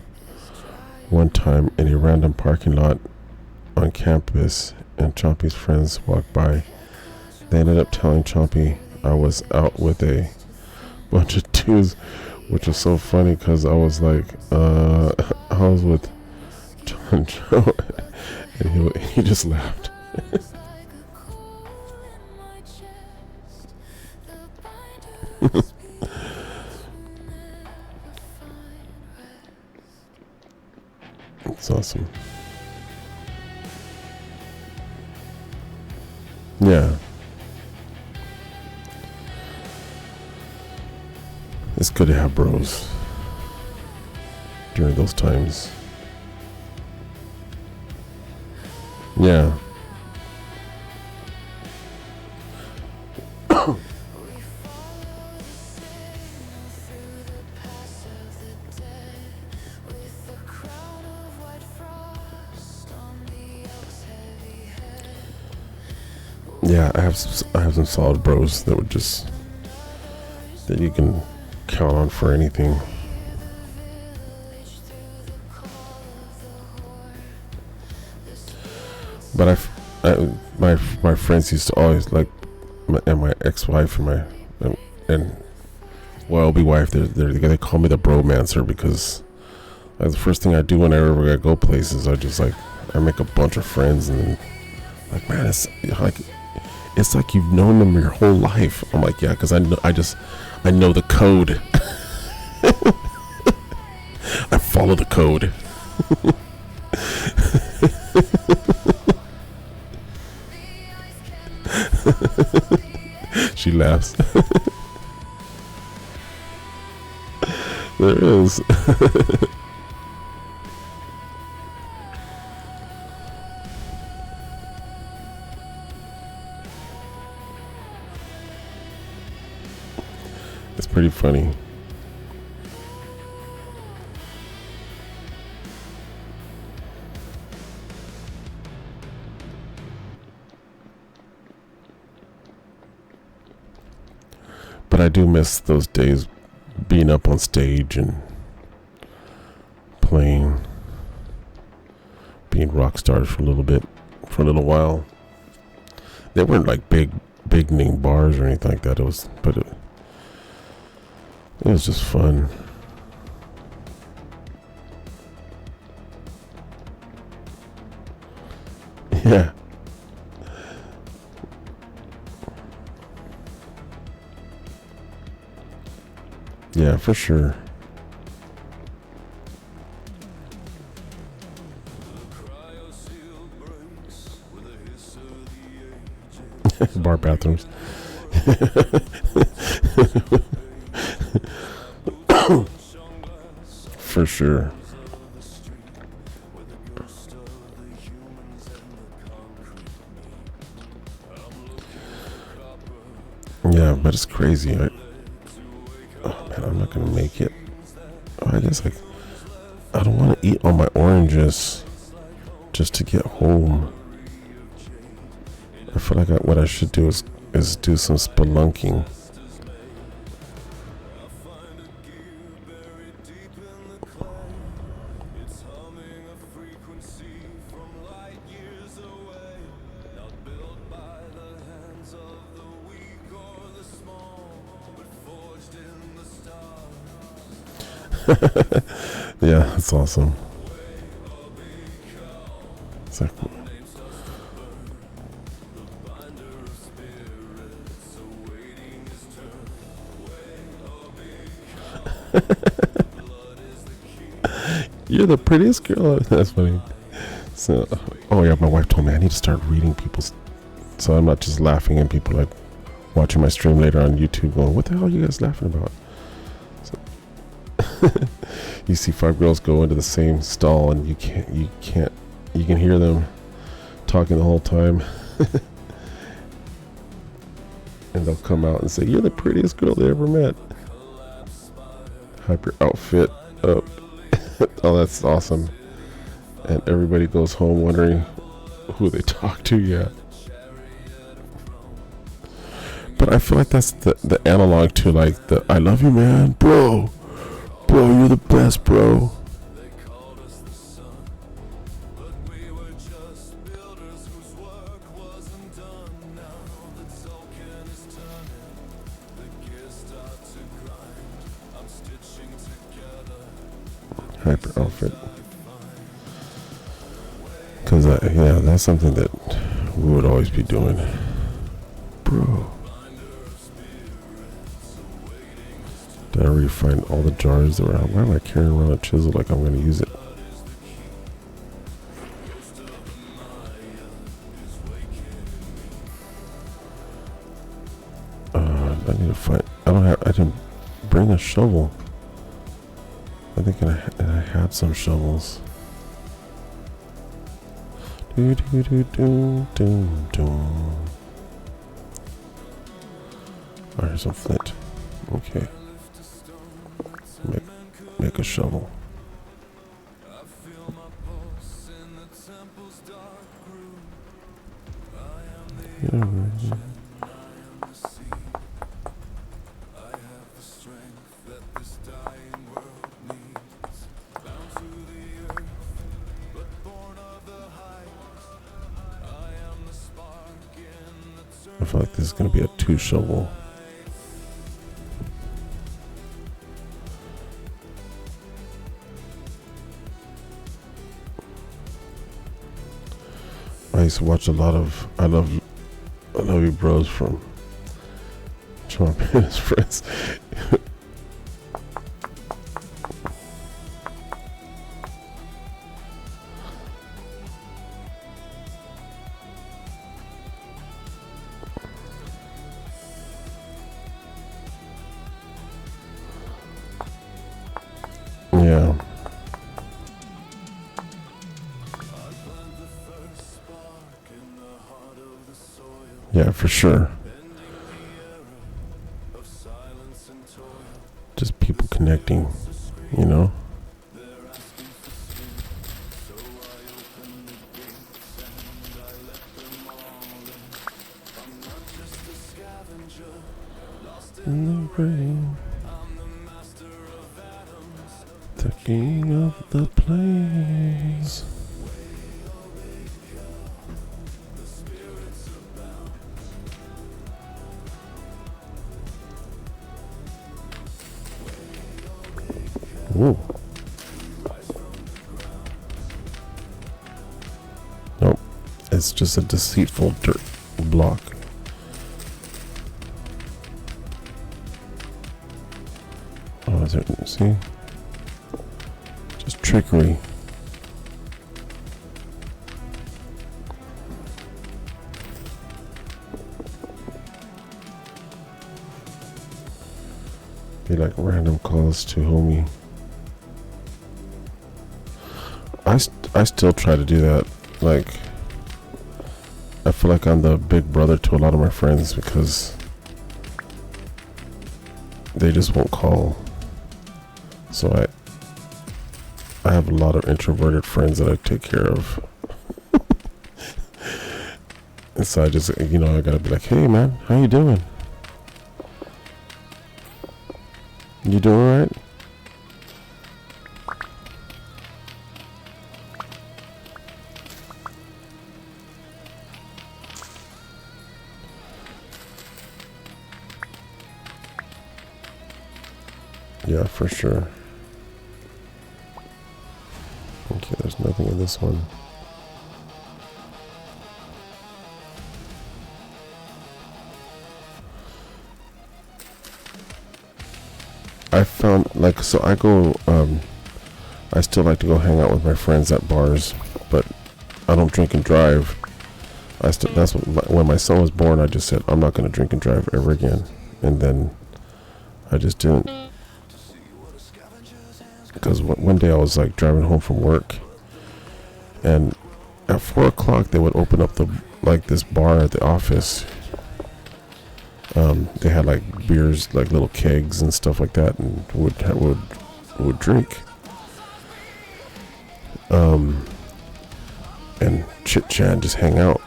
one time in a random parking lot on campus, and Chompy's friends walked by. They ended up telling Chompy I was out with a bunch of dudes, which was so funny because I was like, I was with John Joe, and he just laughed. It's awesome. Yeah. It's good to have bros during those times. Yeah. Yeah, I have some solid bros that would just, that you can count on for anything. But my friends used to always like, and my ex-wife and Wyobi wife, they call me the bromancer, because like, the first thing I do whenever I go places, I make a bunch of friends, and like, man, it's like you've known them your whole life. I'm like, yeah, because I know the code. I follow the code. She laughs. There is. It's pretty funny. But I do miss those days, being up on stage and playing, being rock stars for a little while. They weren't like big name bars or anything like that. It was just fun. Yeah. Yeah, for sure. Bar bathrooms. For sure. Yeah, but it's crazy. Oh man, I'm not gonna make it. I guess I don't want to eat all my oranges just to get home. I feel like what I should do is do some spelunking. Yeah, that's awesome. It's like, you're the prettiest girl. That's funny. So, oh yeah, my wife told me I need to start reading people's, so I'm not just laughing and people like watching my stream later on YouTube going, what the hell are you guys laughing about? So, you see 5 girls go into the same stall and you can hear them talking the whole time. And they'll come out and say, you're the prettiest girl they ever met. Hype your outfit up. Oh, that's awesome. And everybody goes home wondering who they talk to. Yeah. But I feel like that's the analog to like the I love you, man, bro, you're the best, bro. Hyper outfit. Because yeah, that's something that we would always be doing, bro. Did I already find all the jars that were out? Why am I carrying around a chisel like I'm going to use it? I need to find. I didn't bring a shovel. I think I had some shovels. Do do do do do do. Oh, here's some flint. Okay. Make a shovel. Yeah. I feel like this is going to be a 2 shovel. I used to watch a lot of I love you bros from Trump and his friends. Yeah. Yeah, for sure. Just people connecting, you know? In the rain, the king of the plains. Whoa. Nope. It's just a deceitful dirt block. Oh, is it? See? Just trickery. Be like random calls to homie. I still try to do that. Like, I feel like I'm the big brother to a lot of my friends because they just won't call. So I have a lot of introverted friends that I take care of. And so I just, you know, I gotta be like, hey man, how you doing? You doing all right? Yeah, for sure. nothing in this one. I found, like, so I go, I still like to go hang out with my friends at bars, but I don't drink and drive. That's what, when my son was born, I just said, I'm not going to drink and drive ever again. And then I just didn't. Because one day I was like driving home from work, and at 4 o'clock they would open up this bar at the office. They had like beers, like little kegs and stuff like that, and would drink. And chit chat and just hang out.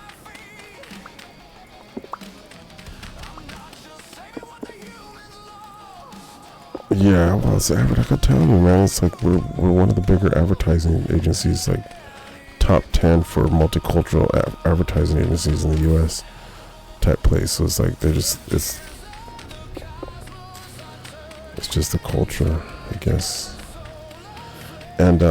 Yeah, well, it's like I'm telling you, man, it's like we're one of the bigger advertising agencies, like top 10 for multicultural advertising agencies in the U.S. type place. So it's like it's just the culture, I guess. And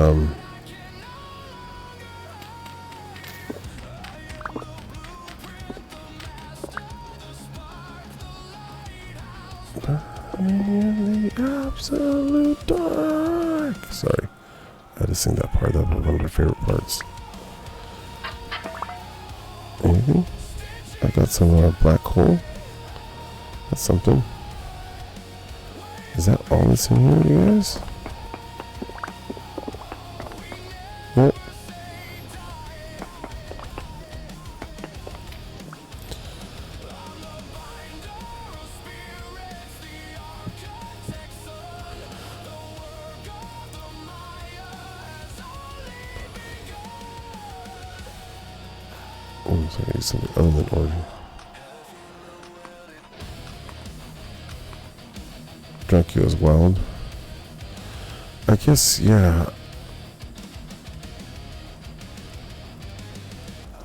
in the absolute dark. Sorry, I had to sing that part. That was one of my favorite parts. Anything? I got some black hole. That's something. Is that all that's in here, you guys? Yep. Oh, so I need something other than origin. Dracula's wild. I guess, yeah.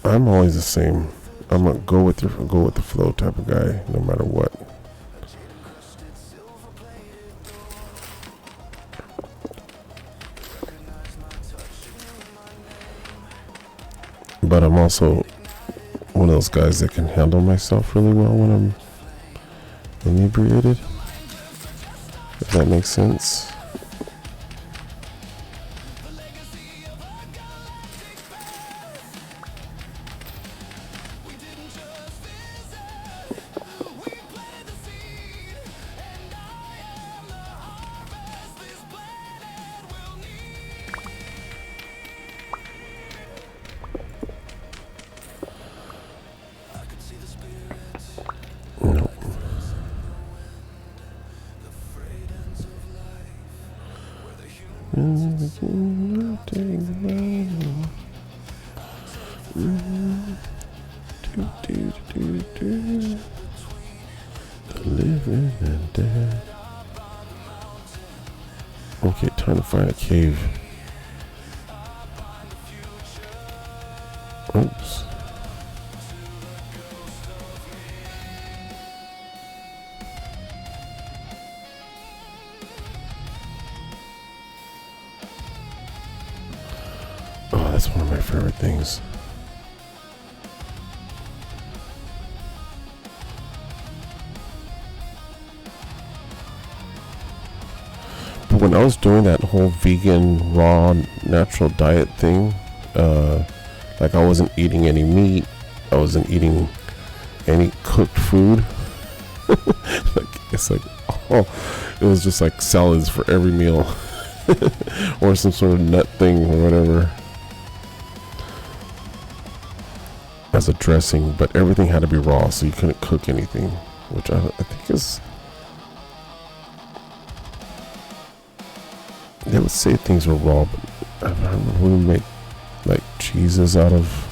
I'm always the same. I'm a go with the flow type of guy, no matter what. But I'm also one of those guys that can handle myself really well when I'm inebriated. If that makes sense. No. The living and dead. Okay, time to find a cave. Oops. Oh, that's one of my favorite things. But when I was doing that whole vegan, raw, natural diet thing, like I wasn't eating any meat, I wasn't eating any cooked food. It was just like salads for every meal. Or some sort of nut thing or whatever as a dressing, but everything had to be raw, so you couldn't cook anything, which I think is, they would say things were raw, but I remember we made like cheeses out of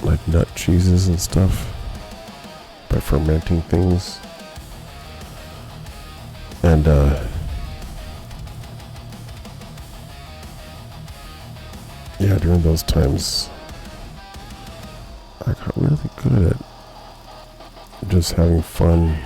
like nut cheeses and stuff by fermenting things. And yeah, during those times I got really good at just having fun.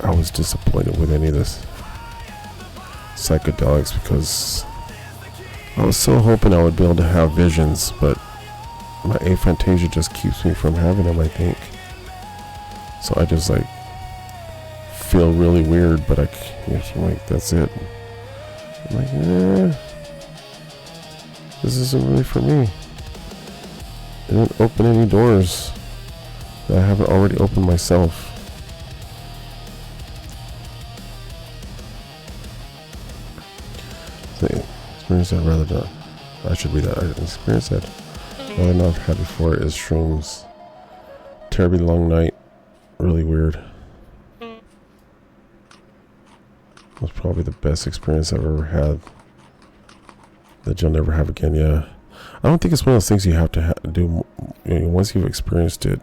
I was disappointed with any of this psychedelics because I was so hoping I would be able to have visions, but my aphantasia just keeps me from having them, I think. So I just like feel really weird, but I'm like, that's it. I'm like, this isn't really for me. It didn't open any doors that I haven't already opened myself. The experience I'd rather not. I should read that. An experience I'd rather not had before is shrooms. Terribly long night. Really weird. It was probably the best experience I've ever had. That you'll never have again. Yeah. I don't think it's one of those things you have to do. You know, once you've experienced it,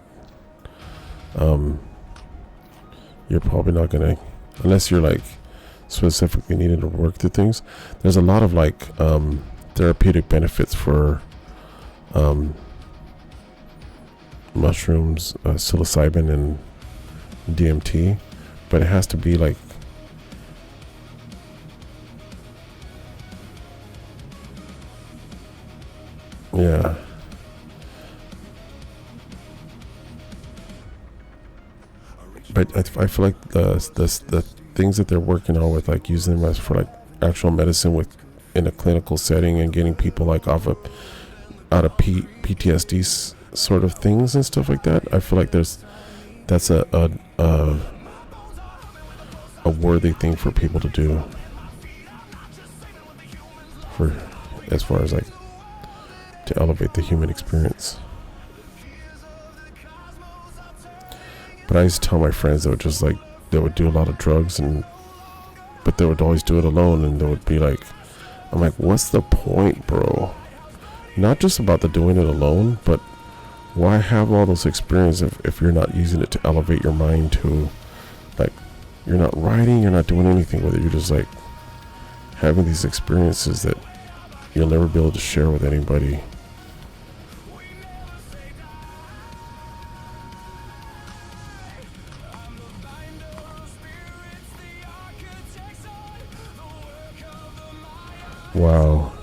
you're probably not gonna, unless you're like specifically needing to work through things. There's a lot of like therapeutic benefits for mushrooms, psilocybin, and DMT, but it has to be like yeah. But I feel like the things that they're working on with like using them as for like actual medicine with in a clinical setting and getting people like out of PTSD sort of things and stuff like that. I feel like that's a worthy thing for people to do for as far as like to elevate the human experience. But I used to tell my friends that would just like they would do a lot of drugs but they would always do it alone, and they would be like, I'm like, what's the point, bro? Not just about the doing it alone, but why have all those experiences if you're not using it to elevate your mind to, like, you're not writing, you're not doing anything with it, you're just like having these experiences that you'll never be able to share with anybody. Wow.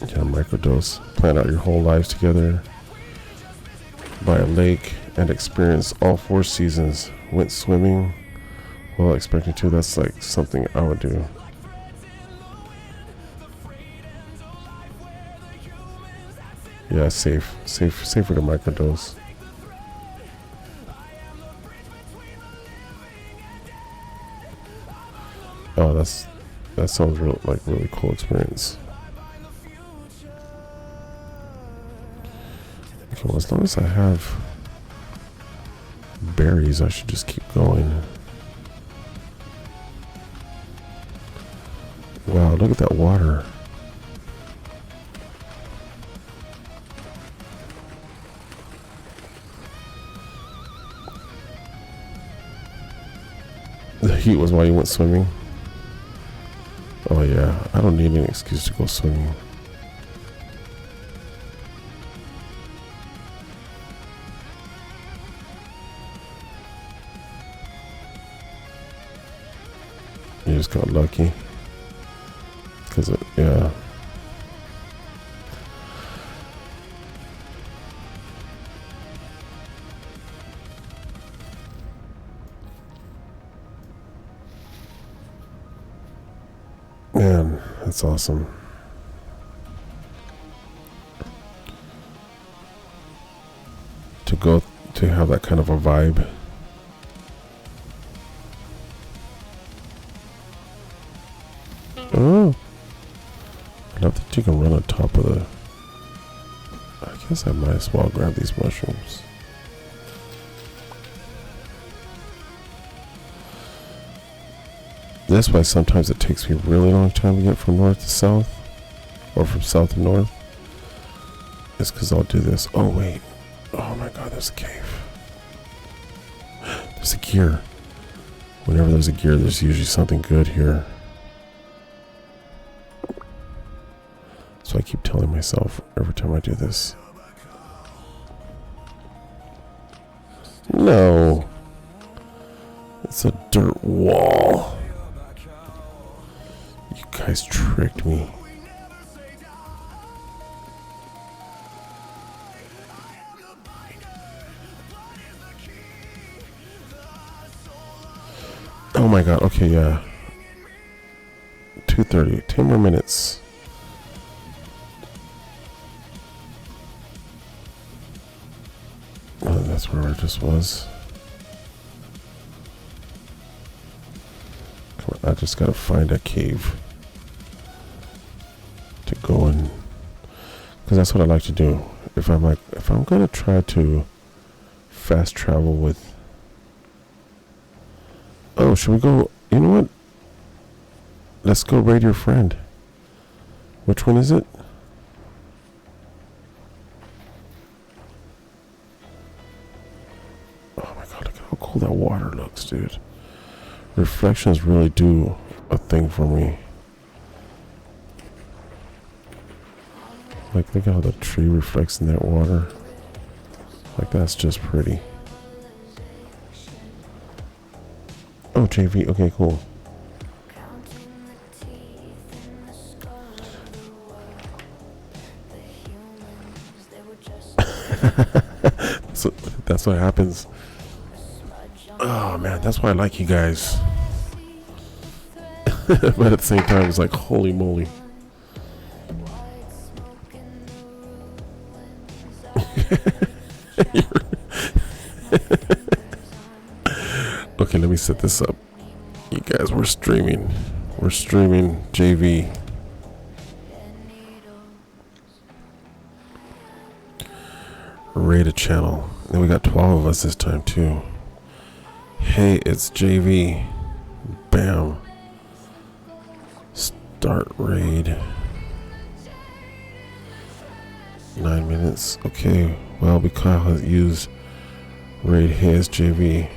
Yeah, microdose. Plan out your whole lives together by a lake and experience all 4 seasons. Went swimming while expecting to. That's like something I would do. Yeah, safer to microdose. Oh, that sounds really cool experience. Okay, well, as long as I have berries, I should just keep going. Wow, look at that water. The heat was why you went swimming? Oh yeah, I don't need an excuse to go swimming. You just got lucky. Cause yeah. Man, that's awesome. To have that kind of a vibe. Oh, I love that you can run on top of the. I guess I might as well grab these mushrooms. That's why sometimes it takes me a really long time to get from north to south, or from south to north. It's because I'll do this. Oh wait, oh my god, there's a cave. There's a gear. Whenever there's a gear, there's usually something good here. So I keep telling myself every time I do this. No. It's a dirt wall. You guys tricked me. Oh my god, okay, yeah. 2:30, 10 more minutes. Oh, that's where I just was. Come on, I just gotta find a cave to go in, because that's what I like to do. If I'm gonna try to fast travel with. Oh, should we go? You know what? Let's go raid your friend. Which one is it? Oh my god, look at how cool that water looks, dude. Reflections really do a thing for me. Like, look how the tree reflects in that water. Like, that's just pretty. Oh, JV. Okay, cool. So that's what happens. Oh man, that's why I like you guys. But at the same time, it's like, holy moly. Okay, let me set this up. You guys, we're streaming. We're streaming JV. Raid a channel. And we got 12 of us this time too. Hey, it's JV. Bam. Start raid. 9 minutes. Okay. Well, WayobiKal has used raid. Hey, it's JV.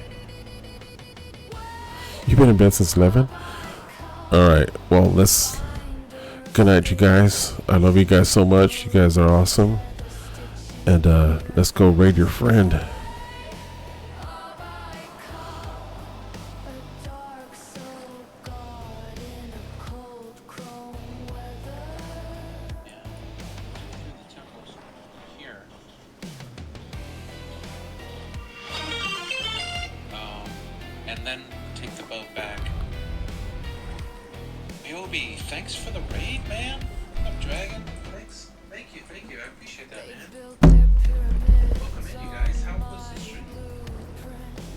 You've been in bed since 11? Alright. Well, let's. Good night, you guys. I love you guys so much. You guys are awesome. And let's go raid your friend. And then take the boat back. Vayobi, thanks for the raid, man. I'm Dragon. Thanks. Thank you. I appreciate that, man. Welcome in, you guys. How was the stream?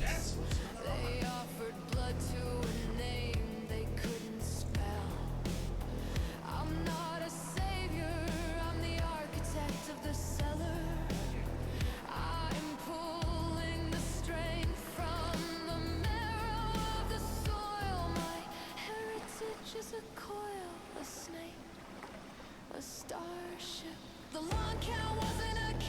Yes. They offered blood to a name they couldn't spell. I'm not a savior, I'm the architect of the cellar. I'm pulling the strength from the marrow of the soil. My heritage is a coil, a snake, a starship. The long count wasn't a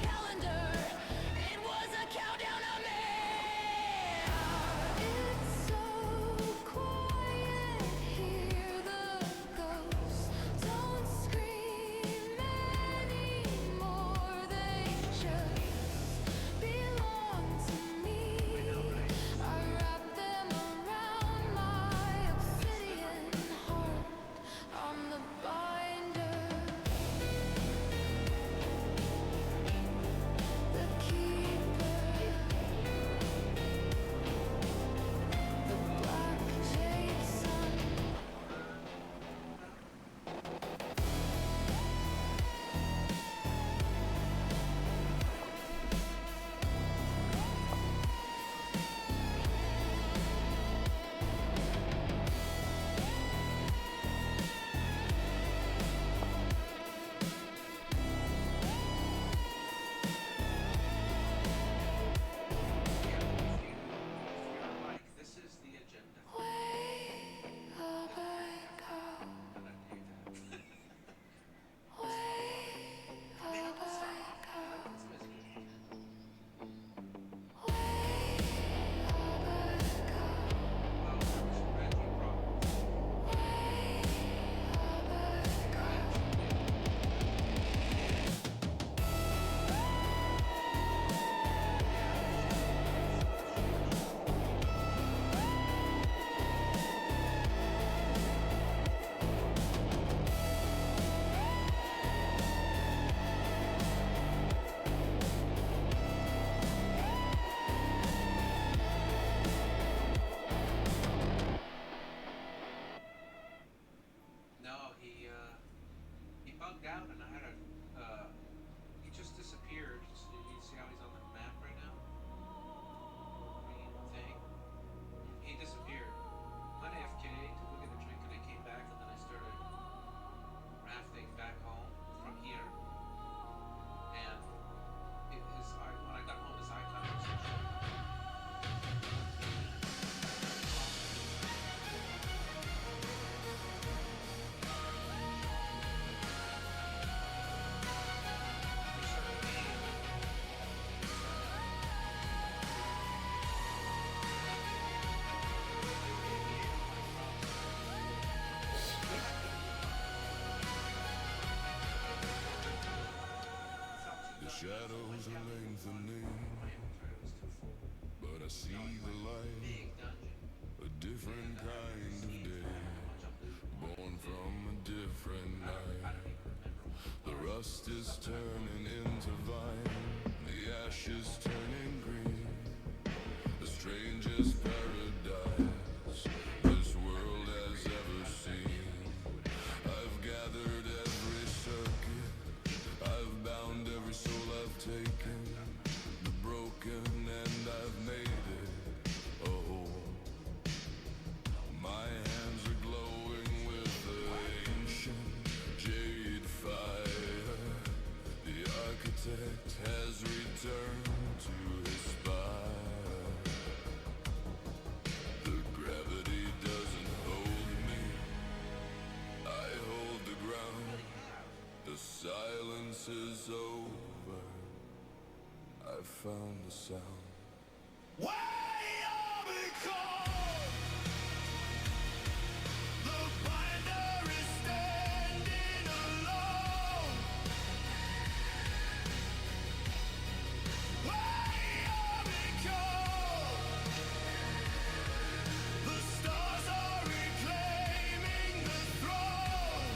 shadows are lengthening, but I see the light, a different kind of day, born from a different night. The rust is turning into vine, the ashes turning green, the strangest paradise this world has ever seen. I've gathered every circuit, I've bound every soul I've taken, the broken, and I've made it whole. My hands are glowing with the ancient jade fire. The architect has returned to his spire. The gravity doesn't hold me, I hold the ground. The silence is over, I found the sound. WayobiKal! The binder is standing alone. WayobiKal! The stars are reclaiming the throne.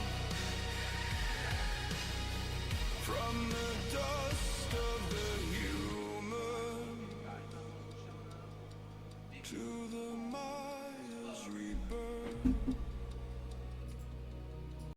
From the dust of the human to the Maya's rebirth.